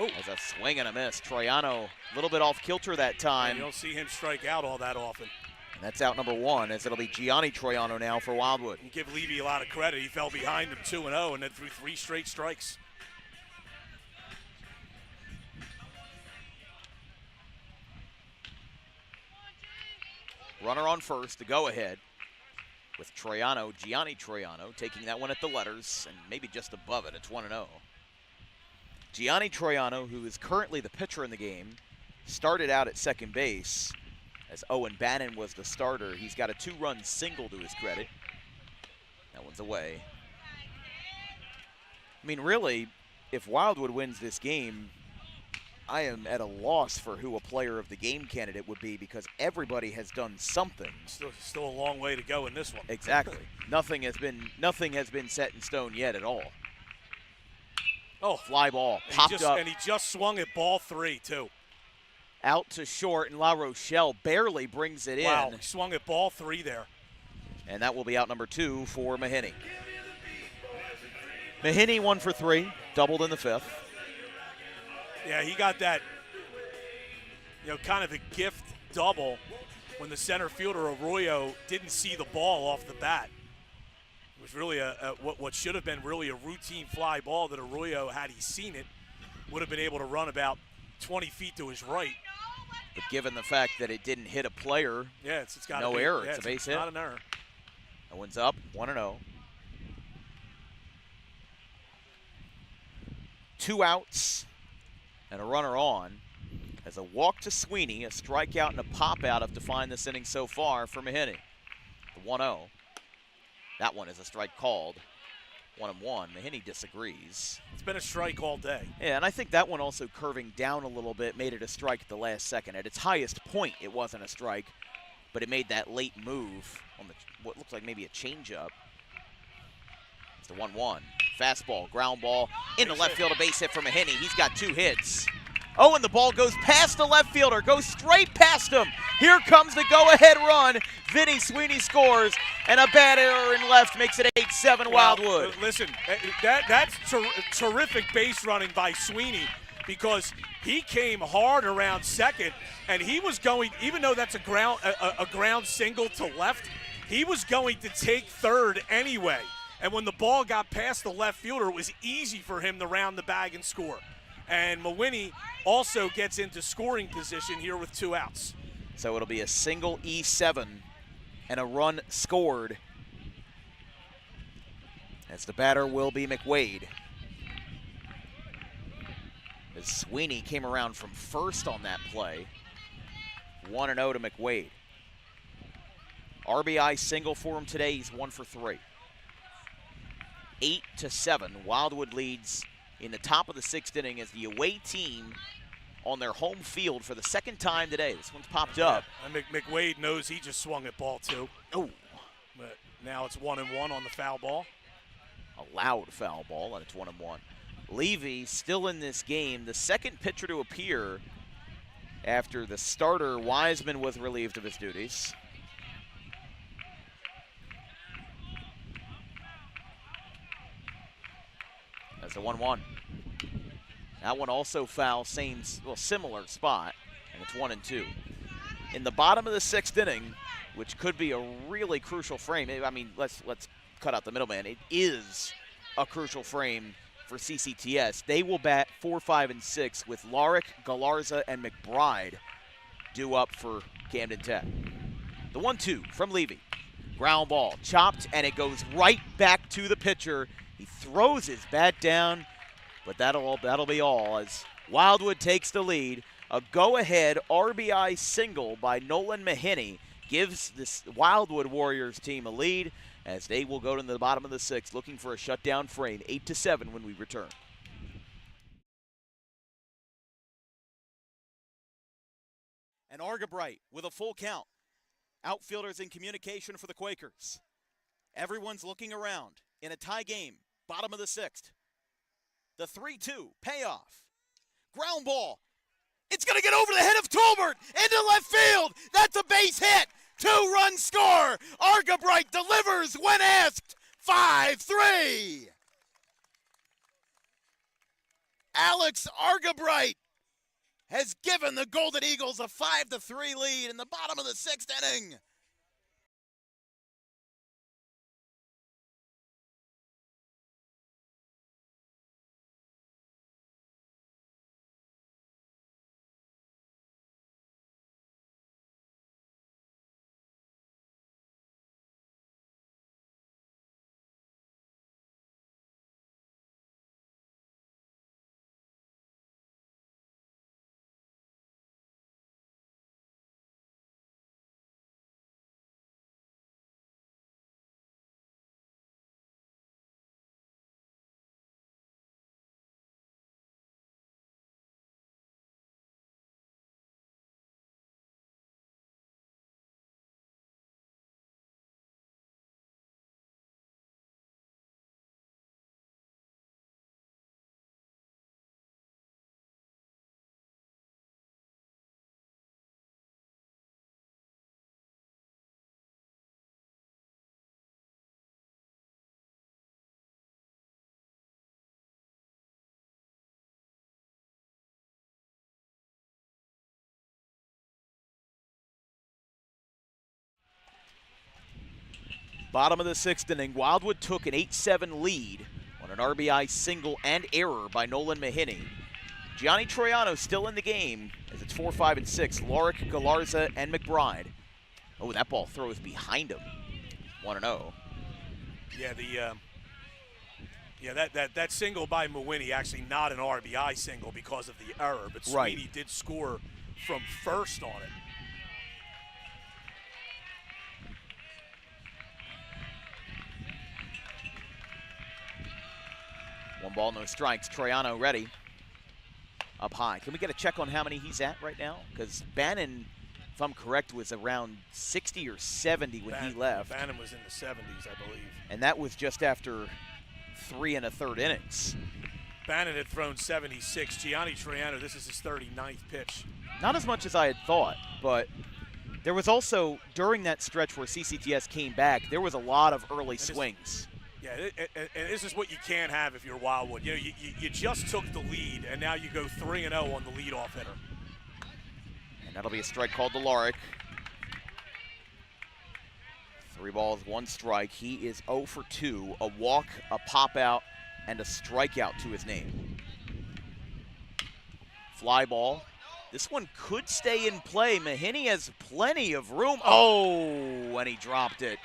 Oh, as a swing and a miss. Troyano a little bit off kilter that time. You don't see him strike out all that often. And that's out number one, as it'll be Gianni Troyano now for Wildwood. And give Levy a lot of credit. He fell behind him 2-0 and then threw 3 straight strikes. Runner on first, the go-ahead with Troyano, Gianni Troyano, taking that one at the letters and maybe just above it. It's 1-0. Gianni Troyano, who is currently the pitcher in the game, started out at second base as Owen Bannon was the starter. He's got a 2-run single to his credit. That one's away. I mean, really, if Wildwood wins this game, I am at a loss for who a player of the game candidate would be, because everybody has done something. Still a long way to go in this one. Exactly. nothing has been set in stone yet at all. Oh, fly ball popped up, and he just swung at ball 3 too. Out to short, and La Rochelle barely brings it in. Wow, he swung at ball 3 there. And that will be out number 2 for Mahiney. Mahiney 1 for 3, doubled in the 5th. Yeah, he got that, kind of a gift double when the center fielder, Arroyo, didn't see the ball off the bat. It was really what should have been really a routine fly ball that Arroyo, had he seen it, would have been able to run about 20 feet to his right. But given the fact that it didn't hit a player, yeah, it's got no error. It's a base hit. Not an error. That one's up, 1-0. 2 outs and a runner on, as a walk to Sweeney, a strikeout and a pop-out have defined this inning so far for Mahiney. The 1-0. That one is a strike called. 1-1. Mahiney disagrees. It's been a strike all day. Yeah, and I think that one also curving down a little bit made it a strike at the last second. At its highest point, it wasn't a strike, but it made that late move on what looks like maybe a changeup. It's the 1-1. Fastball, ground ball, in the left field, a base hit for Mahiney. He's got 2 hits. Oh, and the ball goes past the left fielder, goes straight past him. Here comes the go-ahead run. Vinny Sweeney scores, and a bad error in left makes it 8-7 Wildwood. Listen, that's terrific base running by Sweeney, because he came hard around second, and he was going, even though that's a ground single to left, he was going to take third anyway. And when the ball got past the left fielder, it was easy for him to round the bag and score. And Mahiney also gets into scoring position here with 2 outs. So it'll be a single E7 and a run scored, as the batter will be McWade. As Sweeney came around from first on that play. 1-0 to McWade. RBI single for him today. He's 1 for 3. 8-7. Wildwood leads in the top of the 6th inning as the away team on their home field for the second time today. This one's popped up. And McWade knows he just swung at ball 2. Oh. But now it's 1-1 on the foul ball. A loud foul ball, and it's 1-1. Levy still in this game, the second pitcher to appear after the starter, Wiseman, was relieved of his duties. That's a 1-1. That one also foul, similar spot, and it's 1-2. In the bottom of the 6th inning, which could be a really crucial frame. I mean, let's cut out the middleman. It is a crucial frame for CCTS. They will bat 4, 5, and 6 with Larick, Galarza, and McBride due up for Camden Tech. The 1-2 from Levy. Ground ball, chopped, and it goes right back to the pitcher. He throws his bat down, but that'll be all as Wildwood takes the lead. A go-ahead RBI single by Nolan Mahiney gives this Wildwood Warriors team a lead, as they will go to the bottom of the 6th looking for a shutdown frame. 8-7 when we return. And Argabright with a full count. Outfielders in communication for the Quakers. Everyone's looking around in a tie game, bottom of the 6th. The 3-2 payoff. Ground ball. It's going to get over the head of Tolbert into left field. That's a base hit. 2-run score. Argabright delivers when asked. 5-3. Alex Argabright has given the Golden Eagles a 5-3 lead in the bottom of the 6th inning. Bottom of the 6th inning, Wildwood took an 8-7 lead on an RBI single and error by Nolan Mahiney. Gianni Troyano still in the game as it's 4, 5, and 6. Lorick, Galarza, and McBride. Oh, that ball throws behind him. 1-0. Yeah, that single by Mahiney actually not an RBI single because of the error, but Sweeney did score from first on it. One ball, no strikes. Troyano ready. Up high. Can we get a check on how many he's at right now? Because Bannon, if I'm correct, was around 60 or 70 when he left. Bannon was in the 70s, I believe. And that was just after 3 1/3 innings. Bannon had thrown 76. Gianni Troyano, this is his 39th pitch. Not as much as I had thought, but there was also, during that stretch where CCTS came back, there was a lot of early swings. Yeah, and this is what you can't have if you're Wildwood. You know, you just took the lead, and now you go 3-0 on the leadoff hitter. And that'll be a strike called to Lorick. 3 balls, 1 strike. He is 0 for 2. A walk, a pop out, and a strikeout to his name. Fly ball. This one could stay in play. Mahiney has plenty of room. Oh, and he dropped it.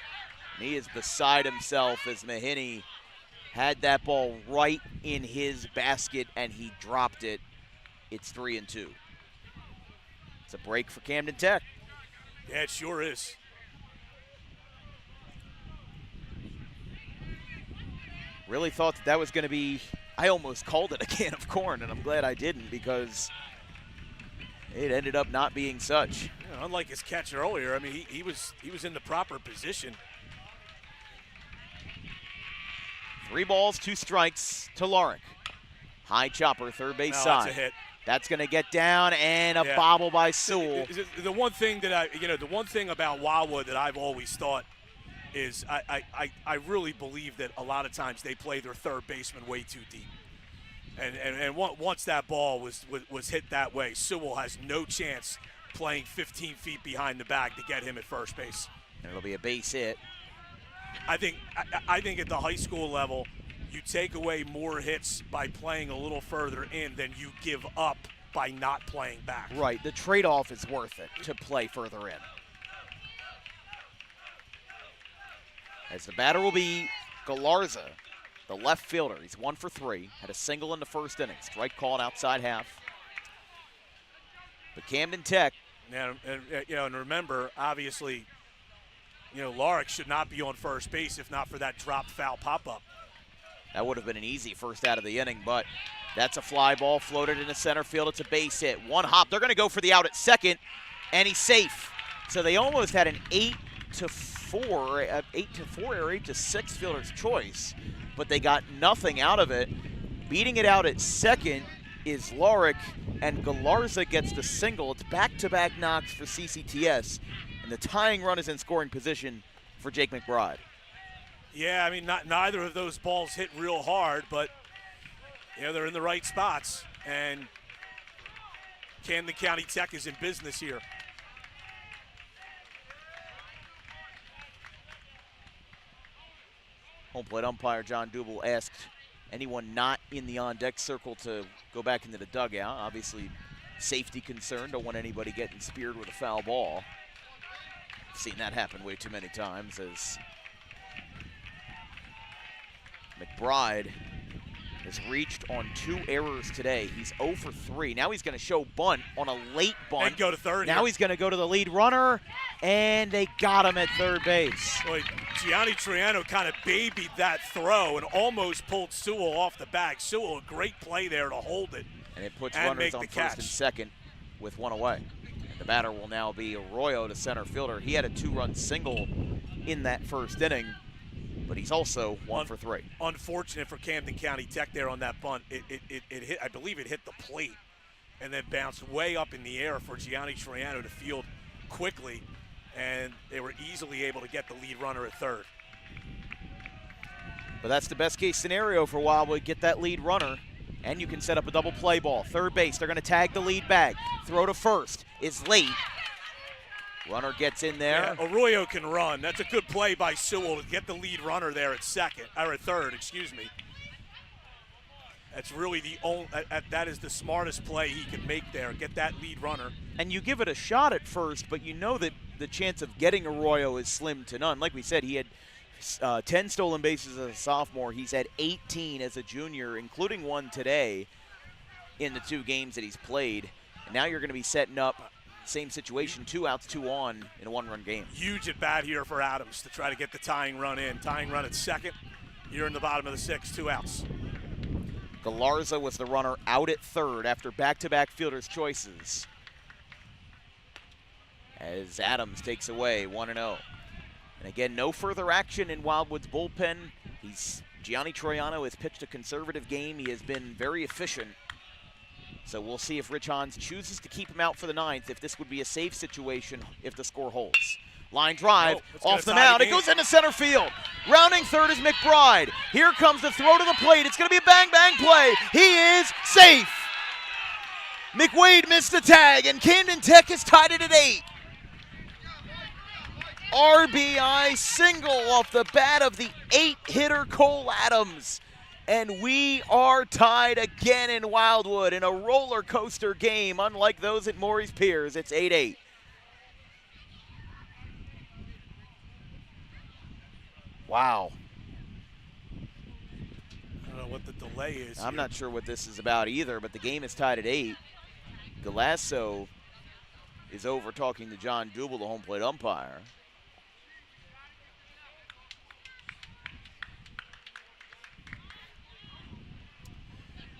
And he is beside himself as Mahiney had that ball right in his basket and he dropped it. It's 3-2. It's a break for Camden Tech. Yeah, it sure is. Really thought that was going to be, I almost called it a can of corn, and I'm glad I didn't because it ended up not being such. Yeah, unlike his catch earlier, I mean, he was in the proper position. 3 balls, 2 strikes to Lorick. High chopper, third base side. That's a hit. That's going to get down, and a bobble by Sewell. The one thing that the one thing about Wildwood that I've always thought is I really believe that a lot of times they play their third baseman way too deep. And once that ball was hit that way, Sewell has no chance playing 15 feet behind the bag to get him at first base. And it'll be a base hit. I think at the high school level, you take away more hits by playing a little further in than you give up by not playing back. Right, the trade-off is worth it to play further in. As the batter will be Galarza, the left fielder. He's 1 for 3, had a single in the first inning. Strike called outside half. But Camden Tech. And remember, obviously, Lorick should not be on first base if not for that drop foul pop-up. That would have been an easy first out of the inning, but that's a fly ball floated into center field. It's a base hit. 1 hop. They're going to go for the out at second, and he's safe. So they almost had an 8-4 or 8-6 fielder's choice, but they got nothing out of it. Beating it out at second is Lorick, and Galarza gets the single. It's back-to-back knocks for CCTS, and the tying run is in scoring position for Jake McBride. Yeah, I mean, neither of those balls hit real hard, but they're in the right spots, and Camden County Tech is in business here. Home plate umpire John Dubel asked anyone not in the on-deck circle to go back into the dugout. Obviously, safety concern. Don't want anybody getting speared with a foul ball. I've seen that happen way too many times as McBride has reached on 2 errors today. He's 0 for 3. Now he's going to show bunt on a late bunt. And go to third. Now he's going to go to the lead runner, and they got him at third base. Boy, Gianni Troyano kind of babied that throw and almost pulled Sewell off the bag. Sewell, a great play there to hold it. And it puts and runners on first and second with 1 away. And the batter will now be Arroyo, the center fielder. He had a 2-run single in that first inning, but he's also 1 for 3. Unfortunate for Camden County Tech there on that bunt. It hit, I believe it hit the plate and then bounced way up in the air for Gianni Troyano to field quickly, and they were easily able to get the lead runner at third. But that's the best case scenario for Wildwood. Get that lead runner, and you can set up a double play ball. Third base, they're going to tag the lead bag. Throw to first is late. Runner gets in there. Yeah, Arroyo can run. That's a good play by Sewell to get the lead runner there at third, excuse me. That's really the only, that is the smartest play he can make there, get that lead runner. And you give it a shot at first, but you know that the chance of getting Arroyo is slim to none. Like we said, he had 10 stolen bases as a sophomore. He's had 18 as a junior, including 1 today in the 2 games that he's played. And now you're going to be setting up same situation, 2 outs, 2 on in a 1-run game. Huge at bat here for Adams to try to get the tying run in. Tying run at second. You're in the bottom of the 6th, 2 outs. Galarza was the runner out at third after back-to-back fielders' choices, as Adams takes away 1-0. And again, no further action in Wildwood's bullpen. Gianni Troyano has pitched a conservative game. He has been very efficient. So we'll see if Rich Hans chooses to keep him out for the 9th, if this would be a safe situation if the score holds. Line drive off the mound. It goes into center field. Rounding third is McBride. Here comes the throw to the plate. It's going to be a bang-bang play. He is safe. McWade missed the tag, and Camden Tech has tied it at 8. RBI single off the bat of the 8-hitter Cole Adams. And we are tied again in Wildwood in a roller coaster game, unlike those at Morey's Piers. It's 8-8. Wow. I don't know what the delay is. I'm not sure what this is about either, but the game is tied at 8. Galasso is over talking to John Dubel, the home plate umpire.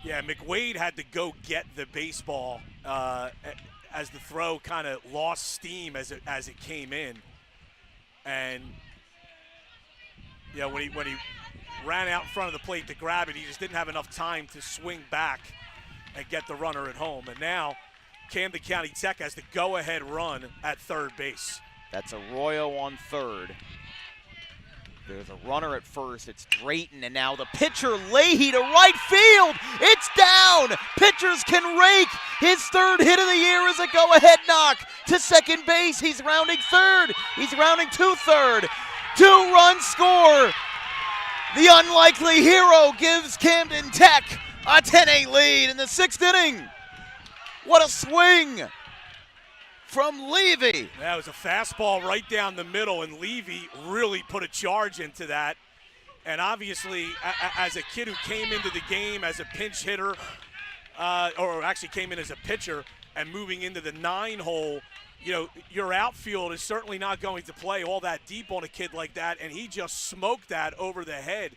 Yeah, McWade had to go get the baseball as the throw kind of lost steam as it came in, and when he ran out in front of the plate to grab it, he just didn't have enough time to swing back and get the runner at home. And now Camden County Tech has the go-ahead run at third base. That's Arroyo on third. There's a runner at first. It's Drayton, and now the pitcher, Leahy, to right field. It's down. Pitchers can rake. His 3rd hit of the year is a go-ahead knock to second base. He's rounding third. He's rounding to third. 2-run score. The unlikely hero gives Camden Tech a 10-8 lead in the 6th inning. What a swing from Levy. That was a fastball right down the middle, and Levy really put a charge into that. And obviously, as a kid who came into the game as a pinch hitter, or actually came in as a pitcher and moving into the 9-hole, your outfield is certainly not going to play all that deep on a kid like that, and he just smoked that over the head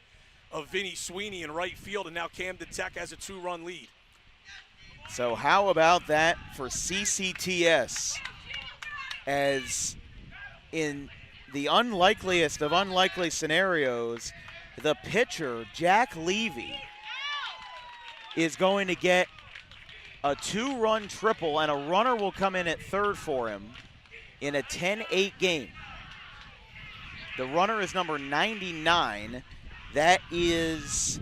of Vinny Sweeney in right field, and now Camden Tech has a 2-run lead. So how about that for CCTS? as in the unlikeliest of unlikely scenarios, the pitcher, Jack Levy, is going to get a 2-run triple, and a runner will come in at third for him in a 10-8 game. The runner is number 99. That is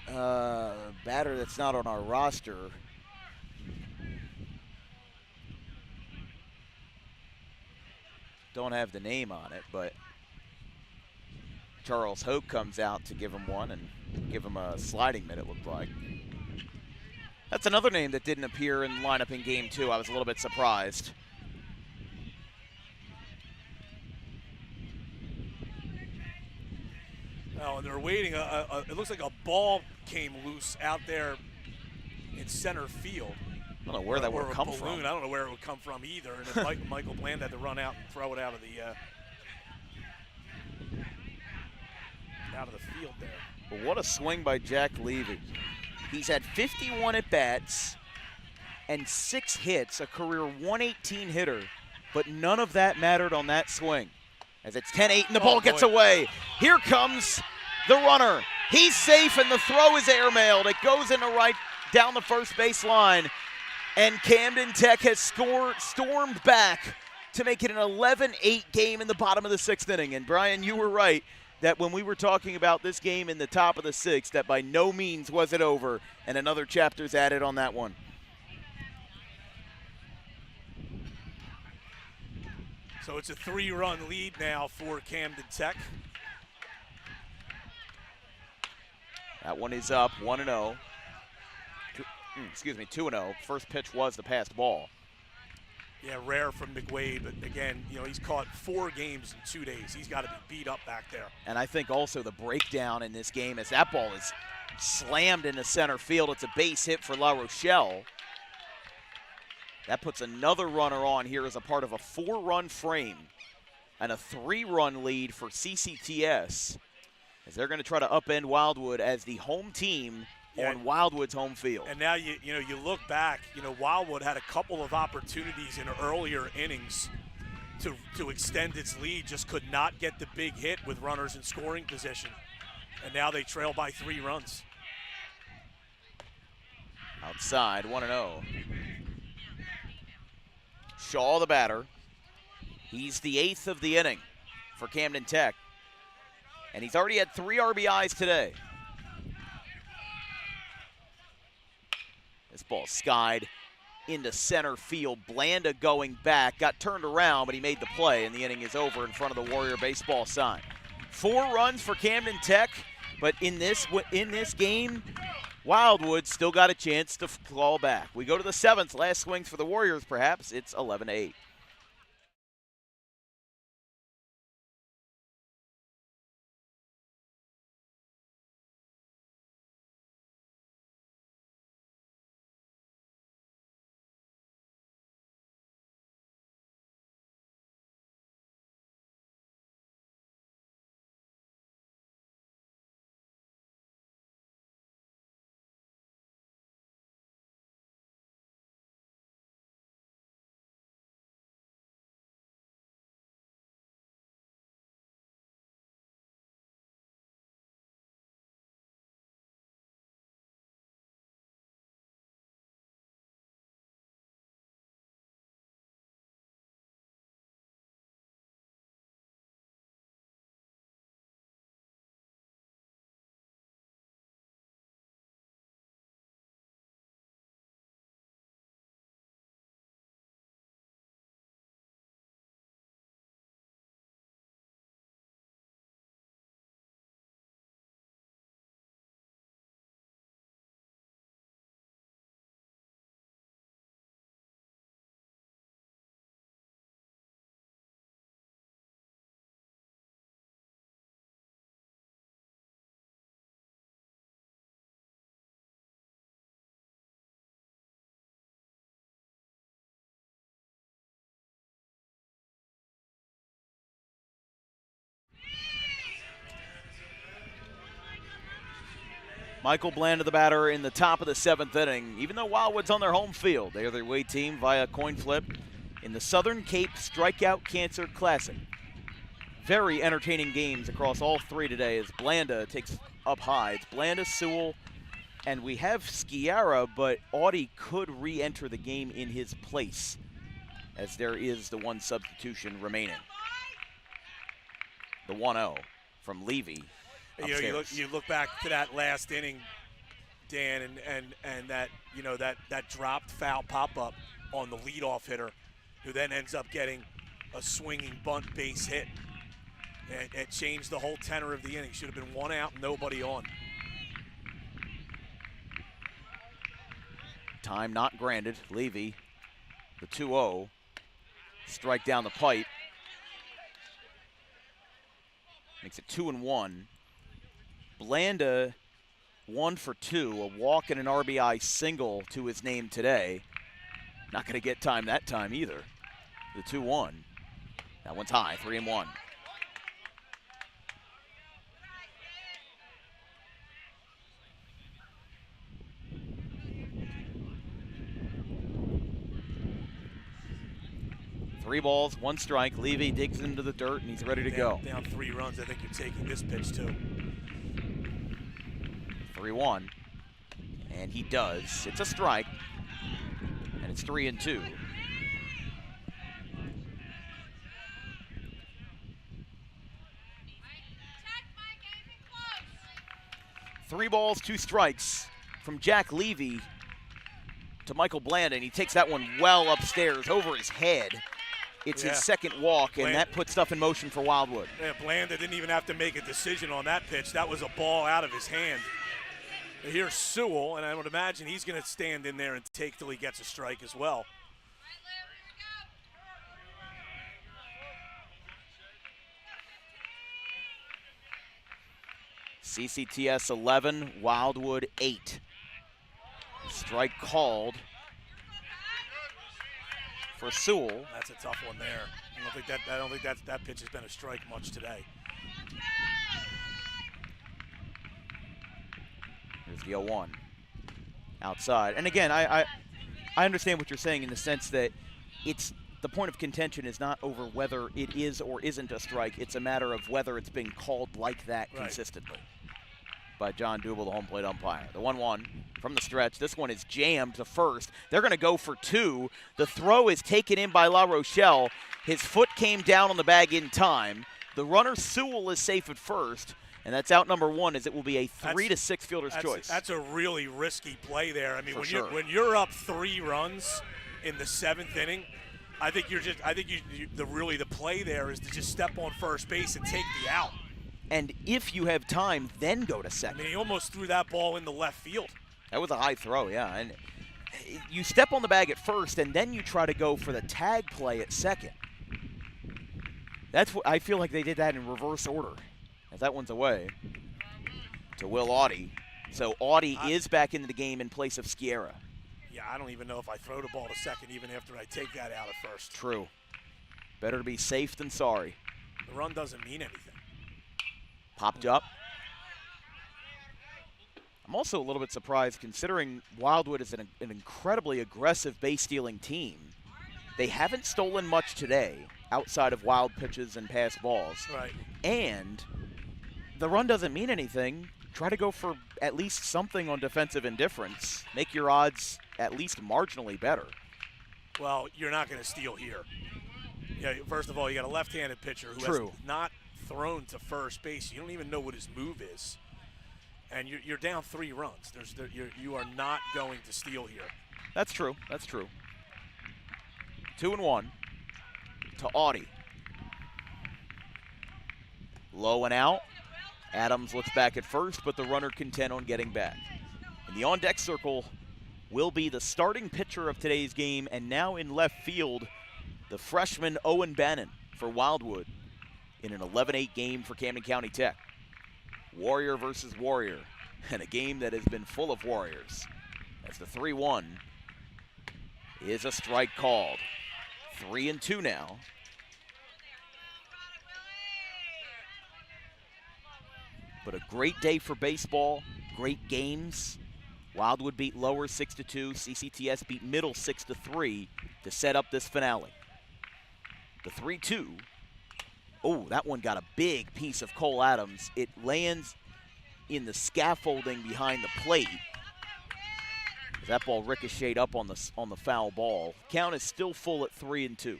a batter that's not on our roster. Don't have the name on it, but Charles Hoke comes out to give him one and give him a sliding mitt, it looked like. That's another name that didn't appear in the lineup in game 2. I was a little bit surprised. Oh, and they're waiting. It looks like a ball came loose out there in center field. I don't know where that would come from. I don't know where it would come from either. And if Michael Bland had to run out and throw it out of the field there. But what a swing by Jack Levy. He's had 51 at-bats and 6 hits, a career 118 hitter, but none of that mattered on that swing. As it's 10-8 and the ball gets away. Here comes the runner. He's safe and the throw is airmailed. It goes into right down the first base line. And Camden Tech has stormed back to make it an 11-8 game in the bottom of the 6th inning. And Brian, you were right that when we were talking about this game in the top of the 6th, that by no means was it over, and another chapter's added on that one. So it's a 3-run lead now for Camden Tech. That one is up 1-0. 2-0. First pitch was the passed ball. Yeah, rare from McWade, but again, he's caught 4 games in 2 days. He's got to be beat up back there. And I think also the breakdown in this game as that ball is slammed into center field. It's a base hit for La Rochelle. That puts another runner on here as a part of a 4-run frame and a 3-run lead for CCTS as they're going to try to upend Wildwood as the home team on Wildwood's home field. And now you look back, Wildwood had a couple of opportunities in earlier innings to extend its lead, just could not get the big hit with runners in scoring position. And now they trail by 3 runs. Outside, 1-0. Shaw, the batter. He's the 8th of the inning for Camden Tech. And he's already had 3 RBIs today. This ball skied into center field. Blanda going back, got turned around, but he made the play, and the inning is over in front of the Warrior baseball sign. 4 runs for Camden Tech, but in this game, Wildwood still got a chance to claw back. We go to the 7th. Last swings for the Warriors, perhaps. It's 11-8. Michael Blanda, the batter, in the top of the 7th inning. Even though Wildwood's on their home field, they are the away team via coin flip. in the Southern Cape Strikeout Cancer Classic. Very entertaining games across all three today as Blanda takes up high. It's Blanda, Sewell, and we have Sciarra, but Audie could re-enter the game in his place as there is the one substitution remaining. The 1-0 from Levy. You look back to that last inning, Dan, and that that dropped foul pop-up on the leadoff hitter, who then ends up getting a swinging bunt base hit. It changed the whole tenor of the inning. Should have been one out, nobody on. Time not granted. Levy, the 2-0. Strike down the pipe. Makes it 2-1. Blanda 1 for 2, a walk and an RBI single to his name today. Not going to get time that time either. The 2-1. That one's high, 3-1. Three balls, one strike. Levy digs into the dirt, and he's ready to go. Down 3 runs. I think you're taking this pitch, too. 3-1. And he does. It's a strike. And it's 3-2. Three balls, 2 strikes from Jack Levy to Michael Blanda, and he takes that one well upstairs over his head. It's his second walk, and that puts stuff in motion for Wildwood. Yeah, Blanda didn't even have to make a decision on that pitch. That was a ball out of his hand. Here's Sewell, and I would imagine he's going to stand in there and take till he gets a strike as well. CCTS 11, Wildwood 8. Strike called for Sewell. That's a tough one there. I don't think that pitch has been a strike much today. Here's the 0-1 outside. And again, I understand what you're saying in the sense that it's the point of contention is not over whether it is or isn't a strike. It's a matter of whether it's being called like that consistently. By John Dubel, the home plate umpire. The 1-1 from the stretch. This one is jammed to first. They're going to go for 2. The throw is taken in by La Rochelle. His foot came down on the bag in time. The runner Sewell is safe at first, and that's out number 1 as it will be a 3-6 fielder's choice. That's a really risky play there. I mean, when you're up 3 runs in the 7th inning, I think the play there is to just step on first base and take the out. And if you have time, then go to second. I mean, he almost threw that ball into left field. That was a high throw, yeah. And you step on the bag at first, and then you try to go for the tag play at second. That's what I feel like they did that in reverse order. As that one's away to Will Audie. So Audie is back into the game in place of Sciarra. Yeah, I don't even know if I throw the ball to second even after I take that out at first. True. Better to be safe than sorry. The run doesn't mean anything. Popped up. I'm also a little bit surprised considering Wildwood is an incredibly aggressive base-stealing team. They haven't stolen much today outside of wild pitches and pass balls. Right. And the run doesn't mean anything. Try to go for at least something on defensive indifference. Make your odds at least marginally better. Well, you're not going to steal here. Yeah, first of all, you got a left-handed pitcher who has not thrown to first base. You don't even know what his move is. And you're down 3 runs. You are not going to steal here. That's true. That's true. 2-1 to Audie. Low and out. Adams looks back at first, but the runner content on getting back. In the on-deck circle will be the starting pitcher of today's game, and now in left field, the freshman Owen Bannon for Wildwood in an 11-8 game for Camden County Tech. Warrior versus Warrior, and a game that has been full of Warriors. As the 3-1 is a strike called. 3-2 now. But a great day for baseball, great games. Wildwood beat Lower 6-2, CCTS beat Middle 6-3 to set up this finale. The 3-2. Oh, that one got a big piece of Cole Adams. It lands in the scaffolding behind the plate. That ball ricocheted up on the foul ball. Count is still full at 3-2.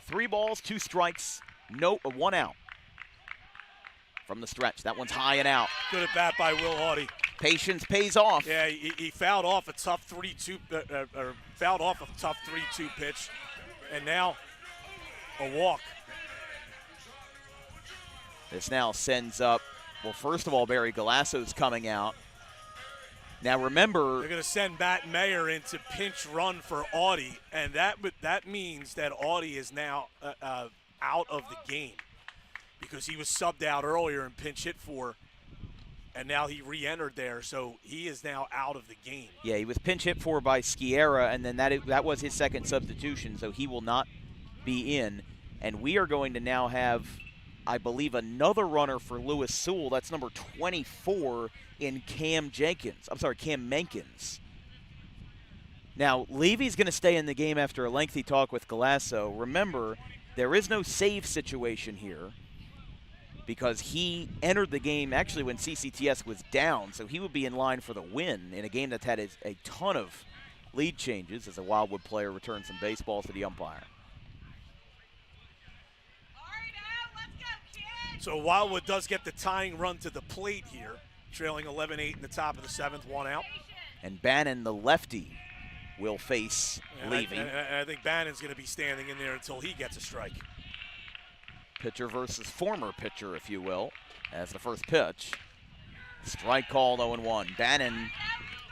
Three balls, 2 strikes, one out from the stretch. That one's high and out. Good at bat by Will Haughty. Patience pays off. Yeah, he fouled off a tough 3-2 pitch, and now a walk. This now sends up, well, first of all, Barry Galasso's coming out. Now remember, they're going to send Matt Mayer into pinch run for Audie, and that means that Audie is now out of the game because he was subbed out earlier and pinch hit for, and now he re-entered there, so he is now out of the game. Yeah, he was pinch hit for by Sciarra, and then that was his second substitution, so he will not be in. And we are going to now have, I believe, another runner for Lewis Sewell. That's number 24 in Cam Menkins. Now, Levy's going to stay in the game after a lengthy talk with Galasso. Remember, there is no save situation here because he entered the game actually when CCTS was down, so he would be in line for the win in a game that's had a ton of lead changes as a Wildwood player returns some baseballs to the umpire. So Wildwood does get the tying run to the plate here, trailing 11-8 in the top of the 7th, 1 out. And Bannon, the lefty, will face Levy. I think Bannon's going to be standing in there until he gets a strike. Pitcher versus former pitcher, if you will, as the first pitch. Strike called, 0-1. Bannon,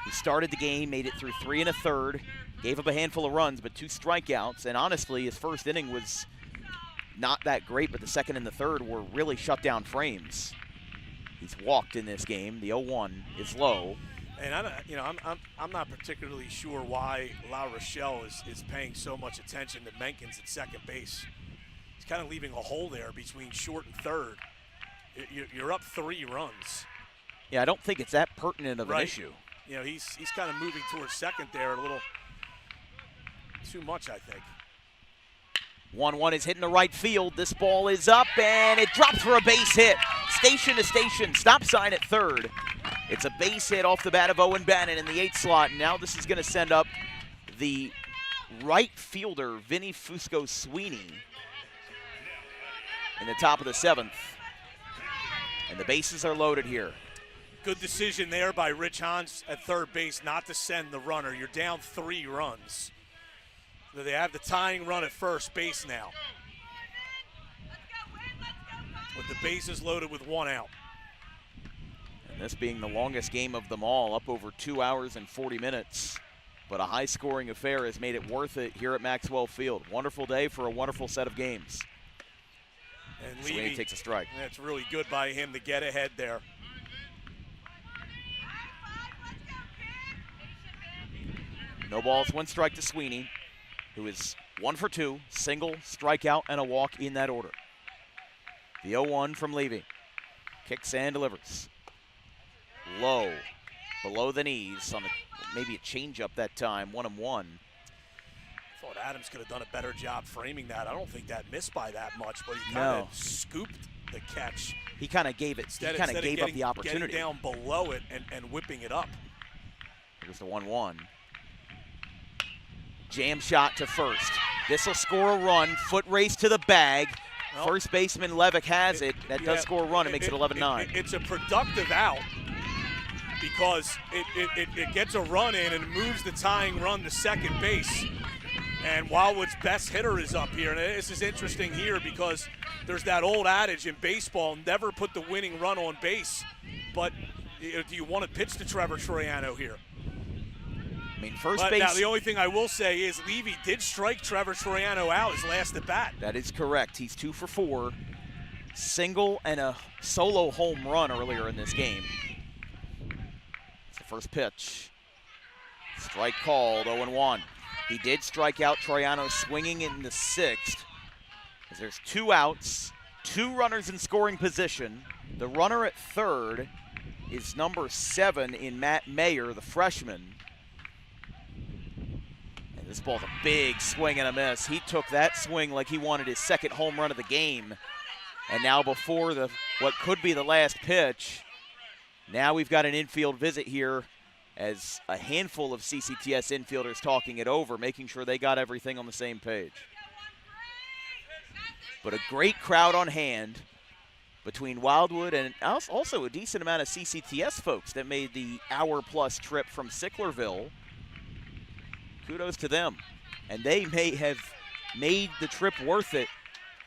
who started the game, made it through 3 1/3, gave up a handful of runs, but 2 strikeouts. And honestly, his first inning was not that great, but the second and the third were really shutdown frames. He's walked in this game. The 0-1 is low. And I'm not particularly sure why La Rochelle is paying so much attention to Menkins at second base. He's kind of leaving a hole there between short and third. You're up 3 runs. Yeah, I don't think it's that pertinent of an issue. You know, he's kind of moving towards second there a little too much, I think. 1-1 is hitting the right field. This ball is up, and it drops for a base hit. Station to station, stop sign at third. It's a base hit off the bat of Owen Bannon in the 8th slot. And now this is going to send up the right fielder, Vinny Fusco Sweeney, in the top of the 7th. And the bases are loaded here. Good decision there by Rich Hans at third base not to send the runner. You're down 3 runs. So they have the tying run at first base now, with the bases loaded with 1 out. And this being the longest game of them all, up over 2 hours and 40 minutes. But a high-scoring affair has made it worth it here at Maxwell Field. Wonderful day for a wonderful set of games. And Sweeney takes a strike. That's really good by him to get ahead there. No balls, 1 strike to Sweeney, who is 1 for 2, single, strikeout, and a walk in that order. The 0-1 from Levy. Kicks and delivers. Low, below the knees on maybe a changeup that time, 1-1. I thought Adams could have done a better job framing that. I don't think that missed by that much, but he kind of scooped the catch. He kind of gave it. He kind of gave up the opportunity. Getting down below it and whipping it up. Here's the 1-1. Jam shot to first. This will score a run. Foot race to the bag. Well, first baseman Levick has it. That does score a run. It makes it 11-9. It's a productive out because it gets a run in and moves the tying run to second base. And Wildwood's best hitter is up here. And this is interesting here because there's that old adage in baseball, never put the winning run on base. But do you want to pitch to Trevor Troyano here? I mean, first base. Now, the only thing I will say is Levy did strike Trevor Troyano out his last at bat. That is correct. He's 2 for 4. Single and a solo home run earlier in this game. It's the first pitch. Strike called, 0-1. He did strike out Troyano swinging in the 6th. As there's 2 outs, 2 runners in scoring position. The runner at third is number 7 in Matt Mayer, the freshman. And this ball's a big swing and a miss. He took that swing like he wanted his second home run of the game. And now before what could be the last pitch, now we've got an infield visit here as a handful of CCTS infielders talking it over, making sure they got everything on the same page. But a great crowd on hand between Wildwood and also a decent amount of CCTS folks that made the hour-plus trip from Sicklerville. Kudos to them. And they may have made the trip worth it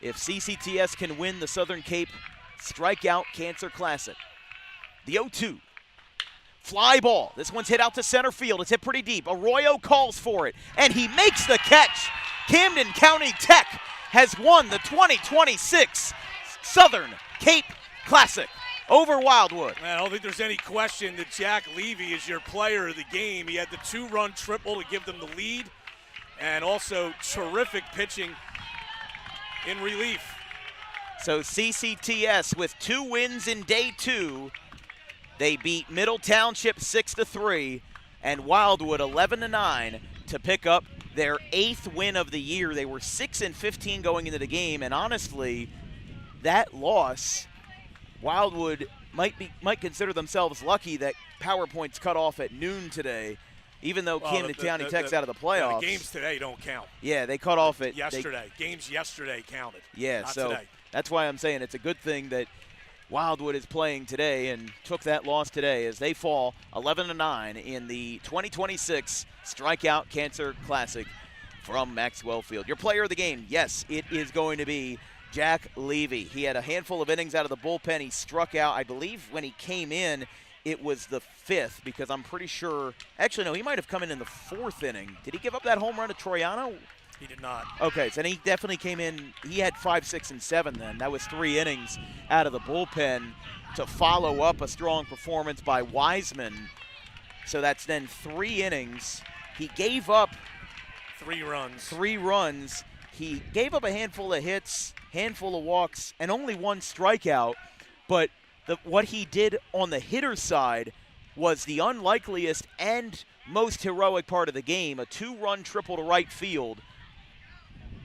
if CCTS can win the Southern Cape Strikeout Cancer Classic. The 0-2. Fly ball. This one's hit out to center field. It's hit pretty deep. Arroyo calls for it, and he makes the catch. Camden County Tech has won the 2026 Southern Cape Classic over Wildwood. I don't think there's any question that Jack Levy is your player of the game. He had the 2-run triple to give them the lead, and also terrific pitching in relief. So CCTS with 2 wins in day 2. They beat Middle Township 6-3 and Wildwood 11-9 to pick up their 8th win of the year. They were 6-15 going into the game, and honestly, that loss, Wildwood might consider themselves lucky that PowerPoint's cut off at noon today, even though Camden County Tech's out of the playoffs. The games today don't count. Yeah, they cut off at yesterday. Games yesterday counted. Yeah, not so today. That's why I'm saying it's a good thing that Wildwood is playing today and took that loss today as they fall 11-9 in the 2026 Strikeout Cancer Classic from Maxwell Field. Your player of the game, yes, it is going to be Jack Levy. He had a handful of innings out of the bullpen. He struck out, I believe when he came in, it was the 5th, because I'm pretty sure, actually no, he might have come in the 4th inning. Did he give up that home run to Troyano? He did not. Okay, so then he definitely came in. He had 5, 6, and 7 then. That was 3 innings out of the bullpen to follow up a strong performance by Wiseman. So that's then 3 innings. He gave up 3 runs. 3 runs. He gave up a handful of hits, handful of walks, and only 1 strikeout. But what he did on the hitter's side was the unlikeliest and most heroic part of the game, a 2-run triple to right field,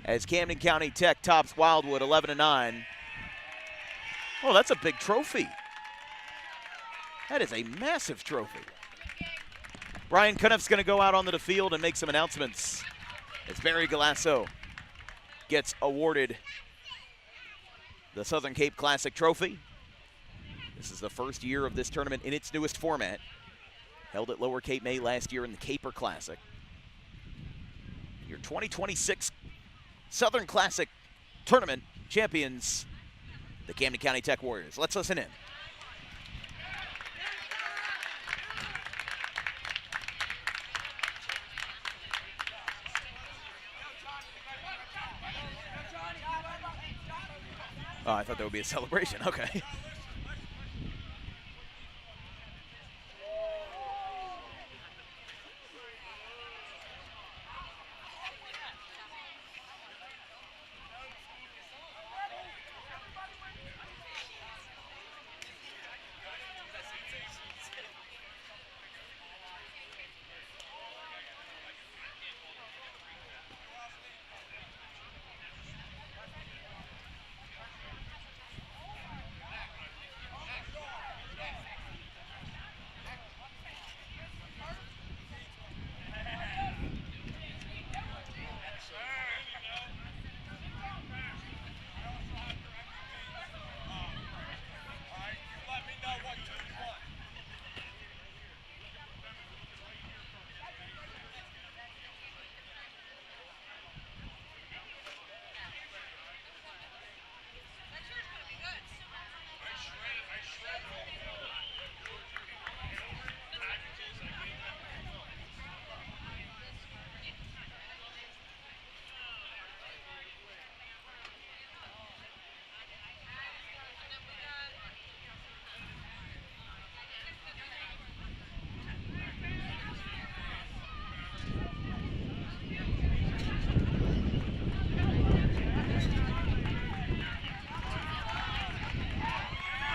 as Camden County Tech tops Wildwood 11-9. Oh, that's a big trophy. That is a massive trophy. Brian Cuniff's going to go out onto the field and make some announcements as Barry Galasso gets awarded the Southern Cape Classic Trophy. This is the first year of this tournament in its newest format. Held at Lower Cape May last year in the Caper Classic. Your 2026 Southern Classic Tournament champions, the Camden County Tech Warriors. Let's listen in. Oh, I thought there would be a celebration. Okay.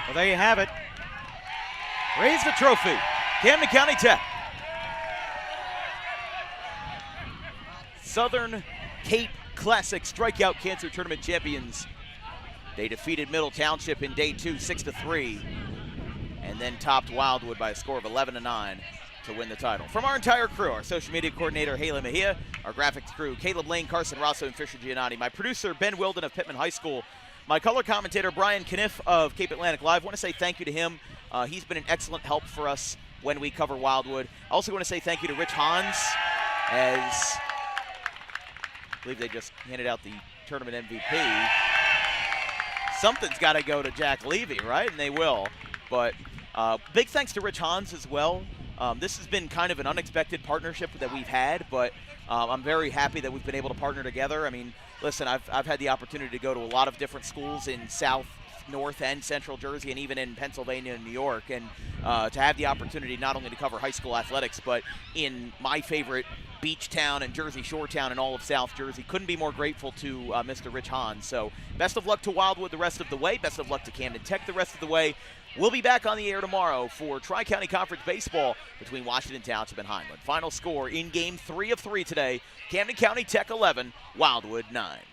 Well, there you have it. Raise the trophy. Camden County Tech. Southern Cape Classic Strikeout Cancer Tournament champions. They defeated Middle Township in day 2, 6-3, and then topped Wildwood by a score of 11-9 to win the title. From our entire crew, our social media coordinator, Haley Mejia, our graphics crew, Caleb Lane, Carson Rosso, and Fisher Giannotti, my producer, Ben Wilden of Pittman High School, my color commentator, Brian Kniff of Cape Atlantic Live. I want to say thank you to him. He's been an excellent help for us when we cover Wildwood. I also want to say thank you to Rich Hans, as I believe they just handed out the tournament MVP. Something's got to go to Jack Levy, right? And they will. But big thanks to Rich Hans as well. This has been kind of an unexpected partnership that we've had, but I'm very happy that we've been able to partner together. I mean, listen, I've had the opportunity to go to a lot of different schools in South, North, and Central Jersey, and even in Pennsylvania and New York, and to have the opportunity not only to cover high school athletics, but in my favorite beach town and Jersey Shore town in all of South Jersey. Couldn't be more grateful to Mr. Rich Hahn. So best of luck to Wildwood the rest of the way. Best of luck to Camden Tech the rest of the way. We'll be back on the air tomorrow for Tri-County Conference Baseball between Washington Township and Highland. Final score in Game 3 of 3 today, Camden County Tech 11, Wildwood 9.